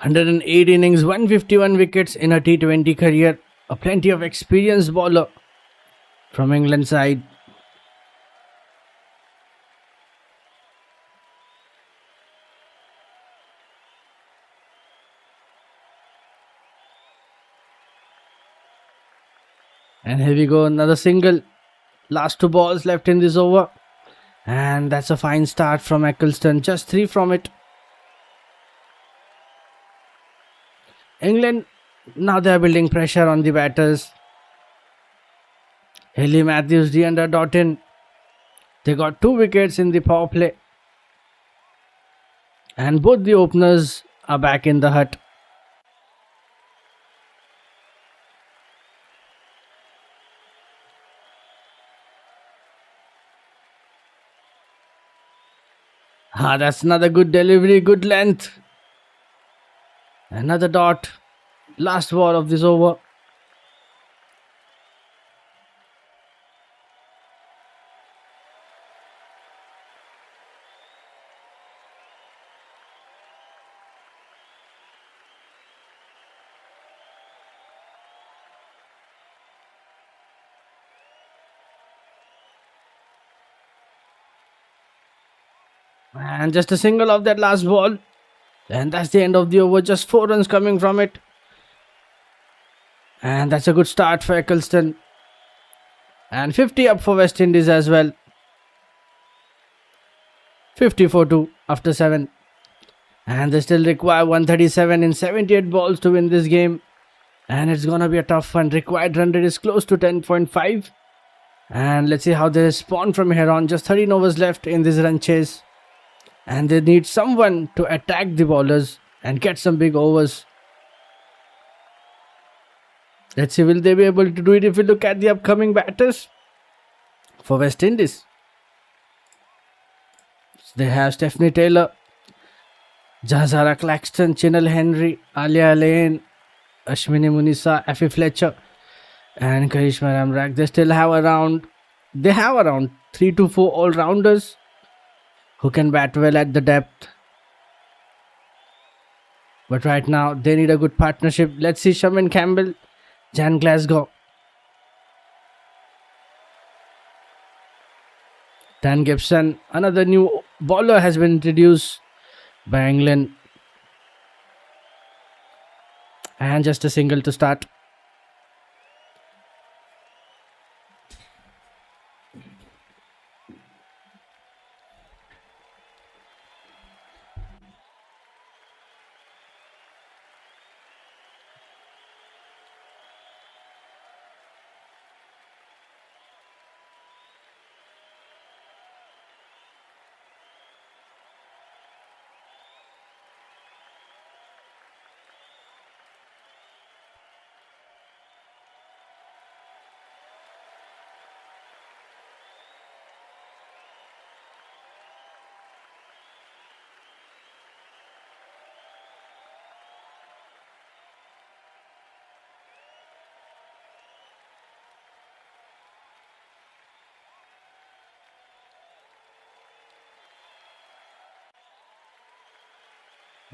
108 innings, 151 wickets in her T20 career. A plenty of experienced bowler from England side. And here we go, another single. Last 2 balls left in this over. And that's a fine start from Eccleston. Just 3 from it. England, now they are building pressure on the batters. Haley Matthews, Deandra Doughton. They got 2 wickets in the power play. And both the openers are back in the hut. That's another good delivery, good length. Another dot. Last ball of this over. And just a single of that last ball. And that's the end of the over. Just 4 runs coming from it. And that's a good start for Eccleston. And 50 up for West Indies as well. 54-2 after 7. And they still require 137 in 78 balls to win this game. And it's gonna be a tough one. Required run rate is close to 10.5. And let's see how they respond from here on. Just 13 overs left in this run chase. And they need someone to attack the bowlers and get some big overs. Let's see, will they be able to do it if we look at the upcoming batters for West Indies? They have Stephanie Taylor, Jahazara Claxton, Chinal Henry, Alia Lane, Ashwini Munisa, Effie Fletcher, and Karishma Ramrak. They have around 3 to 4 all-rounders who can bat well at the depth. But right now, they need a good partnership. Let's see Shaman Campbell, Jan Glasgow. Dan Gibson, another new bowler has been introduced by England. And just a single to start.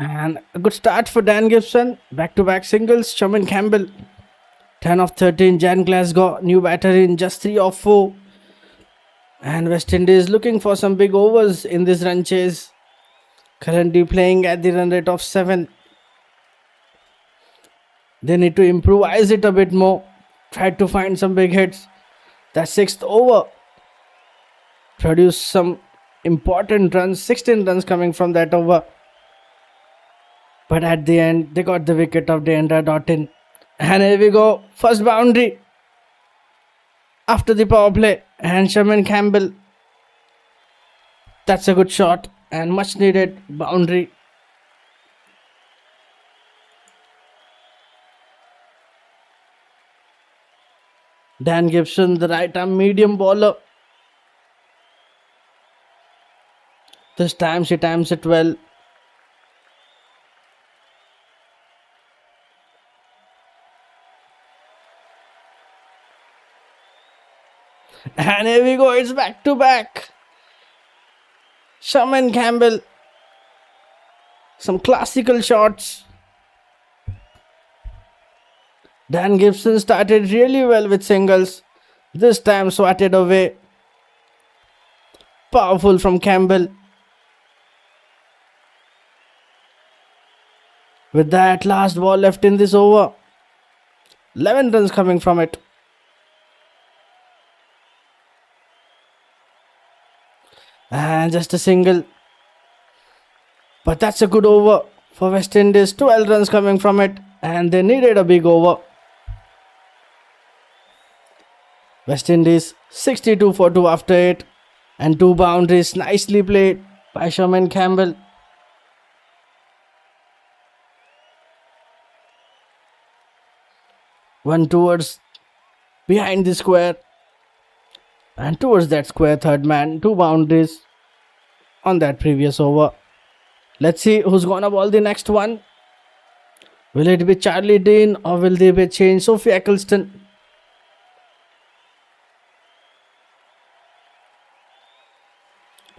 And a good start for Dan Gibson. Back-to-back singles. Shaman Campbell, 10 of 13. Jan Glasgow, new batter in just 3 of 4. And West Indies looking for some big overs in this run chase. Currently playing at the run rate of 7. They need to improvise it a bit more. Try to find some big hits. That 6th over produced some important runs. 16 runs coming from that over. But at the end, they got the wicket of Deandra Doughton. And here we go. First boundary after the power play. And Sherman Campbell. That's a good shot and much needed boundary. Dan Gibson, the right arm medium bowler. This time she times it well. And here we go, it's back to back. Sherman Campbell. Some classical shots. Dan Gibson started really well with singles. This time swatted away. Powerful from Campbell. With that, last ball left in this over. 11 runs coming from it. And just a single. But that's a good over for West Indies. 12 runs coming from it. And they needed a big over. West Indies 62 for 2 after 8. And 2 boundaries nicely played by Sherman Campbell. One towards behind the square. And towards that square, third man. 2 boundaries on that previous over. Let's see who's gonna bowl the next one. Will it be Charlie Dean or will they be changed? Sophie Eccleston.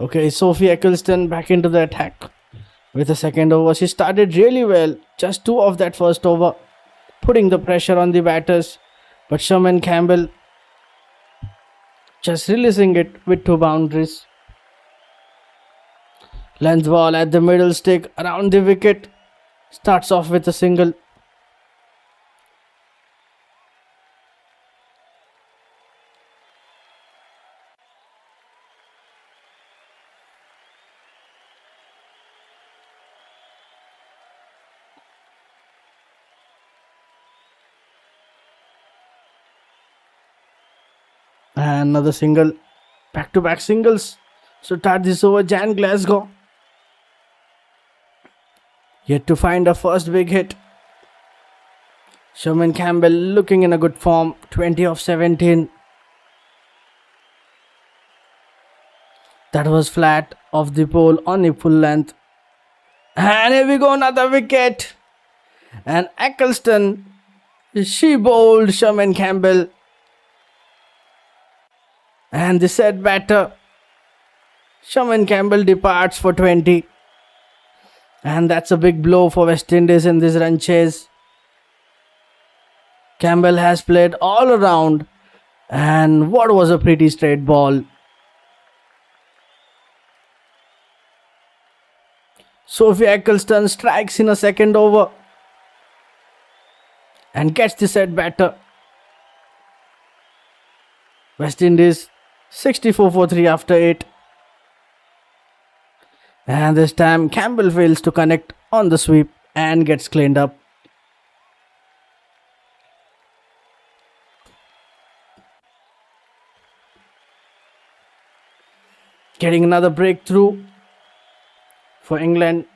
Okay, Sophie Eccleston back into the attack with the second over. She started really well. Just 2 of that first over, putting the pressure on the batters. But Sherman Campbell just releasing it with 2 boundaries. Length ball at the middle stick around the wicket. Starts off with a single. And another single. Back to back singles. So start this over. Jan Glasgow. Yet to find a first big hit. Sherman Campbell looking in a good form. 20 of 17. That was flat off the pole on a full length. And here we go, another wicket. And Eccleston, she bowled Sherman Campbell. And the set batter, Sherman Campbell, departs for 20. And that's a big blow for West Indies in this run chase. Campbell has played all around. And what was a pretty straight ball. Sophie Eccleston strikes in a second over. And gets the set batter. West Indies 64 for 3 after 8. And this time Campbell fails to connect on the sweep and gets cleaned up. Getting another breakthrough for England.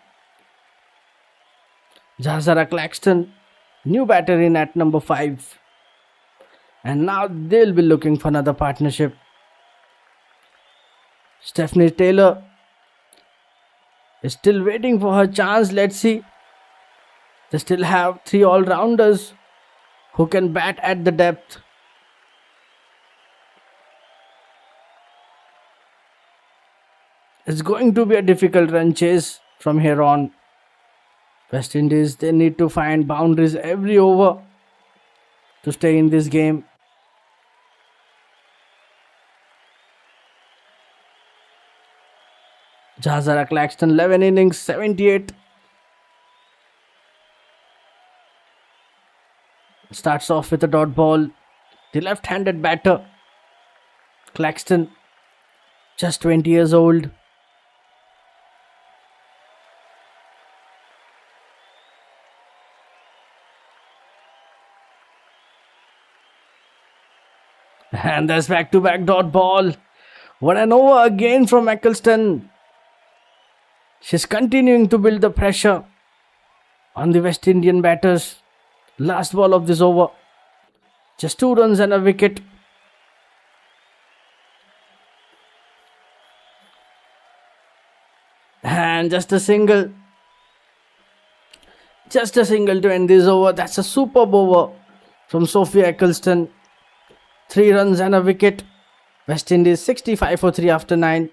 Jahazara Claxton, new batter in at number 5. And now they'll be looking for another partnership. Stephanie Taylor is still waiting for her chance. Let's see. They still have 3 all-rounders who can bat at the depth. It's going to be a difficult run chase from here on. West Indies, they need to find boundaries every over to stay in this game. Jahazara Claxton, 11 innings, 78. Starts off with a dot ball. The left-handed batter, Claxton, just 20 years old. And there's back-to-back dot ball. What an over again from Eccleston. She's continuing to build the pressure on the West Indian batters. Last ball of this over. Just 2 runs and a wicket. And just a single. Just a single to end this over. That's a superb over from Sophia Eccleston. 3 runs and a wicket. West Indies 65 for 3 after 9.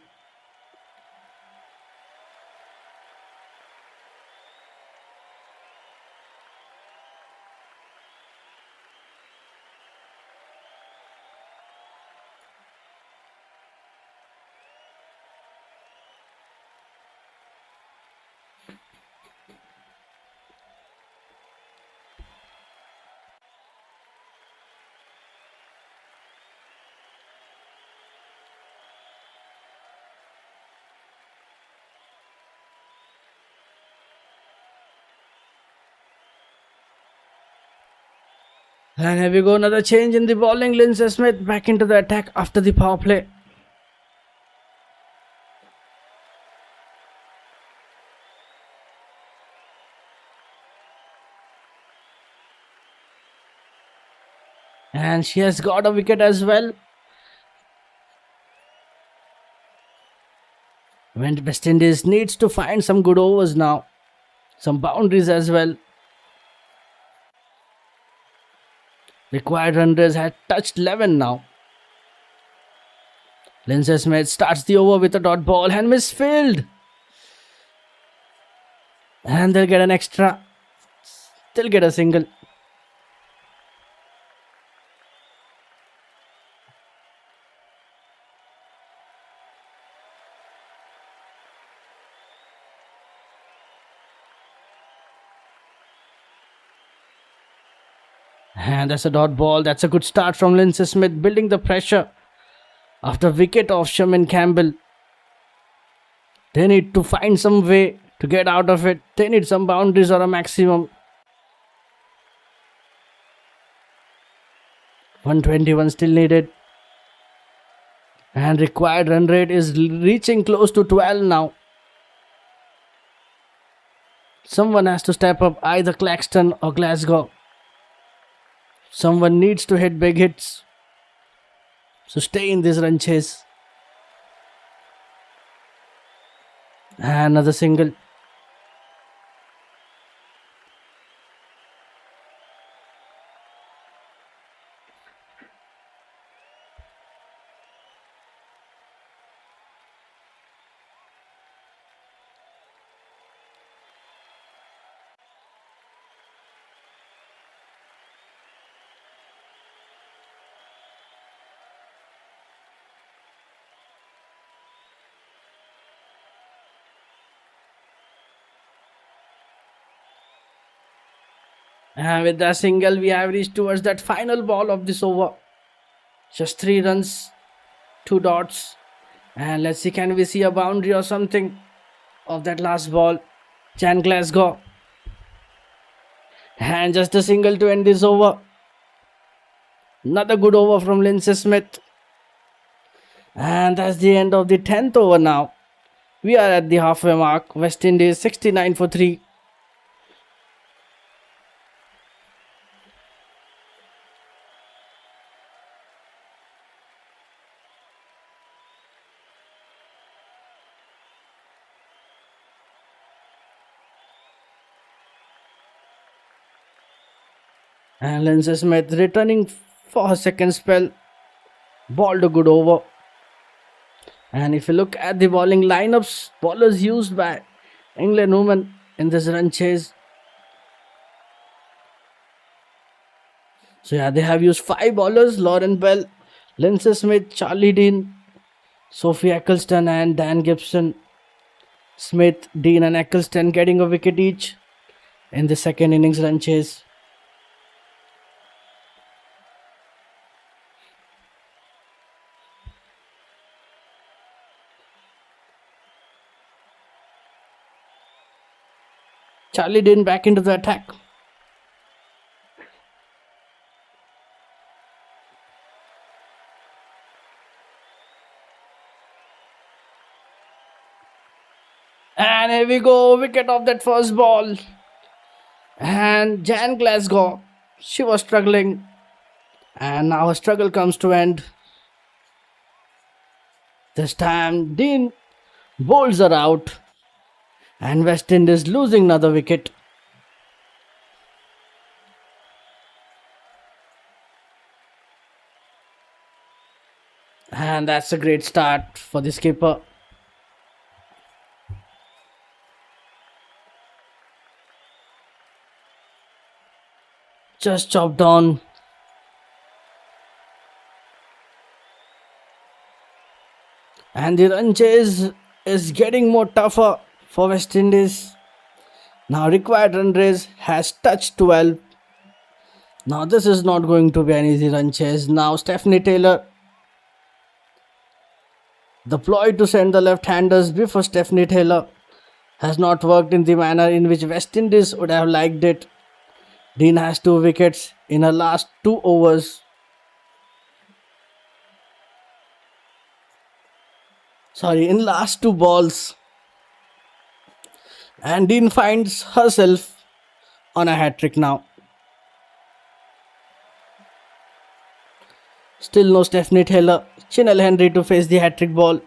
And here we go, another change in the bowling. Lindsay Smith back into the attack after the power play. And she has got a wicket as well. When West Indies needs to find some good overs now. Some boundaries as well. Required run rates had touched 11 now. Lindsay Smith starts the over with a dot ball and misfilled. And they'll get an extra. They'll get a single. And that's a dot ball. That's a good start from Lindsay Smith, building the pressure after wicket of Sherman Campbell. They need to find some way to get out of it. They need some boundaries or a maximum. 121 still needed. And required run rate is reaching close to 12 now. Someone has to step up, either Claxton or Glasgow. Someone needs to hit big hits. So stay in this run chase. And another single. And with that single, we have reached towards that final ball of this over. Just 3 runs, 2 dots. And let's see, can we see a boundary or something of that last ball? Jan Glasgow. And just a single to end this over. Another good over from Lindsay Smith. And that's the end of the 10th over now. We are at the halfway mark. West Indies 69 for 3. And Lindsay Smith returning for her second spell. Balled a good over. And if you look at the bowling lineups, bowlers used by England women in this run chase. So yeah, they have used 5 bowlers: Lauren Bell, Lindsay Smith, Charlie Dean, Sophie Eccleston and Dan Gibson. Smith, Dean and Eccleston getting a wicket each in the second innings run chase. Charlie Dean back into the attack. And here we go, wicket of that first ball. And Jan Glasgow, she was struggling. And now her struggle comes to end. This time, Dean bowls her out. And West Indies losing another wicket. And that's a great start for the skipper. Just chopped on. And the run chase is getting more tougher for West Indies. Now required run race has touched 12. Now this is not going to be an easy run chase. Now Stephanie Taylor. The ploy to send the left-handers before Stephanie Taylor has not worked in the manner in which West Indies would have liked it. Dean has 2 wickets in her last 2 overs. In last 2 balls. And Dean finds herself on a hat-trick now. Still no Stephanie Taylor. Chinel Henry to face the hat-trick ball.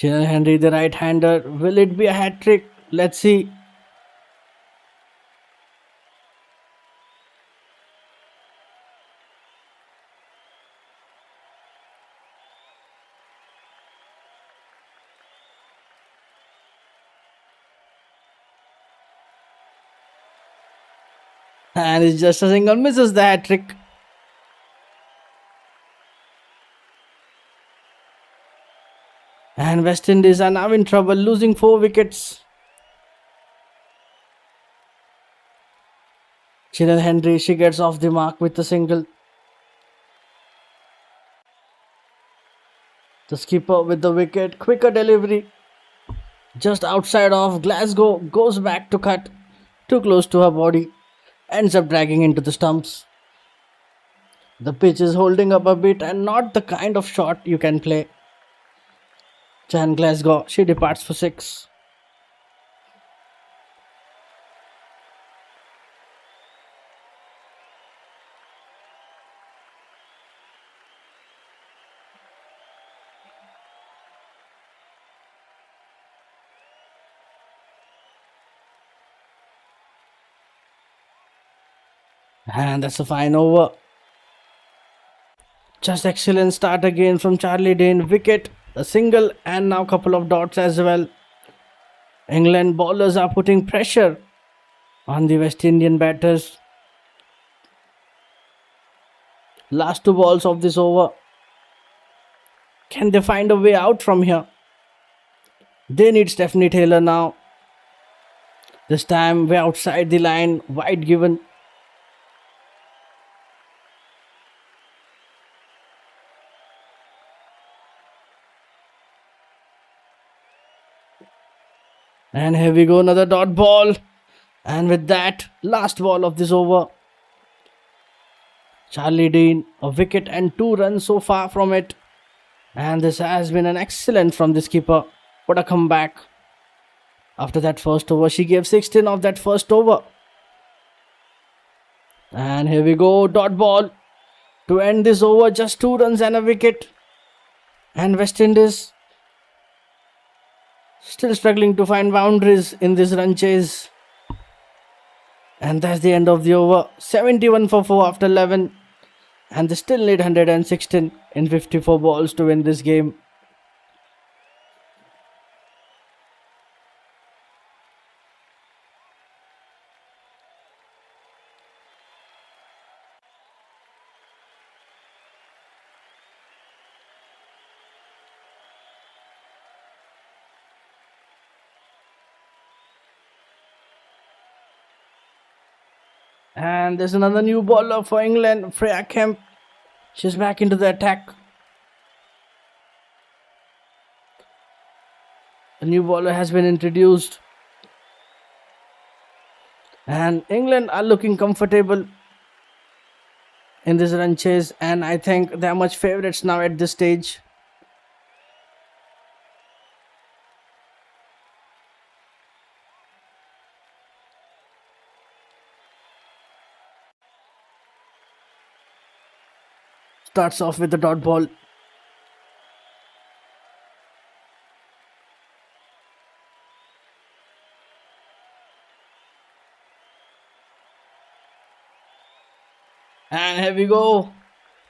Chinel Henry, the right-hander. Will it be a hat-trick? Let's see. And it's just a single, misses the hat-trick. And West Indies are now in trouble, losing 4 wickets. Chinel Henry, she gets off the mark with a single. The skipper with the wicket, quicker delivery. Just outside of Glasgow, goes back to cut. Too close to her body. Ends up dragging into the stumps. The pitch is holding up a bit and not the kind of shot you can play. Jan Glasgow, she departs for 6. And that's a fine over. Just excellent start again from Charlie Dane. Wicket, a single, and now couple of dots as well. England bowlers are putting pressure on the West Indian batters. Last 2 balls of this over. Can they find a way out from here? They need Stephanie Taylor now. This time way outside the line, wide given. And here we go, another dot ball. And with that, last ball of this over. Charlie Dean, a wicket and 2 runs so far from it. And this has been an excellent from the skipper. What a comeback. After that first over, she gave 16 of that first over. And here we go, dot ball. To end this over, just 2 runs and a wicket. And West Indies still struggling to find boundaries in this run chase. And that's the end of the over. 71 for 4 after 11. And they still need 116 in 54 balls to win this game. And there's another new bowler for England, Freya Kemp. She's back into the attack. new bowler has been introduced. And England are looking comfortable in this run chase, and I think they are much favorites now at this stage. Starts off with the dot ball. And here we go.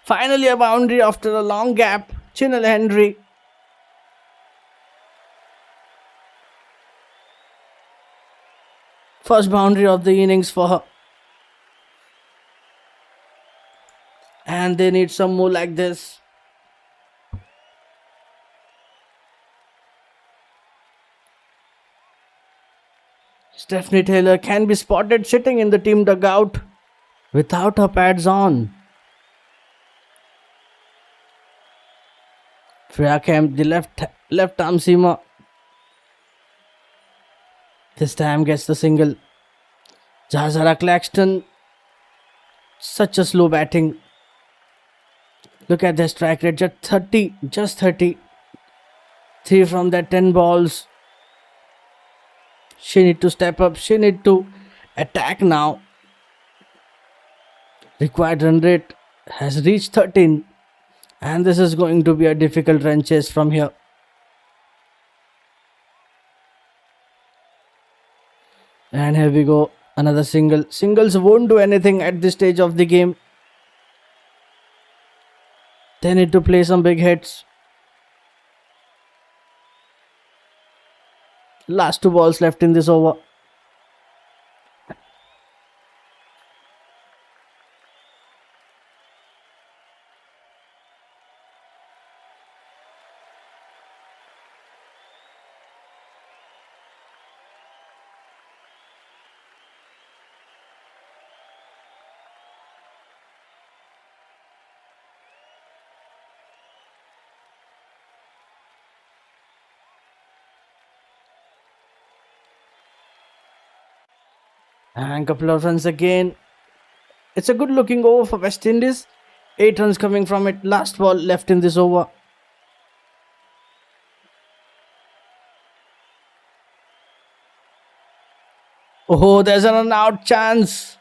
Finally a boundary after a long gap. Chinel Henry. First boundary of the innings for her. And they need some more like this. Stephanie Taylor can be spotted sitting in the team dugout without her pads on. Freya Kemp, the left arm seamer, this time gets the single. Jahazara Claxton, such a slow batting. Look at their strike rate, just 30. 3 from their 10 balls. She need to step up, she need to attack now. Required run rate has reached 13, and this is going to be a difficult run chase from here. And here we go, another single. Singles won't do anything at this stage of the game. They need to play some big hits. Last 2 balls left in this over. And couple of runs again. It's a good looking over for West Indies. 8 runs coming from it. Last ball left in this over. Oh, there's an run out chance.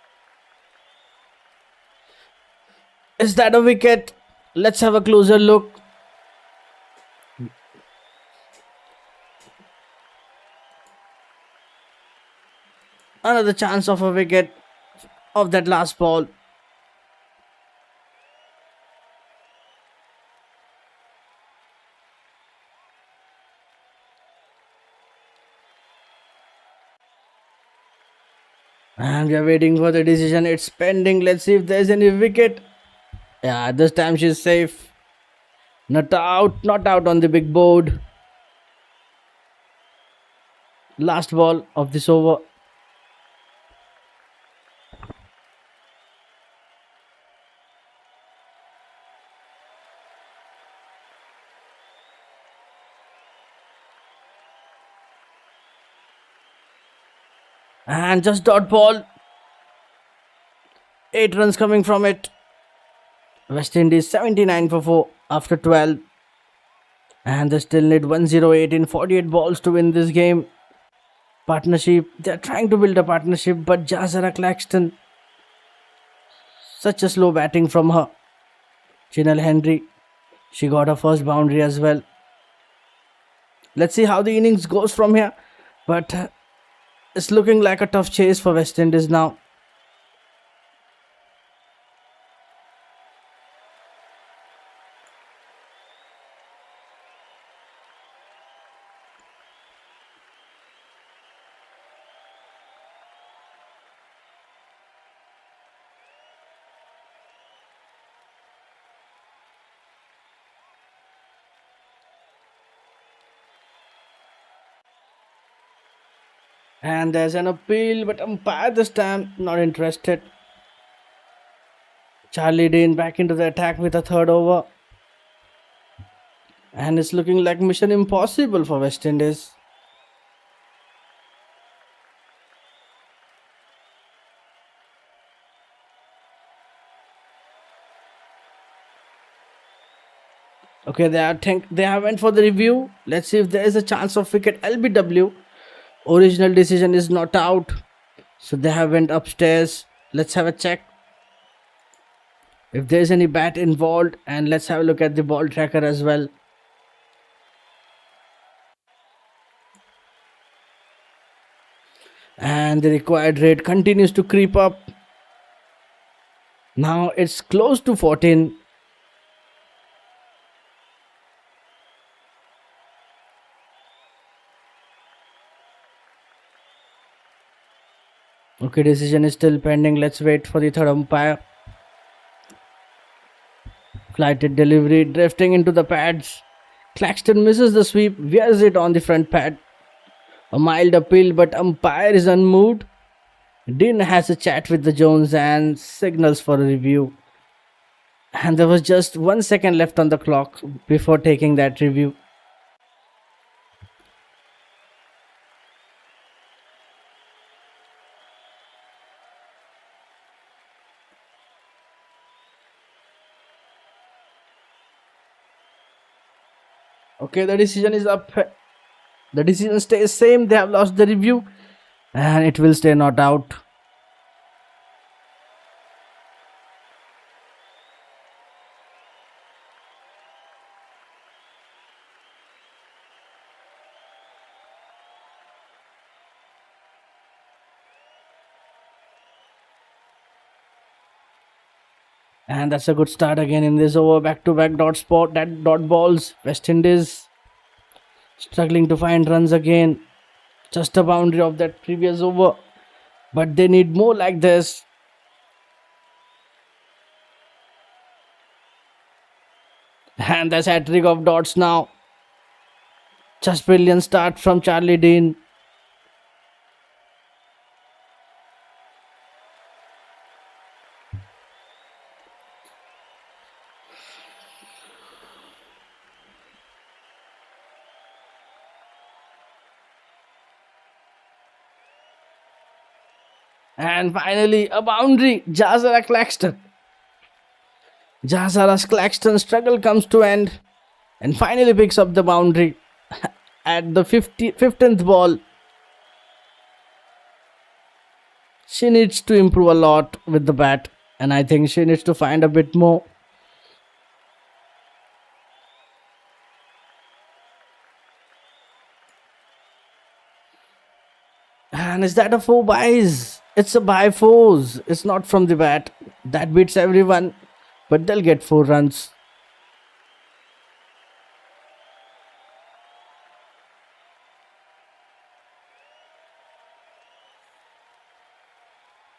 Is that a wicket? Let's have a closer look. Another chance of a wicket of that last ball. And we are waiting for the decision. It's pending. Let's see if there's any wicket. Yeah, this time she's safe. Not out on the big board. Last ball of this over. And just dot ball. 8 runs coming from it. West Indies 79 for 4 after 12. And they still need 108 in 48 balls to win this game. Partnership. They're trying to build a partnership, but Jahazara Claxton. Such a slow batting from her. Chinel Henry. She got her first boundary as well. Let's see how the innings goes from here. But it's looking like a tough chase for West Indies now. And there's an appeal, but umpire this time not interested. Charlie Dean back into the attack with a third over. And it's looking like mission impossible for West Indies. Okay, they have went for the review. Let's see if there is a chance of wicket. LBW. Original decision is not out. So they have went upstairs. Let's have a check if there is any bat involved, and let's have a look at the ball tracker as well. And the required rate continues to creep up. Now it's close to 14. Okay, decision is still pending. Let's wait for the third umpire. Flighted delivery, drifting into the pads. Claxton misses the sweep, wears it on the front pad. A mild appeal, but umpire is unmoved. Dean has a chat with the Jones and signals for a review. And there was just 1 second left on the clock before taking that review. Okay, the decision is up. The decision stays same. They have lost the review and it will stay not out. And that's a good start again in this over. Back-to-back dot balls. West Indies struggling to find runs again. Just a boundary of that previous over. But they need more like this. And that's hat-trick of dots now. Just brilliant start from Charlie Dean. And finally, a boundary. Jazara Claxton. Jazara's Claxton struggle comes to end and finally picks up the boundary at the 15th ball. She needs to improve a lot with the bat, and I think she needs to find a bit more. And is that a 4 byes? It's a by 4s. It's not from the bat. That beats everyone, but they'll get 4 runs.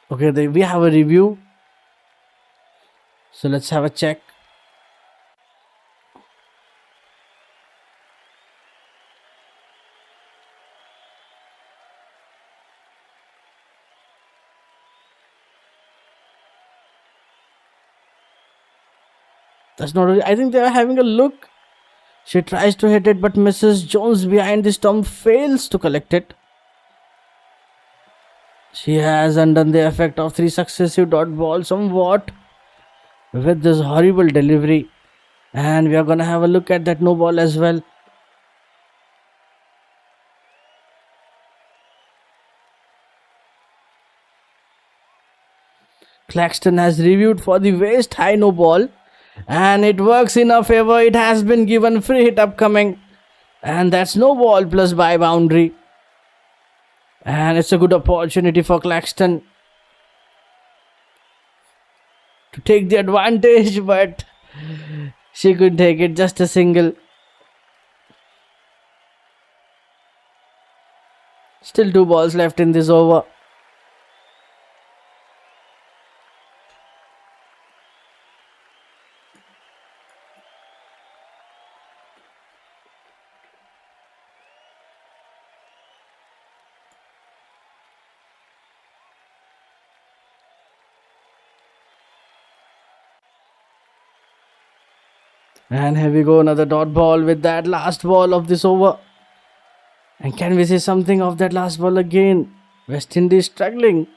Okay, we have a review. So let's have a check. That's not really, I think they are having a look. She tries to hit it but misses. Jones behind the stump fails to collect it. She has undone the effect of 3 successive dot balls somewhat with this horrible delivery. And we are gonna have a look at that no ball as well. Claxton has reviewed for the waist high no ball. And it works in our favor. It has been given free hit upcoming. And that's no ball plus by boundary. And it's a good opportunity for Claxton to take the advantage, but she could take it, just a single. Still 2 balls left in this over. And here we go, another dot ball with that last ball of this over. And can we see something of that last ball again? West Indies struggling.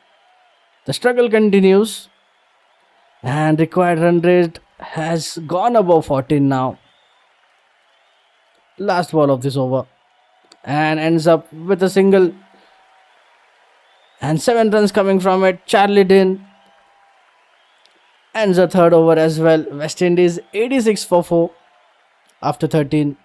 The struggle continues. And required run rate has gone above 14 now. last ball of this over and ends up with a single. And 7 runs coming from it. Charlie Dean ends the third over as well. West Indies 86 for 4 after 13.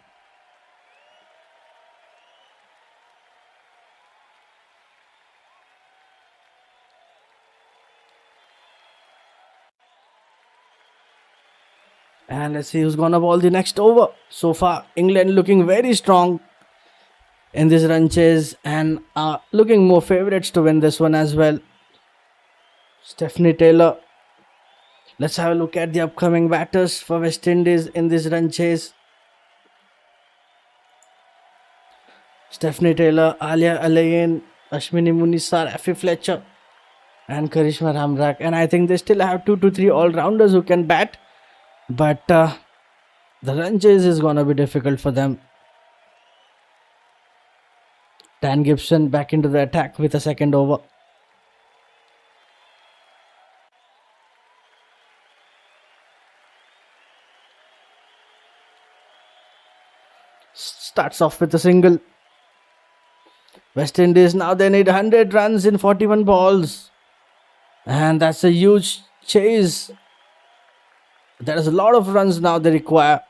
And let's see who's gonna bowl the next over. So far, England looking very strong in this run chase and are looking more favourites to win this one as well. Stephanie Taylor. Let's have a look at the upcoming batters for West Indies in this run chase. Stephanie Taylor, Alia Alain, Ashwini Munisar, Effie Fletcher and Karishma Ramrak. And I think they still have 2 to 3 all-rounders who can bat. But the run chase is gonna be difficult for them. Dan Gibson back into the attack with a second over. Starts off with a single. West Indies now they need 100 runs in 41 balls. And that's a huge chase. There is a lot of runs now they require.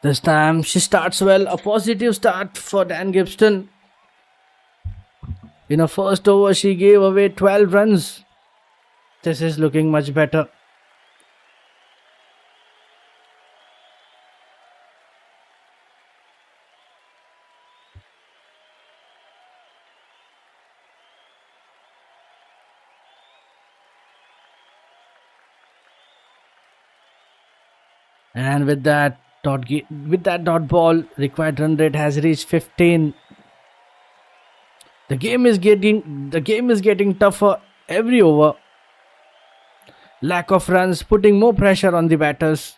This time she starts well. A positive start for Dan Gibson. In her first over, she gave away 12 runs. This is looking much better. And with that dot ball, required run rate has reached 15. The game is getting tougher every over. Lack of runs putting more pressure on the batters.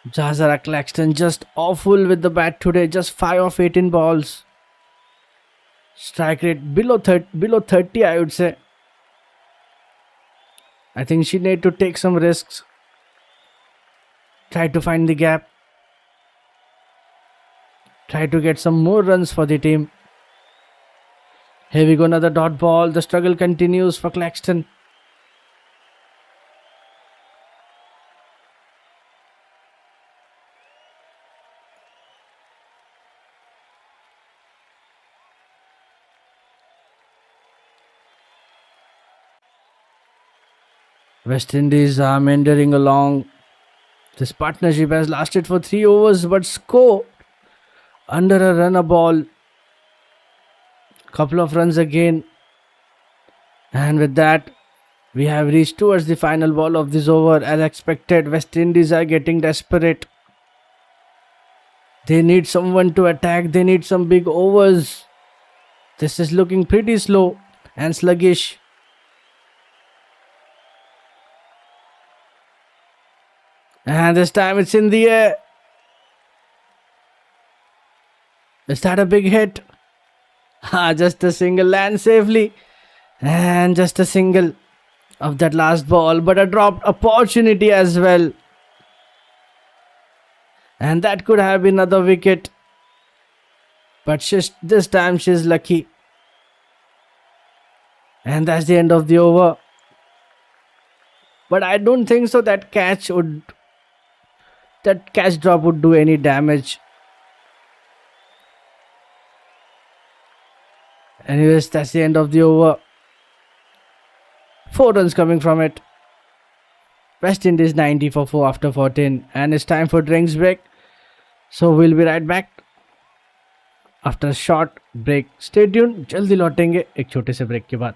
Jazara Claxton just awful with the bat today. Just 5 of 18 balls. Strike rate below 30, I would say. I think she need to take some risks. Try to find the gap. Try to get some more runs for the team. Here we go, another dot ball. The struggle continues for Claxton. West Indies are meandering along. This partnership has lasted for 3 overs but score under a run a ball. Couple of runs again. And with that, we have reached towards the final ball of this over. As expected, West Indies are getting desperate. They need someone to attack. They need some big overs. This is looking pretty slow and sluggish. And this time it's in the air. Is that a big hit? Just a single, lands safely. And just a single of that last ball. But a dropped opportunity as well. And that could have been another wicket. But this time she's lucky. And that's the end of the over. But I don't think so that catch drop would do any damage. Anyways, that's the end of the over. 4 runs coming from it. West Indies 90 for 4 after 14. And it's time for drinks break. So we'll be right back after a short break. Stay tuned. जल्दी लौटेंगे एक छोटे से break के बाद.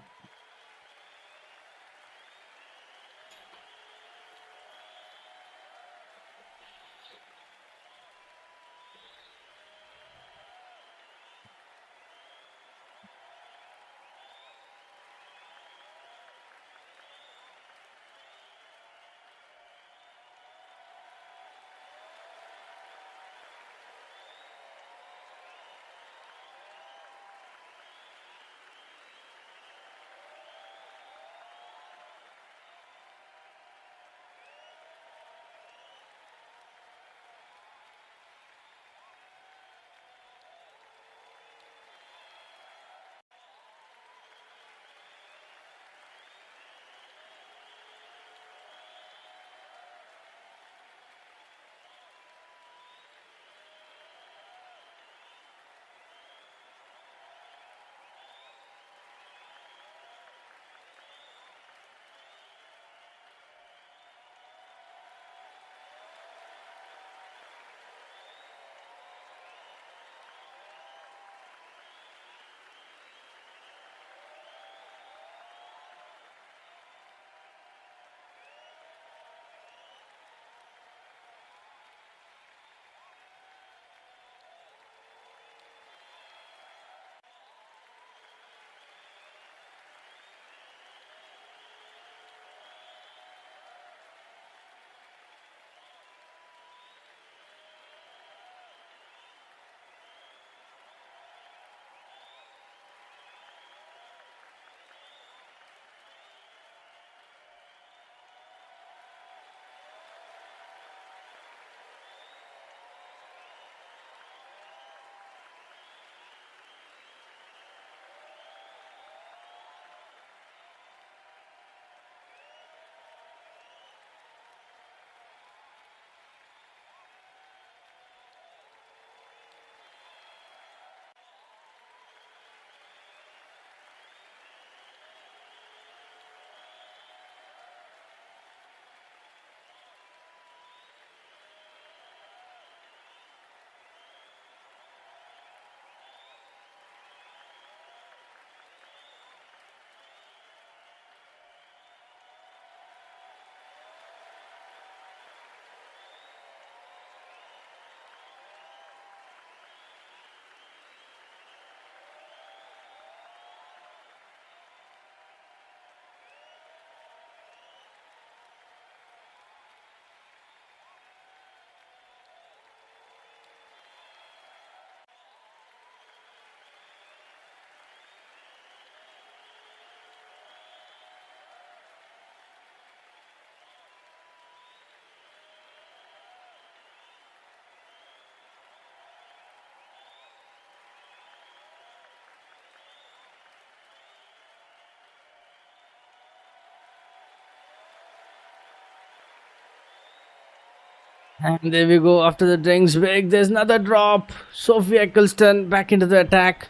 And there we go. After the drinks break, there's another drop. Sophie Eccleston back into the attack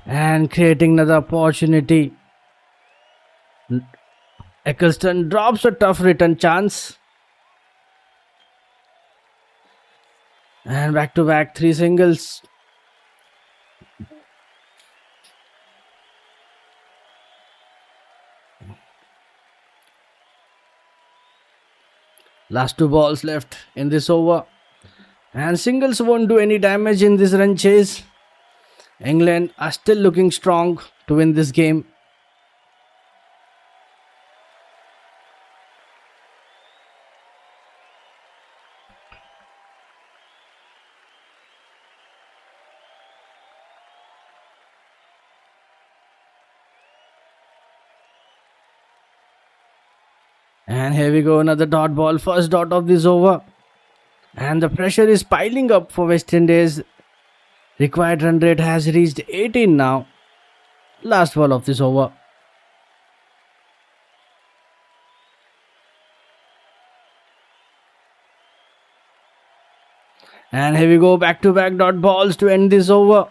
and creating another opportunity. Eccleston drops a tough return chance. And back to back 3 singles. Last 2 balls left in this over. And singles won't do any damage in this run chase. England are still looking strong to win this game. And here we go, another dot ball, first dot of this over. And the pressure is piling up for West Indies. Required run rate has reached 18 now. Last ball of this over. And here we go, back to back dot balls to end this over.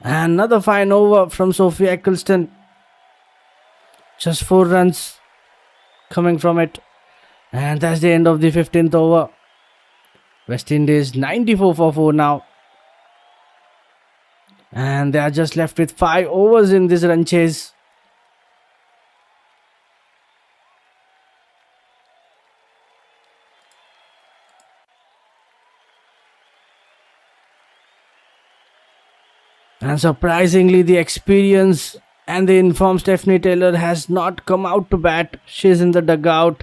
And another fine over from Sophie Eccleston. Just 4 runs coming from it. And that's the end of the 15th over. West Indies 94 for 4 now. And they are just left with 5 overs in this run chase. And surprisingly, the experience and the informed Stephanie Taylor has not come out to bat. She's in the dugout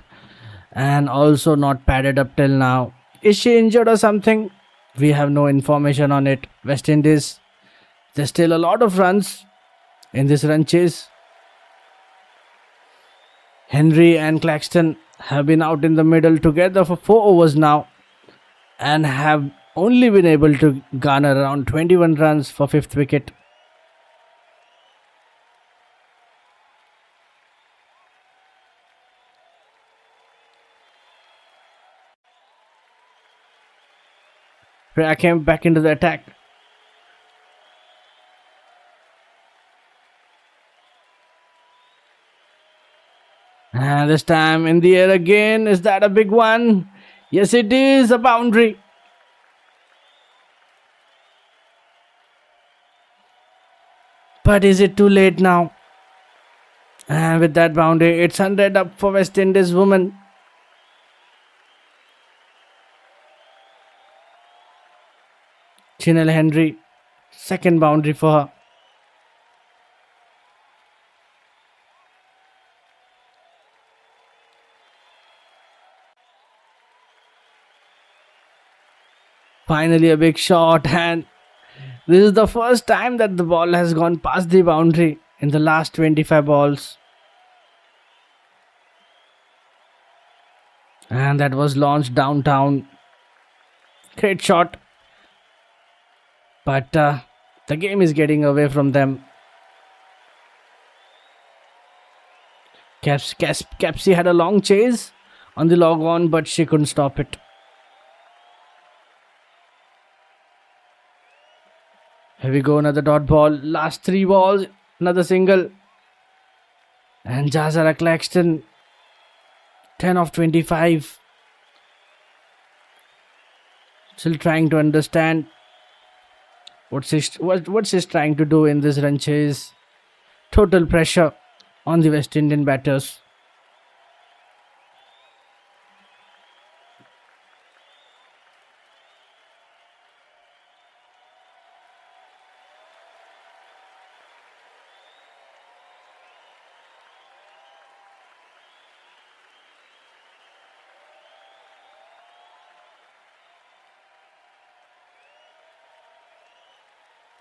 and also not padded up till now. Is she injured or something? We have no information on it. West Indies, there's still a lot of runs in this run chase. Henry and Claxton have been out in the middle together for 4 overs now and have only been able to garner around 21 runs for 5th wicket. Rackham back into the attack. And this time in the air again. Is that a big one? Yes, it is a boundary. But is it too late now? And with that boundary, it's 100 up for West Indies women. Chinel Henry, second boundary for her. Finally a big shot, and this is the first time that the ball has gone past the boundary in the last 25 balls. And that was launched downtown. Great shot. But the game is getting away from them. Capsy had a long chase on the log on, but she couldn't stop it. Here we go, another dot ball. Last 3 balls, another single. And Jazara Claxton, 10 of 25. Still trying to understand what she's trying to do in this run chase. Total pressure on the West Indian batters.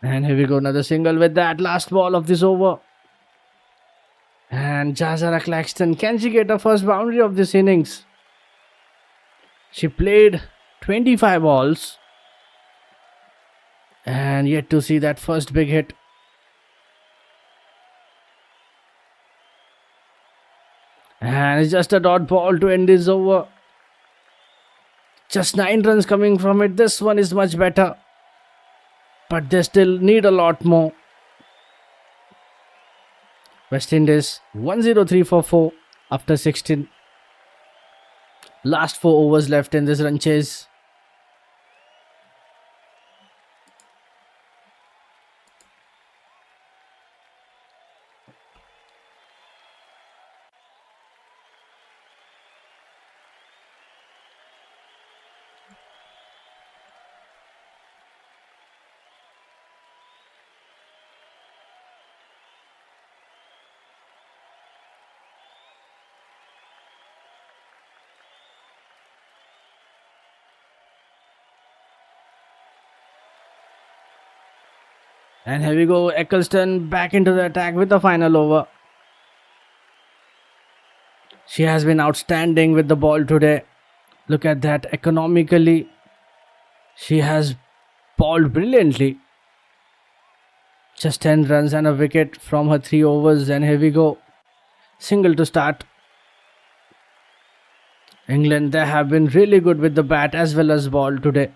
And here we go, another single with that last ball of this over. And Jazara Claxton, can she get her first boundary of this innings? She played 25 balls and yet to see that first big hit. And it's just a dot ball to end this over. Just 9 runs coming from it. This one is much better, but they still need a lot more. West Indies 103 for 4 after 16. Last 4 overs left in this run chase. And here we go, Eccleston back into the attack with the final over. She has been outstanding with the ball today. Look at that, economically. She has bowled brilliantly. Just 10 runs and a wicket from her 3 overs. And here we go, single to start. England, they have been really good with the bat as well as ball today.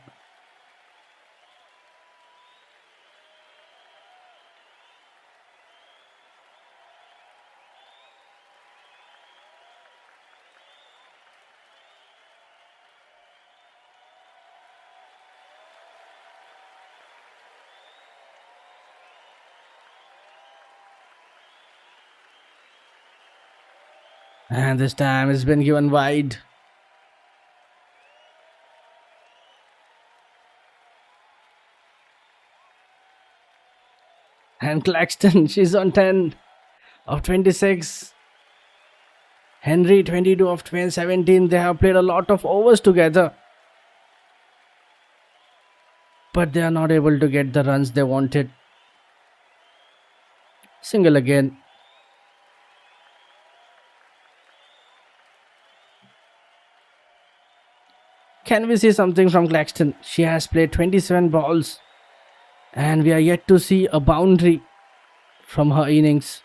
And this time it's been given wide. And Claxton, she's on 10 of 26. Henry 22 of 17. They have played a lot of overs together, but they are not able to get the runs they wanted. Single again. Can we see something from Claxton? She has played 27 balls and we are yet to see a boundary from her innings.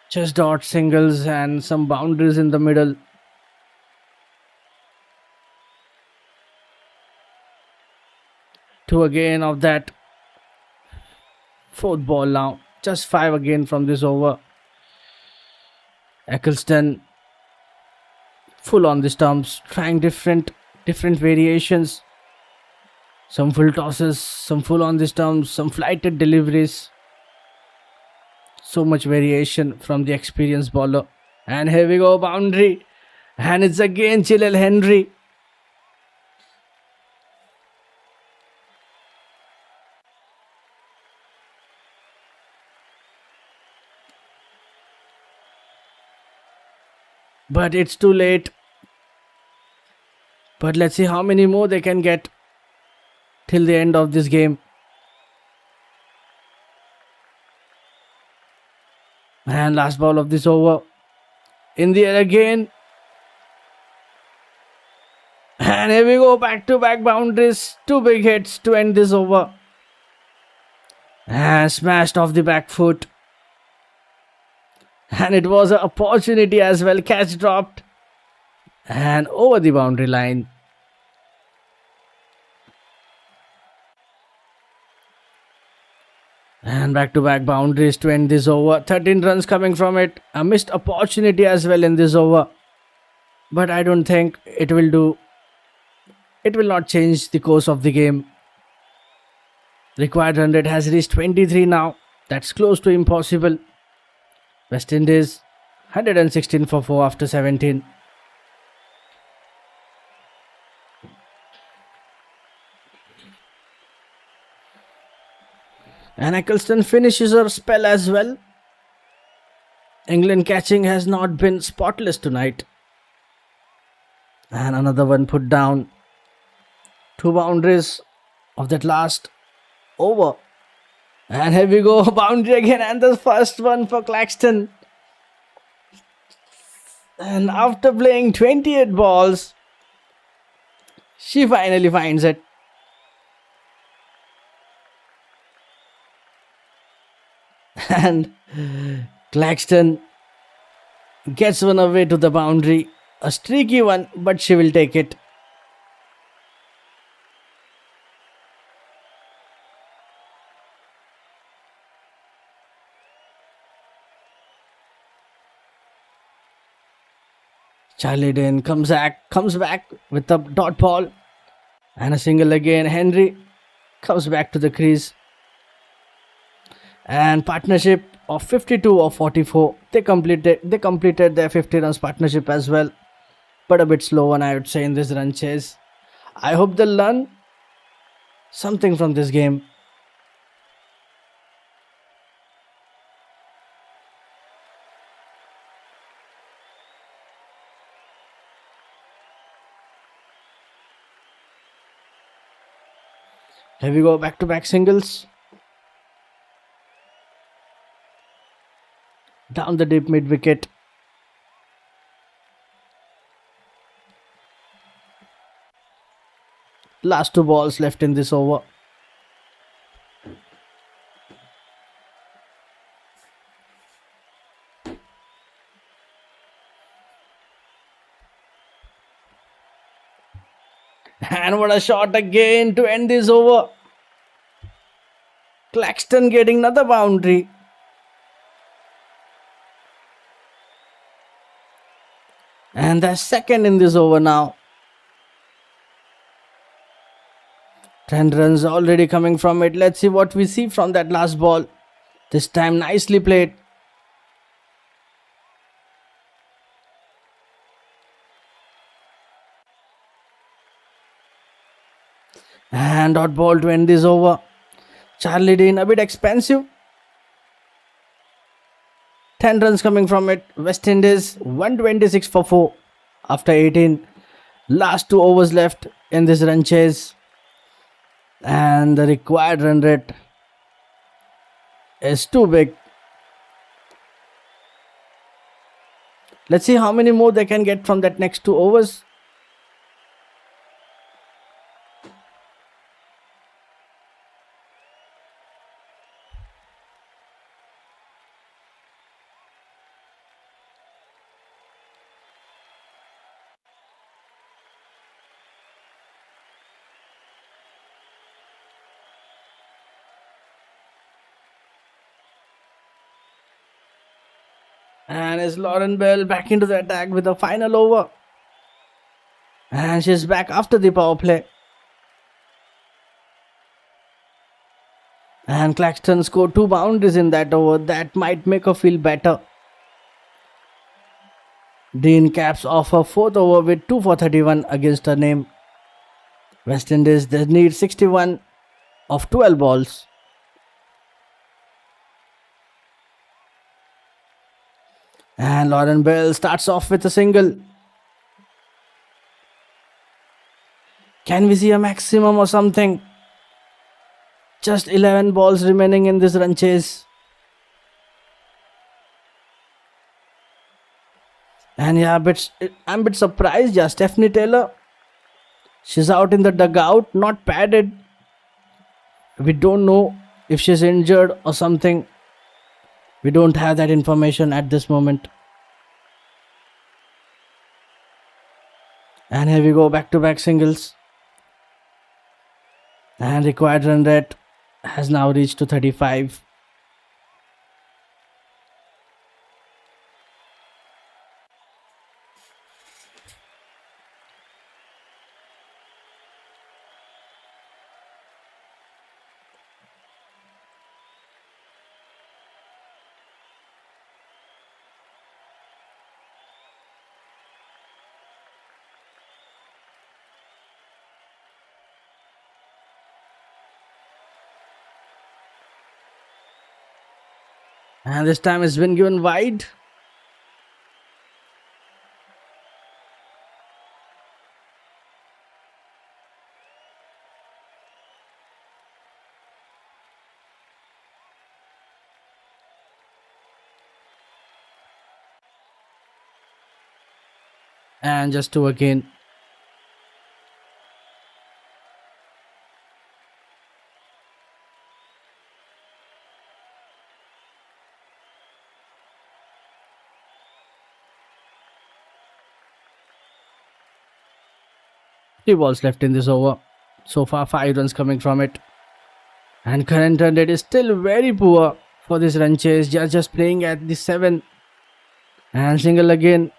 Just dot singles and some boundaries in the middle. Two again of that. Fourth ball now. Just 5 again from this over. Eccleston full on the stumps, trying different variations. Some full tosses, some full on the stumps, some flighted deliveries. So much variation from the experienced bowler. And here we go, boundary. And it's again Chilwell Henry. But it's too late. But let's see how many more they can get till the end of this game. And last ball of this over. In the air again. And here we go, back-to-back boundaries. 2 big hits to end this over. And smashed off the back foot. And it was an opportunity as well. Catch dropped. And over the boundary line. And back-to-back boundaries to end this over. 13 runs coming from it. A missed opportunity as well in this over. But I don't think it will do. It will not change the course of the game. Required run rate has reached 23 now. That's close to impossible. West Indies 116 for 4 after 17. And Eccleston finishes her spell as well. England catching has not been spotless tonight. And another one put down. 2 boundaries of that last over. And here we go, boundary again, and the first one for Claxton. And after playing 28 balls, she finally finds it. And Claxton gets one away to the boundary. A streaky one, but she will take it. Charlie Dane comes back with the dot ball and a single again. Henry comes back to the crease. And partnership of 52 or 44. They completed their 50 runs partnership as well, but a bit slow one, I would say, in this run chase. I hope they'll learn something from this game. Here we go, back to back singles. Down the deep mid wicket. Last two balls left in this over. And what a shot again to end this over. Claxton getting another boundary. And they're second in this over now. 10 runs already coming from it. Let's see what we see from that last ball. This time nicely played. And dot ball to end this over. Charlie Dean a bit expensive. 10 runs coming from it. West Indies 126 for 4 after 18. Last 2 overs left in this run chase. And the required run rate is too big. Let's see how many more they can get from that next 2 overs. And is Lauren Bell back into the attack with the final over. And she's back after the power play. And Claxton scored 2 boundaries in that over. That might make her feel better. Dean caps off her 4th over with 2 for 31 against her name. West Indies, they need 61 of 12 balls. And Lauren Bell starts off with a single. Can we see a maximum or something? Just 11 balls remaining in this run chase. And yeah, I'm a bit surprised. Yeah, Stephanie Taylor, she's out in the dugout, not padded. We don't know if she's injured or something. We don't have that information at this moment. And here we go, back to back singles. And required run rate has now reached to 35. And this time it's been given wide. And just two again. Three balls left in this over. So far, 5 runs coming from it. And current run rate is still very poor for this run chase. Just playing at the 7. And single again.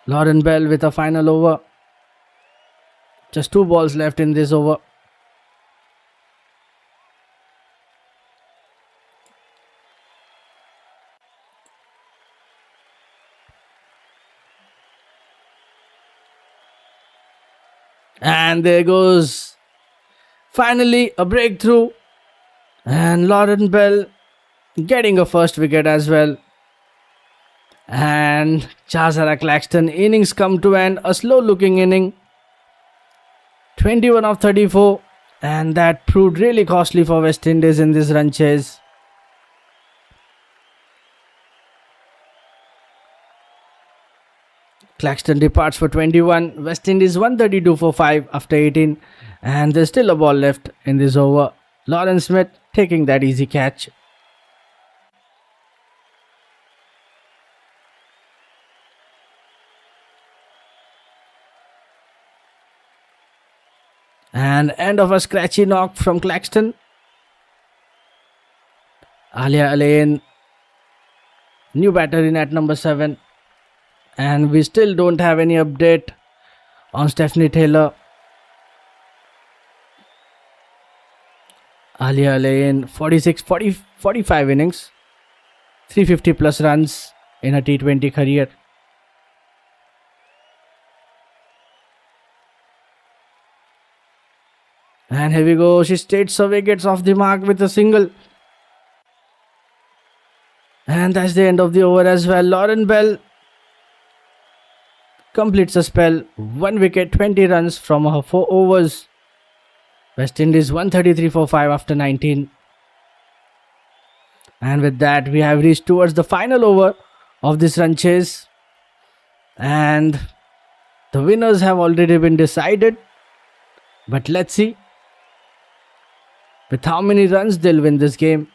Lauren Bell with a final over. Just 2 balls left in this over. And there goes finally a breakthrough. And Lauren Bell getting a first wicket as well. And Chazara Claxton innings come to end. A slow looking inning. 21 of 34. And that proved really costly for West Indies in this run chase. Claxton departs for 21. West Indies 132 for 5 after 18. And there's still a ball left in this over. Lawrence Smith taking that easy catch. And end of a scratchy knock from Claxton. Alia Alain, new batter in at number 7. And we still don't have any update on Stephanie Taylor. Alia Alain, 45 innings, 350 plus runs in her T20 career. And here we go, she straight away gets off the mark with a single. And that's the end of the over as well. Lauren Bell completes a spell, 1 wicket, 20 runs from her 4 overs. West Indies 133 for 5 after 19. And with that, we have reached towards the final over of this run chase. And the winners have already been decided. But let's see with how many runs they'll win this game.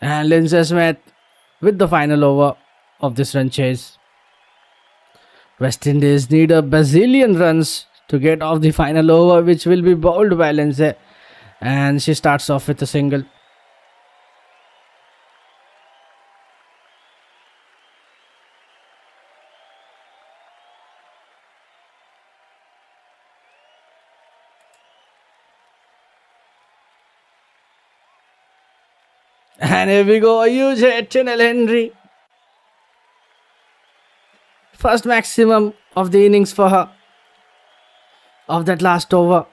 And Lindsay Smith with the final over of this run chase. West Indies need a bazillion runs to get off the final over, which will be bowled by Lindsay. And she starts off with a single. And here we go, a huge hit, Chinel Henry. First maximum of the innings for her, of that last over.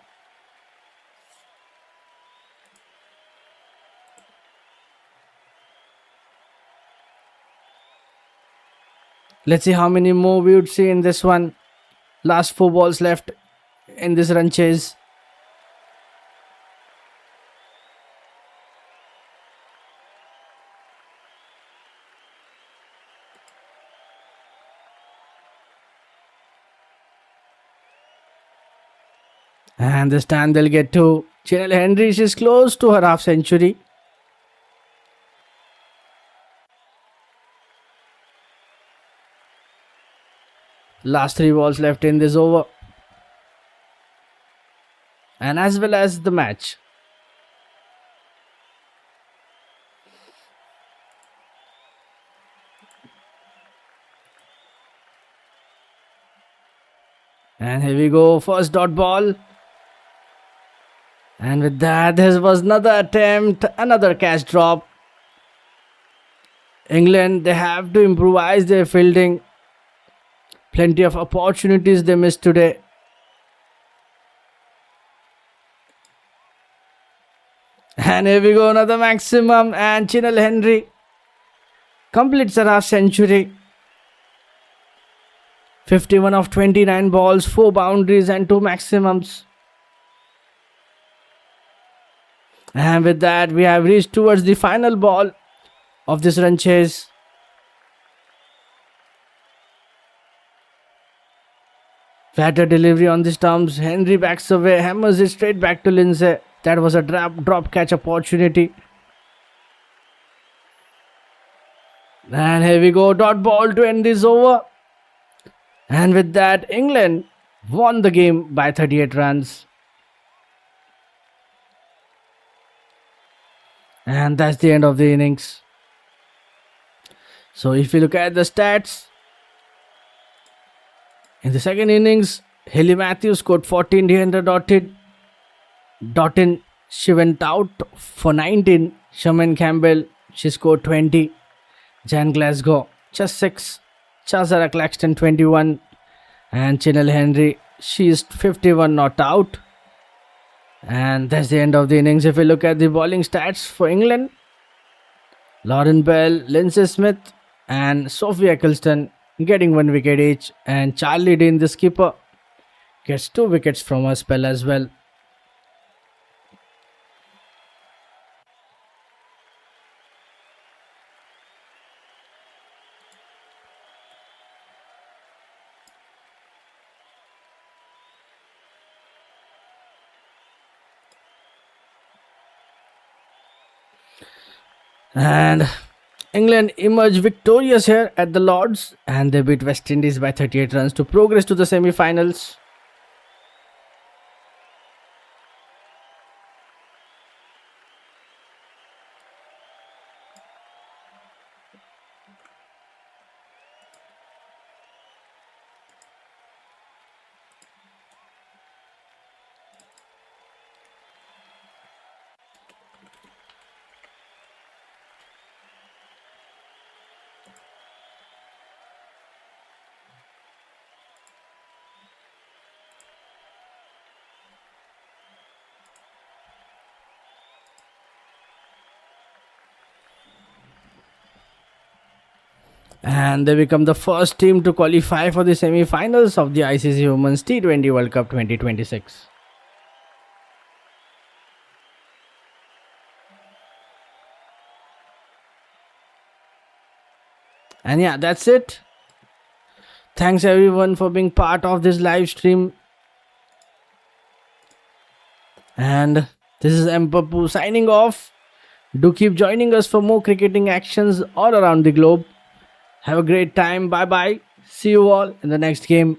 Let's see how many more we would see in this one. Last 4 balls left in this run chase. And this time they'll get 2. Chinel Henry, she's close to her half century. Last 3 balls left in this over. And as well as the match. And here we go, first dot ball. And with that, there was another attempt, another catch drop. England, they have to improvise their fielding. Plenty of opportunities they missed today. And here we go, another maximum, and Chinel Henry completes a half century. 51 of 29 balls, 4 boundaries and 2 maximums. And with that, we have reached towards the final ball of this run chase. Flatter delivery on the stumps. Henry backs away, hammers it straight back to Lindsay. That was a drop catch opportunity. And here we go, dot ball to end this over. And with that, England won the game by 38 runs. And that's the end of the innings. So if you look at the stats, in the second innings, Haley Matthews scored 14, Deandra Doughton, she went out for 19. Sherman Campbell, she scored 20. Jan Glasgow, just 6. Chazara Claxton, 21. And Chinel Henry, she is 51 not out. And that's the end of the innings. If we look at the bowling stats for England, Lauren Bell, Lindsay Smith and Sophie Eccleston getting 1 wicket each, and Charlie Dean, the skipper, gets 2 wickets from a spell as well. And England emerged victorious here at the Lords, and they beat West Indies by 38 runs to progress to the semi-finals. And they become the first team to qualify for the semi-finals of the ICC Women's T20 World Cup 2026. And yeah, that's it. Thanks everyone for being part of this live stream. And this is M. Papu signing off. Do keep joining us for more cricketing actions all around the globe. Have a great time. Bye bye. See you all in the next game.